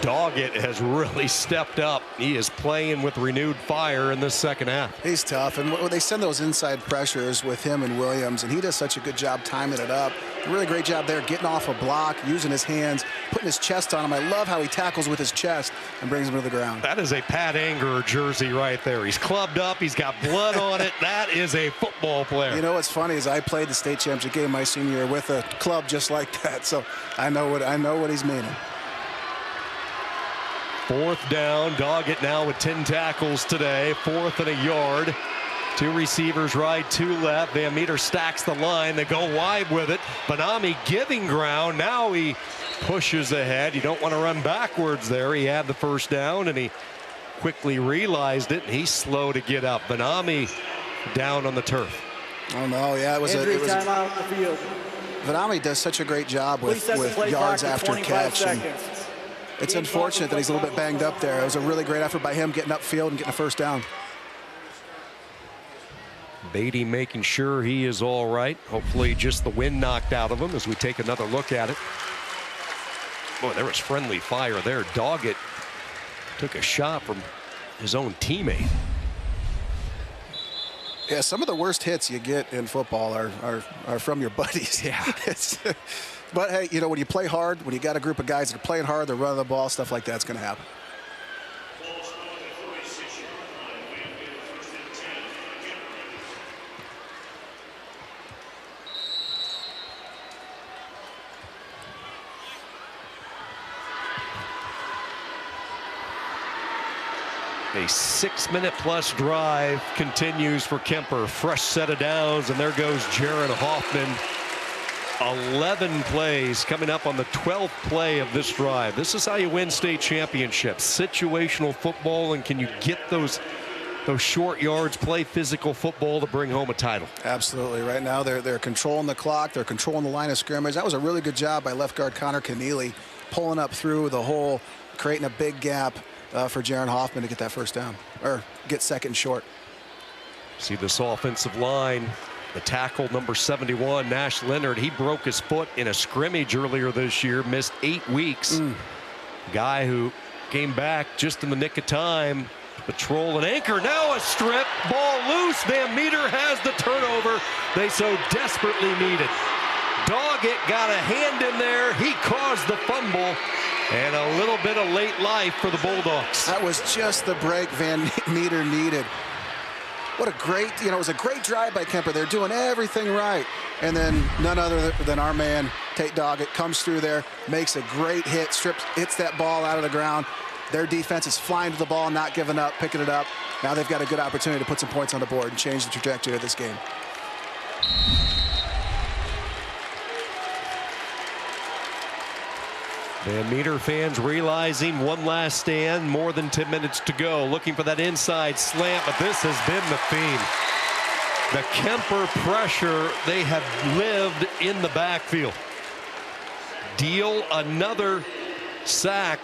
Doggett has really stepped up. He is playing with renewed fire in this second half. He's tough, and they send those inside pressures with him and Williams, and he does such a good job timing it up. Really great job there, getting off a block, using his hands, putting his chest on him. I love how he tackles with his chest and brings him to the ground. That is a Pat Anger jersey right there. He's clubbed up. He's got blood on it. That is a football player. You know what's funny is I played the state championship game my senior year with a club just like that, so I know what he's meaning. 4th down. Doggett now with 10 tackles today. 4th and a yard. 2 receivers right, 2 left. Van Meter stacks the line. They go wide with it. Benami giving ground. Now he pushes ahead. You don't want to run backwards there. He had the 1st down, and he quickly realized it. He's slow to get up. Benami down on the turf. Oh, no, yeah, it was Injury time out of the field. Benami does such a great job with yards after catch. It's unfortunate that he's a little bit banged up there. It was a really great effort by him getting upfield and getting a 1st down. Beatty making sure he is all right. Hopefully just the wind knocked out of him as we take another look at it. Boy, there was friendly fire there. Doggett took a shot from his own teammate. Yeah, some of the worst hits you get in football are from your buddies. Yeah. But hey, you know, when you play hard, when you got a group of guys that are playing hard, they're running the ball, stuff like that's going to happen. A 6-minute-plus drive continues for Kuemper. Fresh set of downs, and there goes Jaron Hoffman. 11 plays coming up on the 12th play of this drive. This is how you win state championships. Situational football, and can you get those short yards, play physical football to bring home a title? Absolutely. Right now they're controlling the clock. They're controlling the line of scrimmage. That was a really good job by left guard Connor Keneally, pulling up through the hole, creating a big gap for Jaron Hoffman to get that 1st down, or get 2nd and short. See this offensive line. The tackle, number 71, Nash Leonard, he broke his foot in a scrimmage earlier this year, missed 8 weeks. Guy who came back just in the nick of time. Patrol and anchor, now a strip, ball loose. Van Meter has the turnover they so desperately needed. Doggett got a hand in there. He caused the fumble. And a little bit of late life for the Bulldogs. That was just the break Van Meter needed. What a great, you know, it was a great drive by Kuemper. They're doing everything right. And then none other than our man, Tate Doggett, comes through there, makes a great hit, hits that ball out of the ground. Their defense is flying to the ball, not giving up, picking it up. Now they've got a good opportunity to put some points on the board and change the trajectory of this game. Van Meter fans realizing one last stand, more than 10 minutes to go, looking for that inside slant, but this has been the theme. The Kuemper pressure, they have lived in the backfield. Deal another sack,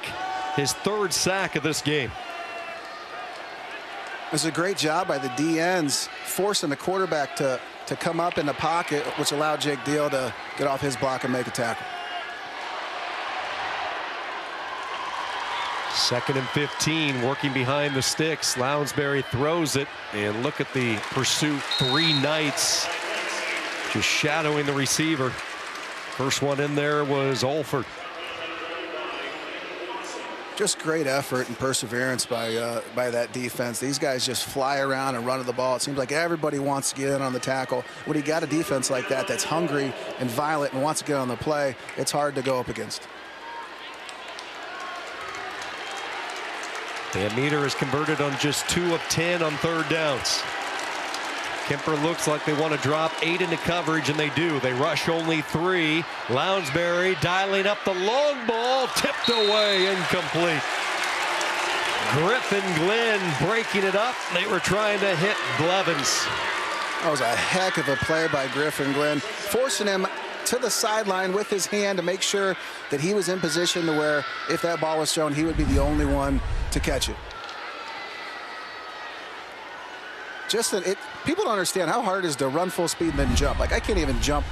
his 3rd sack of this game. It was a great job by the DNs, forcing the quarterback to come up in the pocket, which allowed Jake Deal to get off his block and make a tackle. 2nd and 15, working behind the sticks. Lounsbury throws it, and look at the pursuit. 3 Knights just shadowing the receiver. First one in there was Olford. Just great effort and perseverance by that defense. These guys just fly around and run to the ball. It seems like everybody wants to get in on the tackle. When you got a defense like that that's hungry and violent and wants to get on the play, it's hard to go up against. Van Meter is converted on just 2 of 10 on 3rd downs. Kuemper looks like they want to drop 8 into coverage, and they do. They rush only 3. Lounsbury dialing up the long ball, tipped away, incomplete. Griffin Glenn breaking it up. They were trying to hit Blevins. That was a heck of a play by Griffin Glenn, forcing him to the sideline with his hand to make sure that he was in position to where if that ball was thrown, he would be the only one to catch it. Just that people don't understand how hard it is to run full speed and then jump. Like, I can't even jump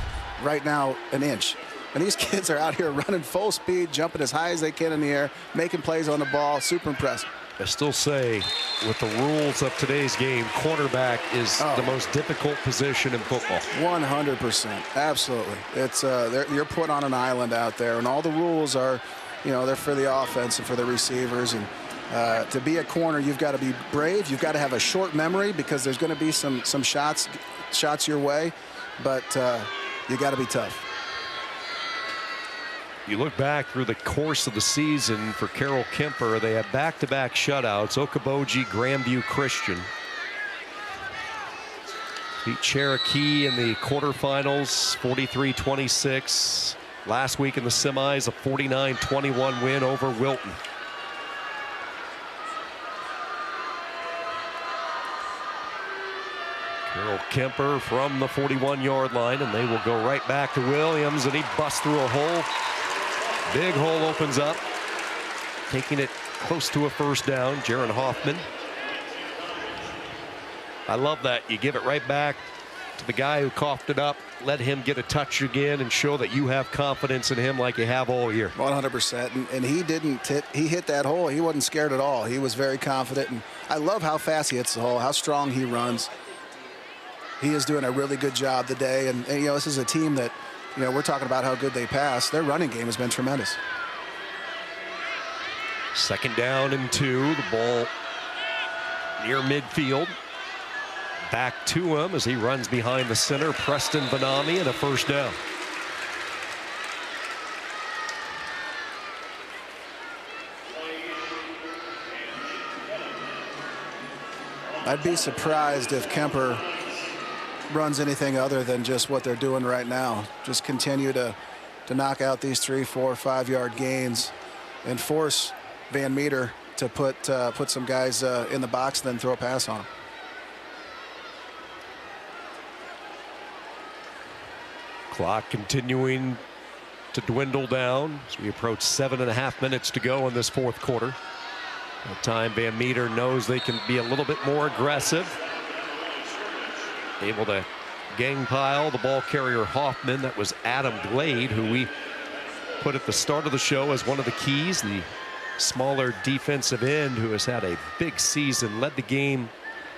right now an inch. And these kids are out here running full speed, jumping as high as they can in the air, making plays on the ball. Super impressive. I still say, with the rules of today's game, quarterback is the most difficult position in football. 100%. Absolutely. It's you're put on an island out there, and all the rules are, they're for the offense and for the receivers. And to be a corner, you've got to be brave. You've got to have a short memory because there's going to be some shots your way, but you got to be tough. You look back through the course of the season for Carroll Kuemper, they have back-to-back shutouts. Okoboji, Grandview Christian. Beat Cherokee in the quarterfinals, 43-26. Last week in the semis, a 49-21 win over Wilton. Carroll Kuemper from the 41-yard line, and they will go right back to Williams, and he busts through a hole. Big hole opens up, taking it close to a first down. Jaron Hoffman. I love that. You give it right back to the guy who coughed it up, let him get a touch again and show that you have confidence in him like you have all year. 100%. And he didn't hit. He hit that hole. He wasn't scared at all. He was very confident. And I love how fast he hits the hole, how strong he runs. He is doing a really good job today. And this is a team that, we're talking about how good they pass. Their running game has been tremendous. Second down and 2. The ball near midfield. Back to him as he runs behind the center. Preston Vanami, and a first down. I'd be surprised if Kuemper runs anything other than just what they're doing right now. Just continue to knock out these 3, 4, 5-yard gains and force Van Meter to put some guys in the box, then throw a pass on them. Clock continuing to dwindle down as we approach 7.5 minutes to go in this fourth quarter. That time Van Meter knows they can be a little bit more aggressive. Able to gang pile the ball carrier Hoffman. That was Adam Glade, who we put at the start of the show as one of the keys, the smaller defensive end who has had a big season, led the game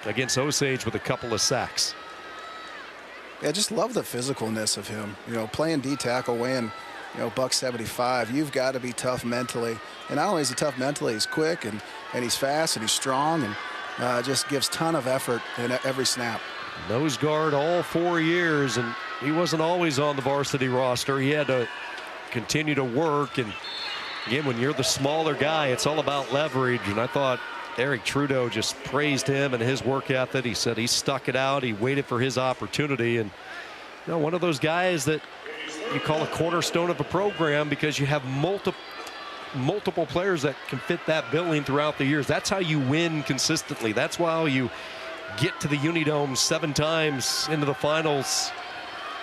against Osage with a couple of sacks. Yeah, just love the physicalness of him. Playing D-tackle, weighing, $175. You've got to be tough mentally. And not only is he tough mentally, he's quick and he's fast and he's strong and just gives ton of effort in every snap. Nose guard all 4 years, and he wasn't always on the varsity roster. He had to continue to work, and again, when you're the smaller guy, it's all about leverage. And I thought Eric Trudeau just praised him and his work ethic. He said he stuck it out. He waited for his opportunity, and one of those guys that you call a cornerstone of a program because you have multiple players that can fit that billing throughout the years. That's how you win consistently. That's why you get to the Unidome 7 times into the finals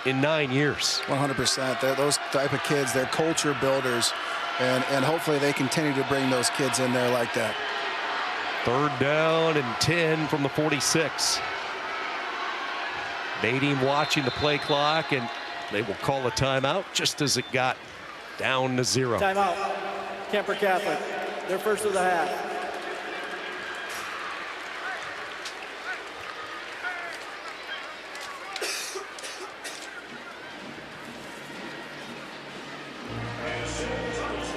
in 9 years. 100%. They're those type of kids. They're culture builders, and hopefully they continue to bring those kids in there like that. Third down and 10 from the 46. Nadeem watching the play clock, and they will call a timeout just as it got down to 0. Timeout. Kuemper Catholic. They're first of the half.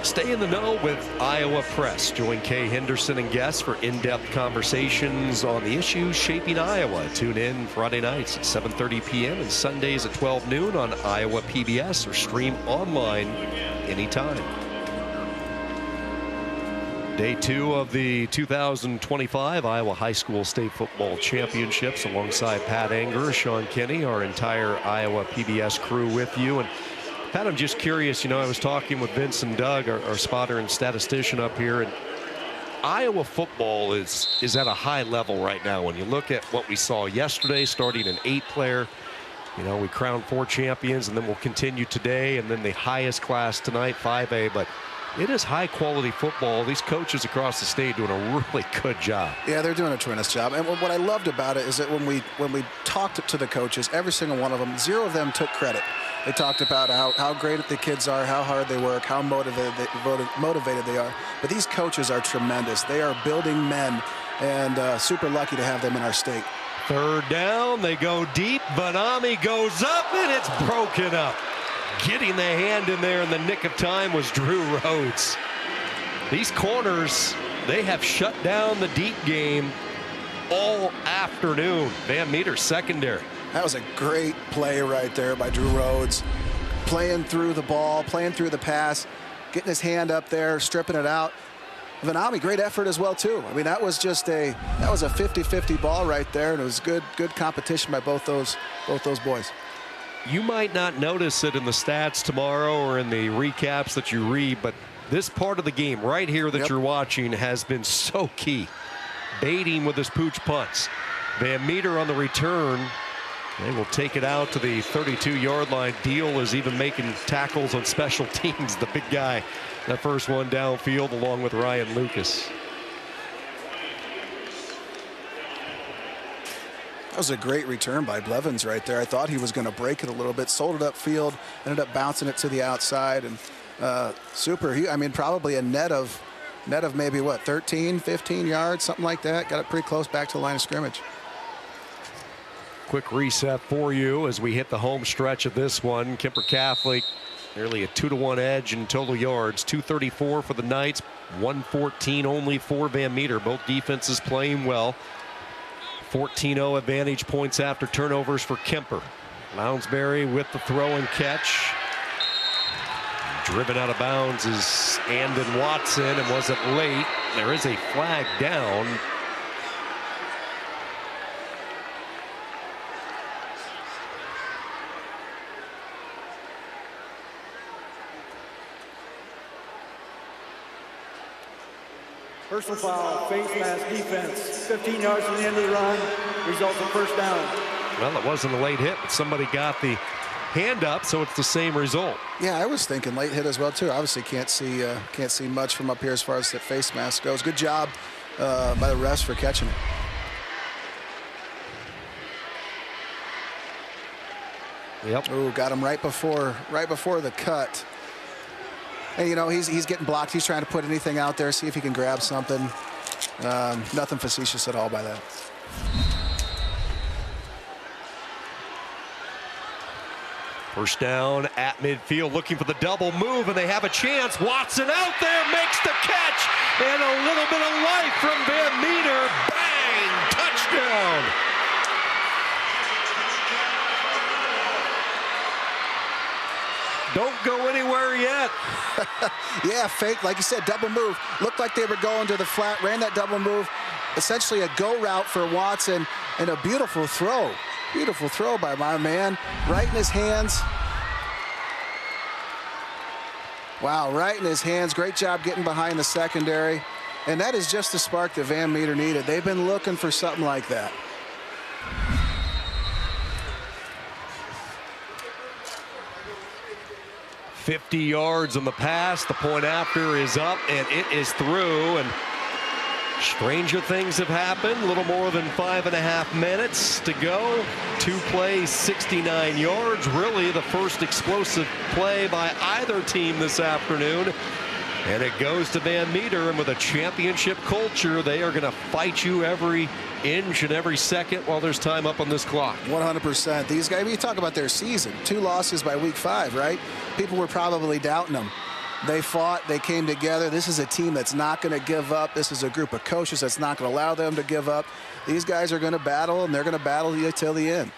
Stay in the know with Iowa Press. Join Kay Henderson and guests for in-depth conversations on the issues shaping Iowa. Tune in Friday nights at 7:30 p.m. and Sundays at 12 noon on Iowa PBS or stream online anytime. Day 2 of the 2025 Iowa High School State Football Championships alongside Pat Anger, Sean Kenny, our entire Iowa PBS crew with you. And Pat, I'm just curious, I was talking with Vince and Doug, our spotter and statistician up here, and Iowa football is at a high level right now. When you look at what we saw yesterday, starting an 8-player, we crowned 4 champions, and then we'll continue today, and then the highest class tonight, 5A, but it is high-quality football. These coaches across the state doing a really good job. Yeah, they're doing a tremendous job. And what I loved about it is that when we talked to the coaches, every single one of them, 0 of them took credit. They talked about how great the kids are, how hard they work, how motivated they are. But these coaches are tremendous. They are building men, and super lucky to have them in our state. Third down, they go deep. Vanami goes up, and it's broken up. Getting the hand in there in the nick of time was Drew Rhodes. These corners, they have shut down the deep game all afternoon. Van Meter's secondary. That was a great play right there by Drew Rhodes. Playing through the ball, playing through the pass, getting his hand up there, stripping it out. Vanami, great effort as well, too. I mean, that was a 50-50 ball right there, and it was good competition by both those boys. You might not notice it in the stats tomorrow or in the recaps that you read, but this part of the game right here that you're watching has been so key. Baiting with his pooch punts. Van Meter on the return. They will take it out to the 32-yard line. Deal is even making tackles on special teams. The big guy, that first one downfield along with Ryan Lucas. That was a great return by Blevins right there. I thought he was going to break it a little bit. Sold it upfield, ended up bouncing it to the outside, and super. I mean, probably a net of maybe what, 13, 15 yards, something like that. Got it pretty close back to the line of scrimmage. Quick reset for you as we hit the home stretch of this one. Kuemper Catholic nearly a 2-to-1 edge in total yards. 234 for the Knights, 114 only for Van Meter. Both defenses playing well. 14-0 advantage points after turnovers for Kuemper. Lounsbury with the throw and catch. Driven out of bounds is Andon Watson, and was it late? There is a flag down. Personal foul, face mask defense. 15 yards from the end of the run. Results in first down. Well, it wasn't a late hit, but somebody got the hand up, so it's the same result. Yeah, I was thinking late hit as well too. Obviously can't see much from up here as far as the face mask goes. Good job by the refs for catching it. Yep. Ooh, got him right before the cut. And you know, he's getting blocked. He's trying to put anything out there, see if he can grab something. Nothing facetious at all by that. First down at midfield, looking for the double move, and they have a chance. Watson out there, makes the catch, and a little bit of life from Van Meter. Bang! Touchdown! Don't go anywhere yet. Yeah, fake, like you said, double move. Looked like they were going to the flat, ran that double move. Essentially a go route for Watson, and a beautiful throw. Beautiful throw by my man, right in his hands. Wow, right in his hands. Great job getting behind the secondary. And that is just the spark that Van Meter needed. They've been looking for something like that. $50 yards on the pass. The point after is up, and it is through. And stranger things have happened. A little more than 5.5 minutes to go. 2 plays, 69 yards. Really the first explosive play by either team this afternoon. And it goes to Van Meter, and with a championship culture, they are going to fight you every inch and every second while there's time up on this clock. 100%. These guys, you talk about their season. 2 losses by week 5, right? People were probably doubting them. They fought, they came together. This is a team that's not going to give up. This is a group of coaches that's not going to allow them to give up. These guys are going to battle, and they're going to battle you till the end.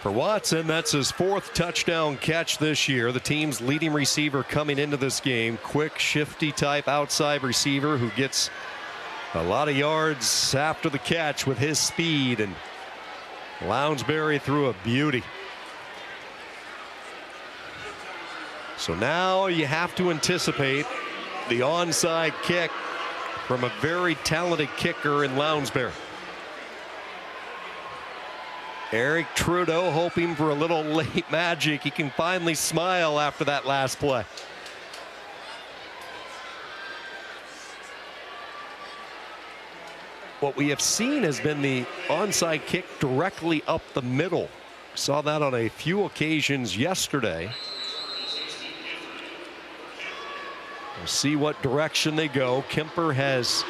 For Watson, that's his 4th touchdown catch this year. The team's leading receiver coming into this game. Quick, shifty type outside receiver who gets a lot of yards after the catch with his speed. And Lounsbury threw a beauty. So now you have to anticipate the onside kick from a very talented kicker in Lounsbury. Eric Trudeau hoping for a little late magic. He can finally smile after that last play. What we have seen has been the onside kick directly up the middle Saw that on a few occasions yesterday. We'll see what direction they go. Kuemper has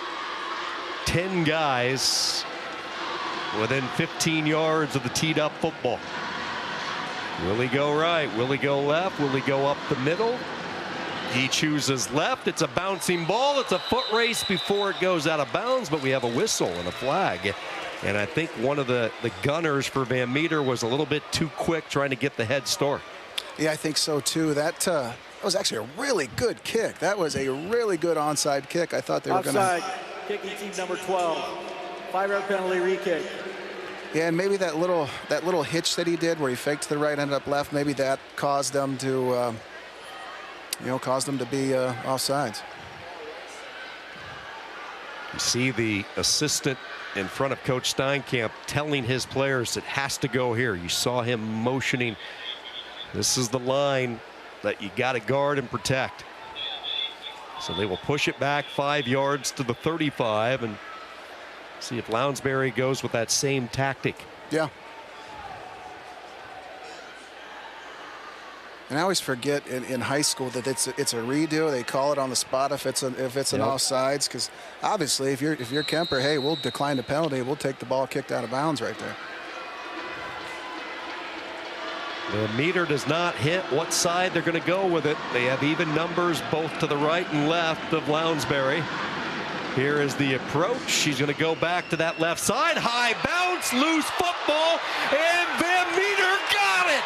10 guys within 15 yards of the teed up football. Will he go right? Will he go left? Will he go up the middle? He chooses left. It's a bouncing ball. It's a foot race before it goes out of bounds, but we have a whistle and a flag. And I think one of the gunners for Van Meter was a little bit too quick trying to get the head start. Yeah, I think so too. That was actually a really good kick. That was a really good onside kick. I thought they were going to. Offside, kicking team number 12. 5-yard penalty, re-kick. Yeah, and maybe that little hitch that he did where he faked to the right, ended up left, maybe that caused them to, caused them to be offsides. You see the assistant in front of Coach Steinkamp telling his players it has to go here. You saw him motioning. This is the line that you got to guard and protect. So they will push it back 5 yards to the 35 and see if Lounsbury goes with that same tactic. Yeah. And I always forget in high school that it's a redo. They call it on the spot if it's an offsides, because obviously if you're Kuemper, hey, we'll decline the penalty. We'll take the ball kicked out of bounds right there. The meter does not hit what side they're going to go with it. They have even numbers both to the right and left of Lounsbury. Here is the approach. She's going to go back to that left side. High bounce, loose football, and Van Meter got it.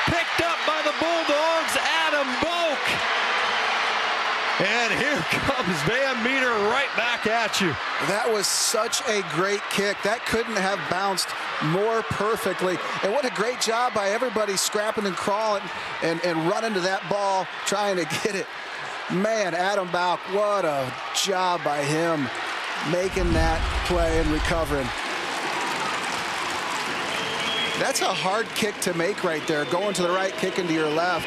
Picked up by the Bulldogs, Adam Boak. And here comes Van Meter right back at you. That was such a great kick. That couldn't have bounced more perfectly. And what a great job by everybody scrapping and crawling and running to that ball, trying to get it. Man, Adam Bouk, what a job by him making that play and recovering. That's a hard kick to make right there, going to the right, kicking to your left.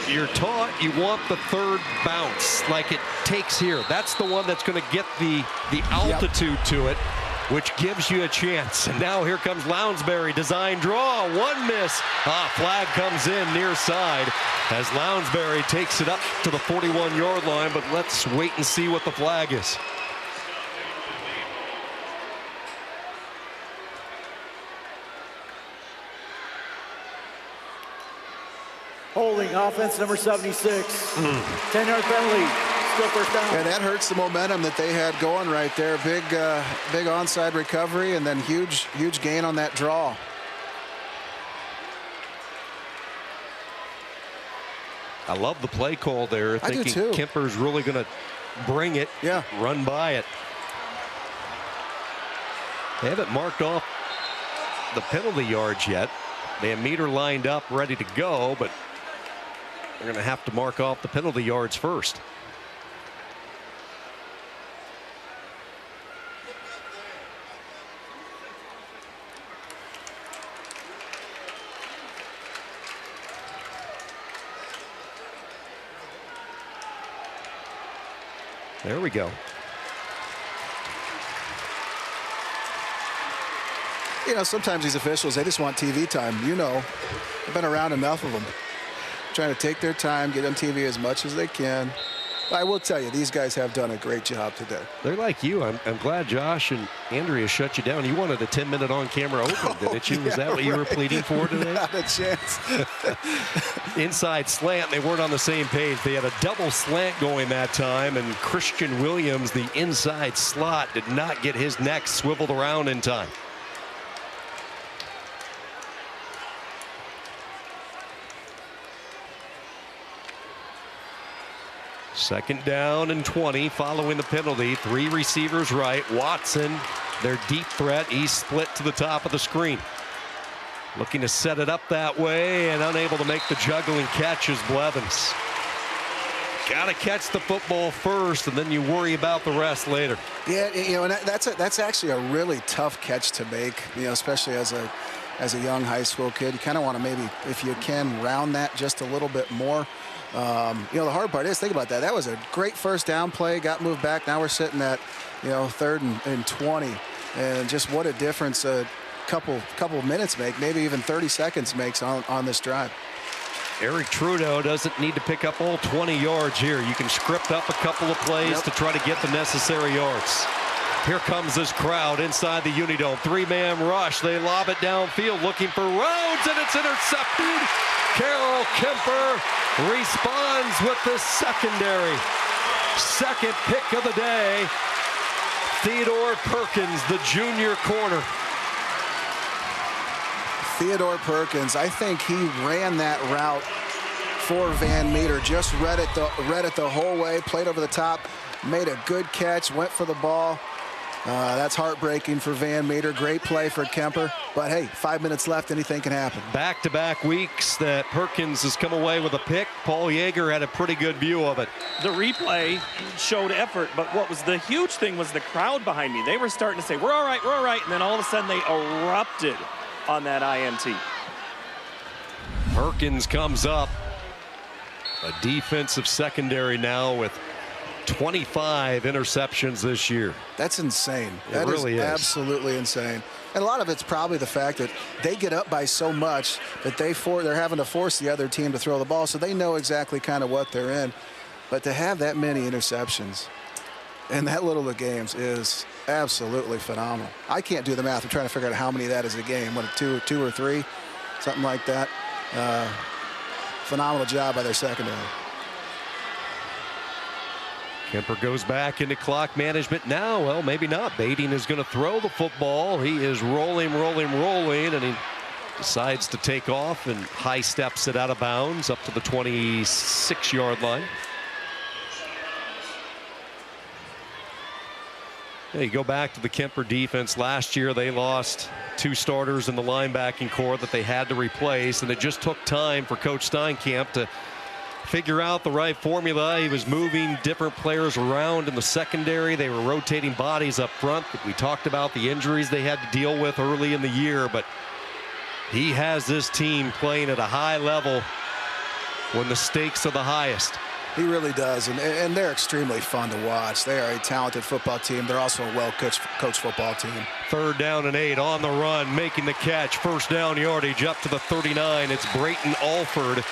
You're taught you want the third bounce like it takes here. That's the one that's going to get the altitude to it, which gives you a chance. And now here comes Lounsbury, design draw, one miss. Flag comes in near side as Lounsbury takes it up to the 41-yard line, but let's wait and see what the flag is. Holding, offense number 76. 10-yard penalty. Still first down. And that hurts the momentum that they had going right there. Big onside recovery, and then huge gain on that draw. I love the play call there. I do thinking too. Kuemper's really going to bring it, run by it. They haven't marked off the penalty yards yet. They have Meter lined up, ready to go, but they're going to have to mark off the penalty yards first. There we go. You know, sometimes these officials, they just want TV time. You know, I've been around enough of them. Trying to take their time, get on TV as much as they can. But I will tell you, these guys have done a great job today. They're like you. I'm glad Josh and Andrea shut you down. You wanted a 10-minute on-camera open, didn't you? Was that what you were pleading for today? Not a chance. Inside slant, they weren't on the same page. They had a double slant going that time, and Christian Williams, the inside slot, did not get his neck swiveled around in time. Second down and 20 following the penalty. 3 receivers right. Watson, their deep threat. He's split to the top of the screen. Looking to set it up that way and unable to make the juggling catch is Blevins. Got to catch the football first, and then you worry about the rest later. Yeah, you know, and that's actually a really tough catch to make, you know, especially as a young high school kid. You kind of want to maybe, if you can, round that just a little bit more. You know, the hard part is, think about that. That was a great first down play, got moved back. Now we're sitting at, you know, 3rd and 20. And just what a difference a couple minutes make, maybe even 30 seconds makes on this drive. Eric Trudeau doesn't need to pick up all 20 yards here. You can script up a couple of plays to try to get the necessary yards. Here comes this crowd inside the Unidome. 3-man rush. They lob it downfield looking for Rhodes, and it's intercepted. Carol Kuemper responds with the secondary. Second pick of the day. Theodore Perkins, the junior corner. Theodore Perkins, I think he ran that route for Van Meter, just read it the whole way, played over the top, made a good catch, went for the ball. That's heartbreaking for Van Meter. Great play for Kuemper, but hey, 5 minutes left, anything can happen. Back-to-back weeks that Perkins has come away with a pick. Paul Yeager had a pretty good view of it. The replay showed effort, but what was the huge thing was the crowd behind me. They were starting to say, we're all right, and then all of a sudden they erupted on that INT. Perkins comes up. A defensive secondary now with 25 interceptions this year. That's insane. That really is absolutely insane. And a lot of it's probably the fact that they get up by so much that they're having to force the other team to throw the ball, so they know exactly kind of what they're in. But to have that many interceptions in that little of games is absolutely phenomenal. I can't do the math. I'm trying to figure out how many that is a game. What, two or three? Something like that. Phenomenal job by their secondary. Kuemper goes back into clock management now. Well, maybe not. Bading is going to throw the football. He is rolling, and he decides to take off and high steps it out of bounds up to the 26-yard line. Yeah, you go back to the Kuemper defense. Last year they lost 2 starters in the linebacking core that they had to replace, and it just took time for Coach Steinkamp to figure out the right formula. He was moving different players around in the secondary. They were rotating bodies up front. We talked about the injuries they had to deal with early in the year, but he has this team playing at a high level when the stakes are the highest. He really does, and they're extremely fun to watch. They are a talented football team. They're also a well-coached football team. 3rd down and 8 on the run, making the catch. First down yardage up to the 39. It's Brayton Alford.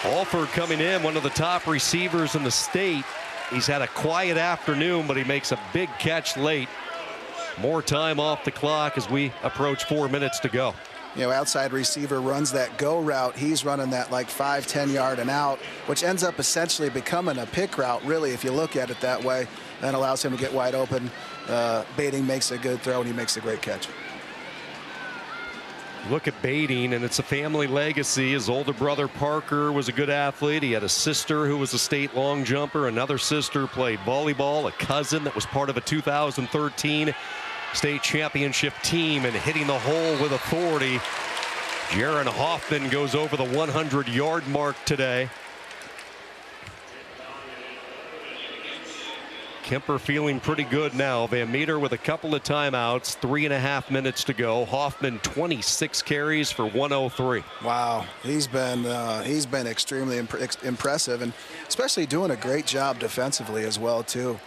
Alford coming in, one of the top receivers in the state. He's had a quiet afternoon, but he makes a big catch late. More time off the clock as we approach 4 minutes to go. You know, outside receiver runs that go route. He's running that like 5-10 yard and out, which ends up essentially becoming a pick route, really, if you look at it that way. That allows him to get wide open. Bading makes a good throw, and he makes a great catch. Look at Bading, and it's a family legacy. His older brother Parker was a good athlete. He had a sister who was a state long jumper. Another sister played volleyball. A cousin that was part of a 2013 state championship team, and hitting the hole with authority. Jaron Hoffman goes over the 100-yard mark today. Kuemper feeling pretty good now. Van Meter with a couple of timeouts, 3.5 minutes to go. Hoffman 26 carries for 103. Wow, he's been extremely impressive, and especially doing a great job defensively as well too.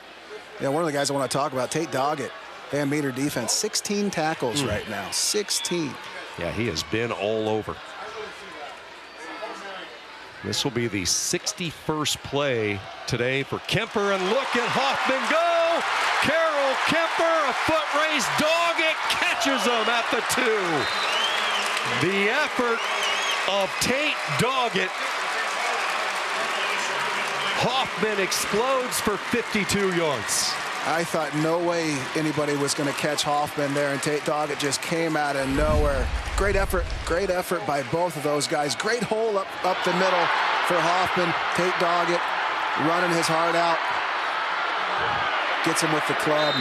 You know, one of the guys I want to talk about, Tate Doggett, Van Meter defense, 16 tackles right now, 16. Yeah, he has been all over. This will be the 61st play today for Kuemper, and look at Hoffman go! Carol Kuemper, a foot race, Doggett catches him at the 2. The effort of Tate Doggett. Hoffman explodes for 52 yards. I thought no way anybody was going to catch Hoffman there, and Tate Doggett just came out of nowhere. Great effort by both of those guys. Great hole up the middle for Hoffman. Tate Doggett running his heart out. Gets him with the club.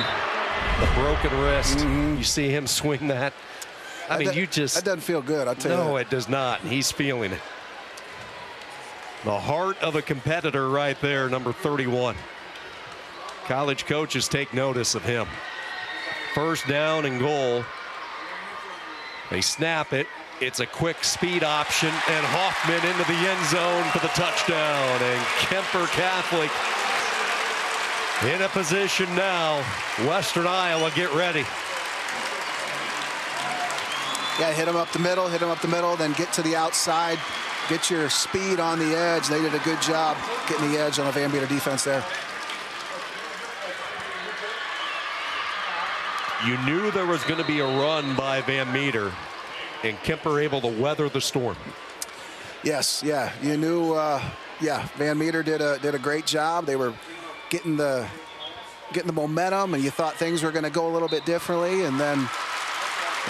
The broken wrist. You see him swing that. I mean, that doesn't feel good, I'll tell you. No, it does not. He's feeling it. The heart of a competitor right there, number 31. College coaches take notice of him. First down and goal. They snap it. It's a quick speed option, and Hoffman into the end zone for the touchdown. And Kuemper Catholic in a position now. Western Iowa, get ready. Yeah, hit them up the middle, then get to the outside, get your speed on the edge. They did a good job getting the edge on the Van Meter defense there. You knew there was going to be a run by Van Meter, and Kuemper able to weather the storm. Yes, yeah, you knew. Yeah, Van Meter did a great job. They were getting the momentum, and you thought things were going to go a little bit differently, and then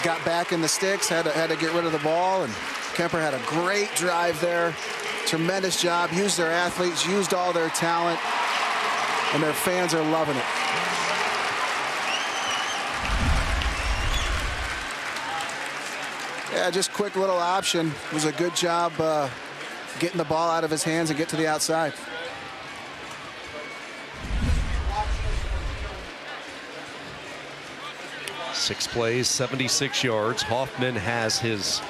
got back in the sticks, had to get rid of the ball, and Kuemper had a great drive there. Tremendous job, used their athletes, used all their talent, and their fans are loving it. Yeah, just quick little option. It was a good job getting the ball out of his hands and get to the outside. Six plays, 76 yards. Hoffman has his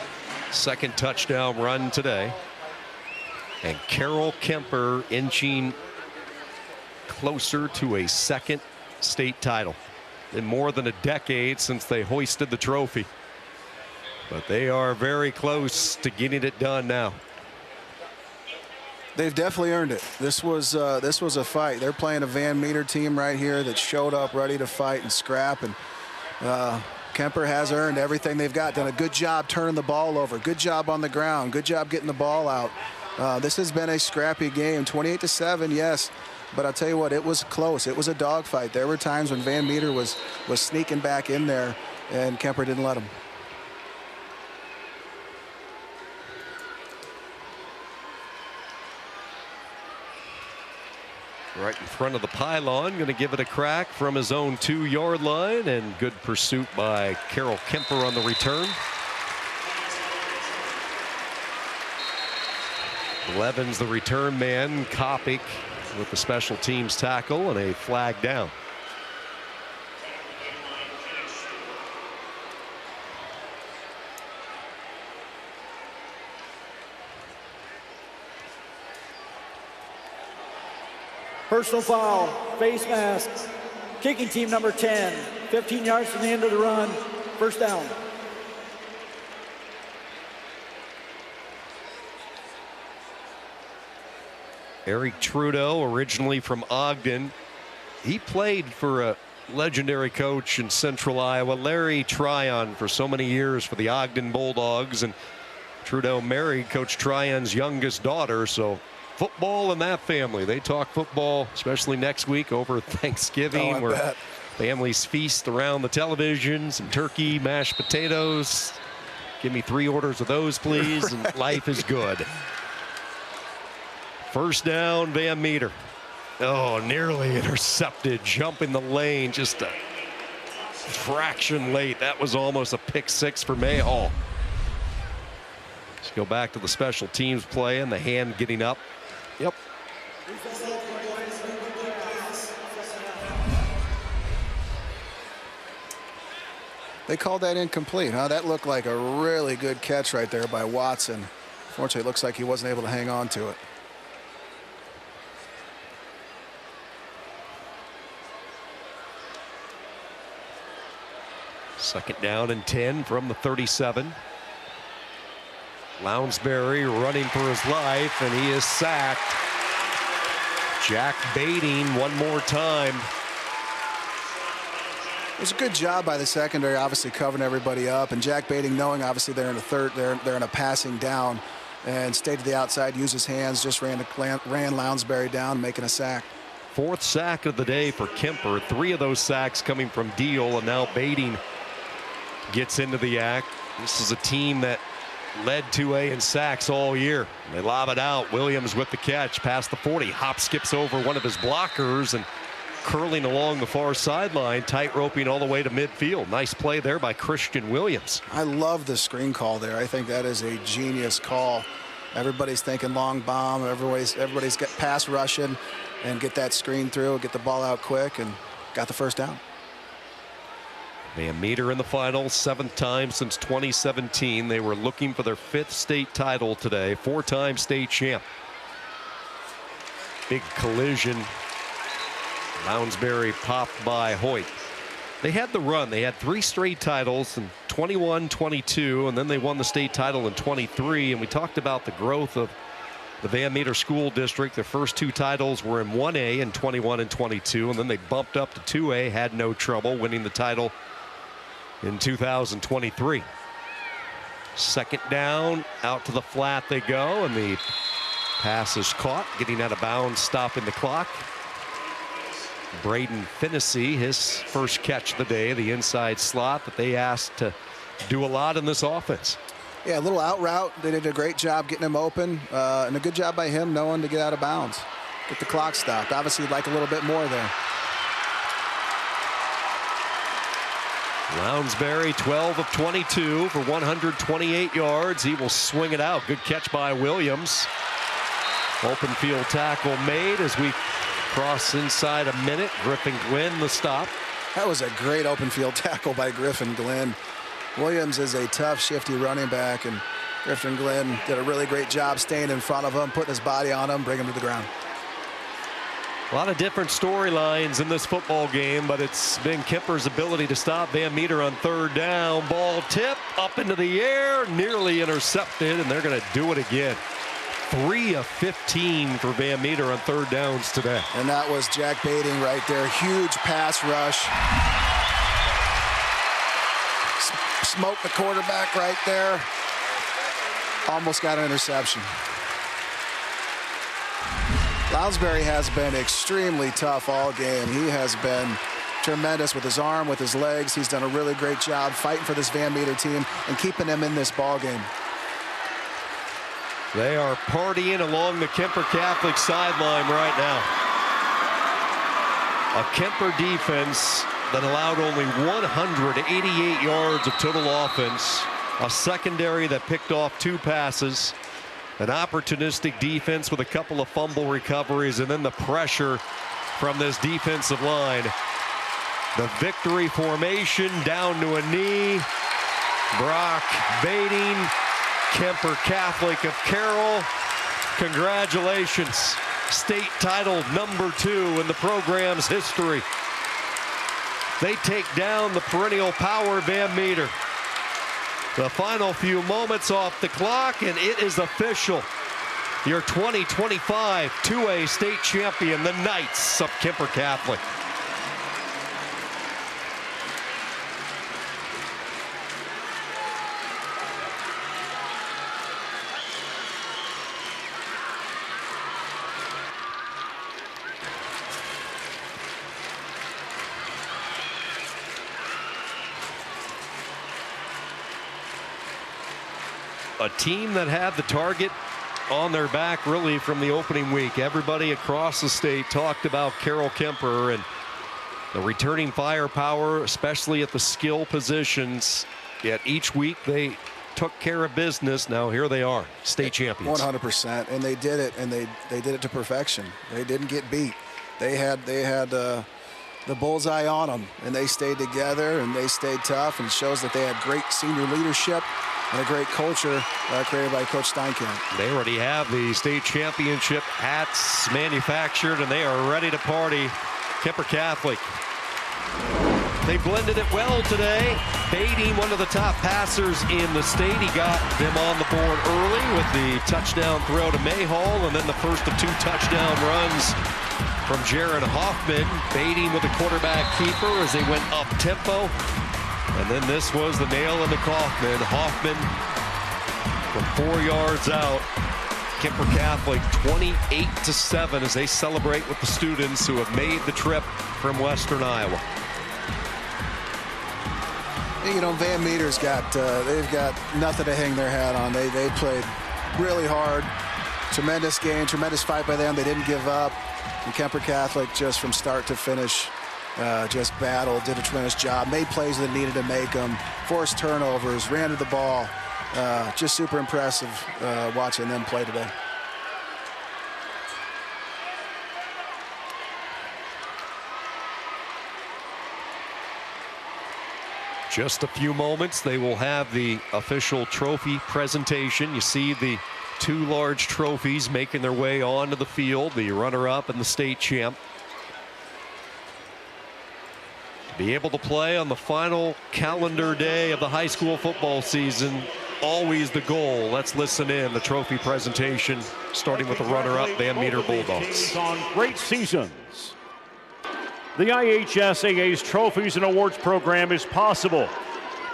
second touchdown run today. And Carroll Kuemper inching closer to a second state title. In more than a decade since they hoisted the trophy. But they are very close to getting it done now. They've definitely earned it. This was a fight. They're playing a Van Meter team right here that showed up ready to fight and scrap, and Kuemper has earned everything they've got. Done a good job turning the ball over. Good job on the ground. Good job getting the ball out. This has been a scrappy game. 28-7, yes. But I'll tell you what, it was close. It was a dogfight. There were times when Van Meter was sneaking back in there, and Kuemper didn't let him. Right in front of the pylon, going to give it a crack from his own 2-yard line, and good pursuit by Carroll Kuemper on the return. Levin's the return man. Kopic with the special teams tackle and a flag down. Personal foul, face mask, kicking team number 10, 15 yards from the end of the run, first down. Eric Trudeau, originally from Ogden. He played for a legendary coach in Central Iowa, Larry Tryon, for so many years for the Ogden Bulldogs. And Trudeau married Coach Tryon's youngest daughter, so football in that family. They talk football, especially next week over Thanksgiving, where families feast around the television. Some turkey, mashed potatoes. Give me 3 orders of those, please, and life is good. First down, Van Meter. Oh, nearly intercepted, jumping the lane, just a fraction late. That was almost a pick 6 for Mayhall. Let's go back to the special teams play and the hand getting up. Yep. They called that incomplete, huh? That looked like a really good catch right there by Watson. Fortunately, it looks like he wasn't able to hang on to it. Second down and 10 from the 37. Lounsbury running for his life, and he is sacked. Jack Baiting one more time. It was a good job by the secondary, obviously covering everybody up, and Jack Baiting, knowing obviously they're in a third, they're in a passing down, and stayed to the outside, used his hands, just ran Lounsbury down, making a sack. 4th sack of the day for Kuemper. 3 of those sacks coming from Deal, and now Baiting gets into the act. This is a team that led 2A in sacks all year. They lob it out. Williams with the catch past the 40. Hop skips over one of his blockers and curling along the far sideline, tight roping all the way to midfield. Nice play there by Christian Williams. I love the screen call there. I think that is a genius call. Everybody's thinking long bomb. Everybody's got pass rushing and get that screen through, get the ball out quick, and got the first down. Van Meter in the final, 7th time since 2017. They were looking for their 5th state title today. 4-time state champ. Big collision. Lounsbury popped by Hoyt. They had the run. They had 3 straight titles in 21-22, and then they won the state title in 23. And we talked about the growth of the Van Meter School District. Their first 2 titles were in 1A in 21 and 22, and then they bumped up to 2A, had no trouble winning the title in 2023. Second down, out to the flat they go, and the pass is caught, getting out of bounds, stopping the clock. Braden Finnessy, his first catch of the day, the inside slot that they asked to do a lot in this offense. Yeah, a little out route. They did a great job getting him open, and a good job by him knowing to get out of bounds. Get the clock stopped. Obviously, he'd like a little bit more there. Lounsbury, 12 of 22 for 128 yards. He will swing it out. Good catch by Williams. Open field tackle made as we cross inside a minute. Griffin Glenn the stop. That was a great open field tackle by Griffin Glenn. Williams is a tough, shifty running back, and Griffin Glenn did a really great job staying in front of him, putting his body on him, bringing him to the ground. A lot of different storylines in this football game, but it's been Kuemper's ability to stop Van Meter on third down. Ball tip up into the air, nearly intercepted, and they're going to do it again. 3 of 15 for Van Meter on third downs today. And that was Jack Baiting right there. Huge pass rush. Smoked the quarterback right there. Almost got an interception. Lounsbury has been extremely tough all game. He has been tremendous with his arm, with his legs. He's done a really great job fighting for this Van Meter team and keeping them in this ball game. They are partying along the Kuemper Catholic sideline right now. A Kuemper defense that allowed only 188 yards of total offense. A secondary that picked off 2 passes. An opportunistic defense with a couple of fumble recoveries, and then the pressure from this defensive line. The victory formation down to a knee. Brock Baiting, Kuemper Catholic of Carroll. Congratulations. State title number 2 in the program's history. They take down the perennial power Van Meter. The final few moments off the clock, and it is official. Your 2025 2A state champion, the Knights of Kuemper Catholic. A team that had the target on their back really from the opening week. Everybody across the state talked about Carroll Kuemper and the returning firepower, especially at the skill positions. Yet each week they took care of business. Now here they are, state champions. 100%, and they did it, and they did it to perfection. They didn't get beat. They had the bullseye on them, and they stayed together and they stayed tough, and it shows that they had great senior leadership and a great culture created by Coach Steinkamp. They already have the state championship hats manufactured, and they are ready to party. Kuemper Catholic. They blended it well today. Baiting, one of the top passers in the state. He got them on the board early with the touchdown throw to Mayhall, and then the first of 2 touchdown runs from Jaron Hoffman. Baiting with the quarterback keeper as they went up tempo. And then this was the nail in the coffin. Hoffman from 4 yards out. Kuemper Catholic 28-7 as they celebrate with the students who have made the trip from Western Iowa. You know, Van Meter's got they've got nothing to hang their hat on. They played really hard. Tremendous game, tremendous fight by them. They didn't give up. And Kuemper Catholic, just from start to finish, just battled, did a tremendous job, made plays that needed to make them, forced turnovers, ran to the ball. Just super impressive watching them play today. Just a few moments, they will have the official trophy presentation. You see the 2 large trophies making their way onto the field, the runner-up and the state champ. Be able to play on the final calendar day of the high school football season, always the goal. Let's listen in the trophy presentation, starting with the runner-up, Van Meter Bulldogs. On great seasons. The IHSAA's Trophies and Awards program is possible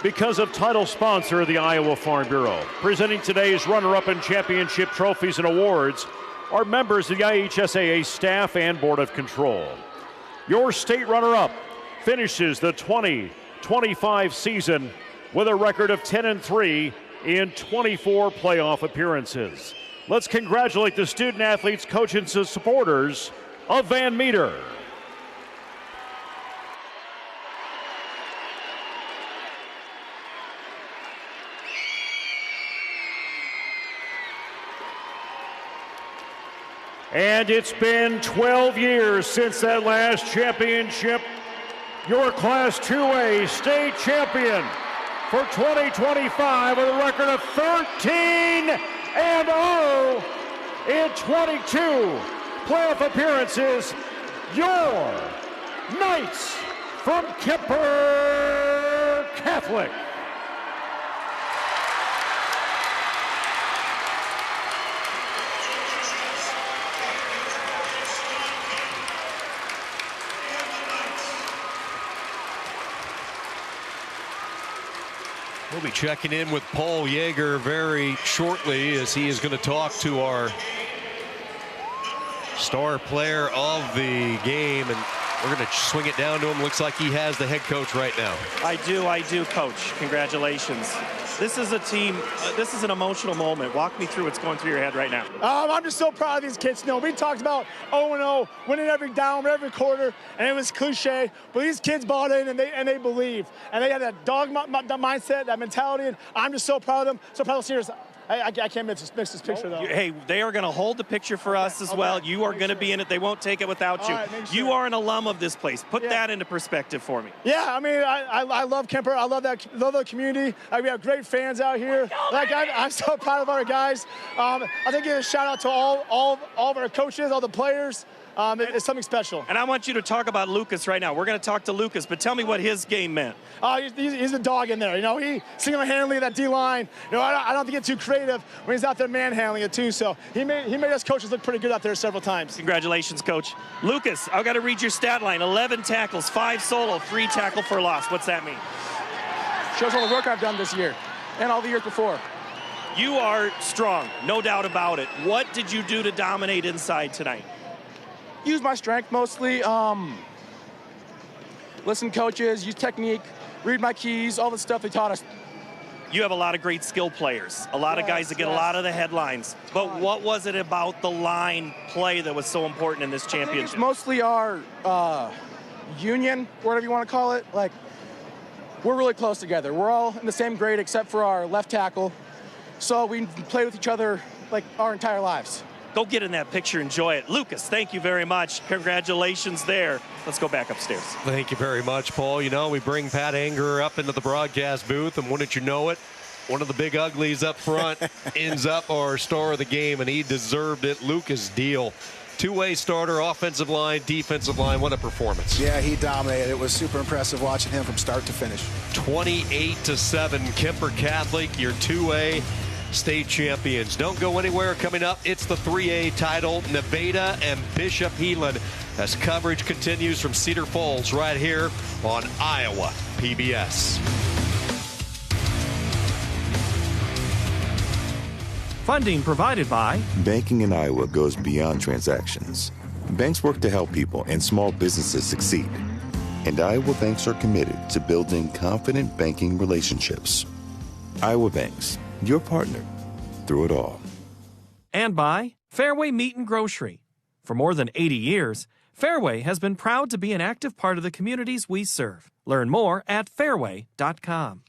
because of title sponsor, the Iowa Farm Bureau. Presenting today's runner-up and championship trophies and awards are members of the IHSAA staff and Board of Control. Your state runner-up finishes the 2025 season with a record of 10-3 in 24 playoff appearances. Let's congratulate the student athletes, coaches, and supporters of Van Meter. And it's been 12 years since that last championship. Your Class 2A state champion for 2025 with a record of 13-0 in 22 playoff appearances. Your Knights from Kuemper Catholic. We'll be checking in with Paul Yeager very shortly as he is going to talk to our star player of the game, and we're going to swing it down to him. Looks like he has the head coach right now. I do, Coach. Congratulations. This is a team, this is an emotional moment. Walk me through what's going through your head right now. I'm just so proud of these kids. You know, we talked about 0-0, winning every down, every quarter, and it was cliche. But these kids bought in and they believed. And they had that dog mindset, that mentality, and I'm just so proud of them. So proud of the seniors. I can't mix this picture, though. Hey, they are going to hold the picture for us as well. You are going to be in it. They won't take it without you. Right, sure. You are an alum of this place. Put that into perspective for me. Yeah, I mean, I love Kuemper. I love the community. We have great fans out here. I'm so proud of our guys. I think give a shout out to all of our coaches, all the players. It's something special. And I want you to talk about Lucas right now. We're going to talk to Lucas, but tell me what his game meant. He's a dog in there. You know, he single-handedly that D-line. You know, I don't think it's too creative when he's out there manhandling it too. So he made us coaches look pretty good out there several times. Congratulations, Coach. Lucas, I've got to read your stat line. 11 tackles, 5 solo, 3 tackle for loss. What's that mean? Shows all the work I've done this year and all the years before. You are strong, no doubt about it. What did you do to dominate inside tonight? Use my strength mostly. Listen to coaches, use technique, read my keys, all the stuff they taught us. You have a lot of great skill players, a lot of guys that get a lot of the headlines. But what was it about the line play that was so important in this championship? I think it's mostly our union, whatever you want to call it. Like, we're really close together. We're all in the same grade except for our left tackle. So we play with each other like our entire lives. Go get in that picture, enjoy it. Lucas, thank you very much. Congratulations there. Let's go back upstairs. Thank you very much, Paul. You know, we bring Pat Anger up into the broadcast booth, and wouldn't you know it, one of the big uglies up front ends up our star of the game, and he deserved it. Lucas Deal. Two-way starter, offensive line, defensive line. What a performance. Yeah, he dominated. It was super impressive watching him from start to finish. 28-7, Kuemper Catholic, your two-way state champions. Don't go anywhere. Coming up, it's the 3A title, Nevada and Bishop Heelan, as coverage continues from Cedar Falls right here on Iowa PBS. Funding provided by Banking in Iowa goes beyond transactions. Banks work to help people and small businesses succeed. And Iowa banks are committed to building confident banking relationships. Iowa Banks, your partner through it all. And by Fareway Meat and Grocery. For more than 80 years, Fareway has been proud to be an active part of the communities we serve. Learn more at fareway.com.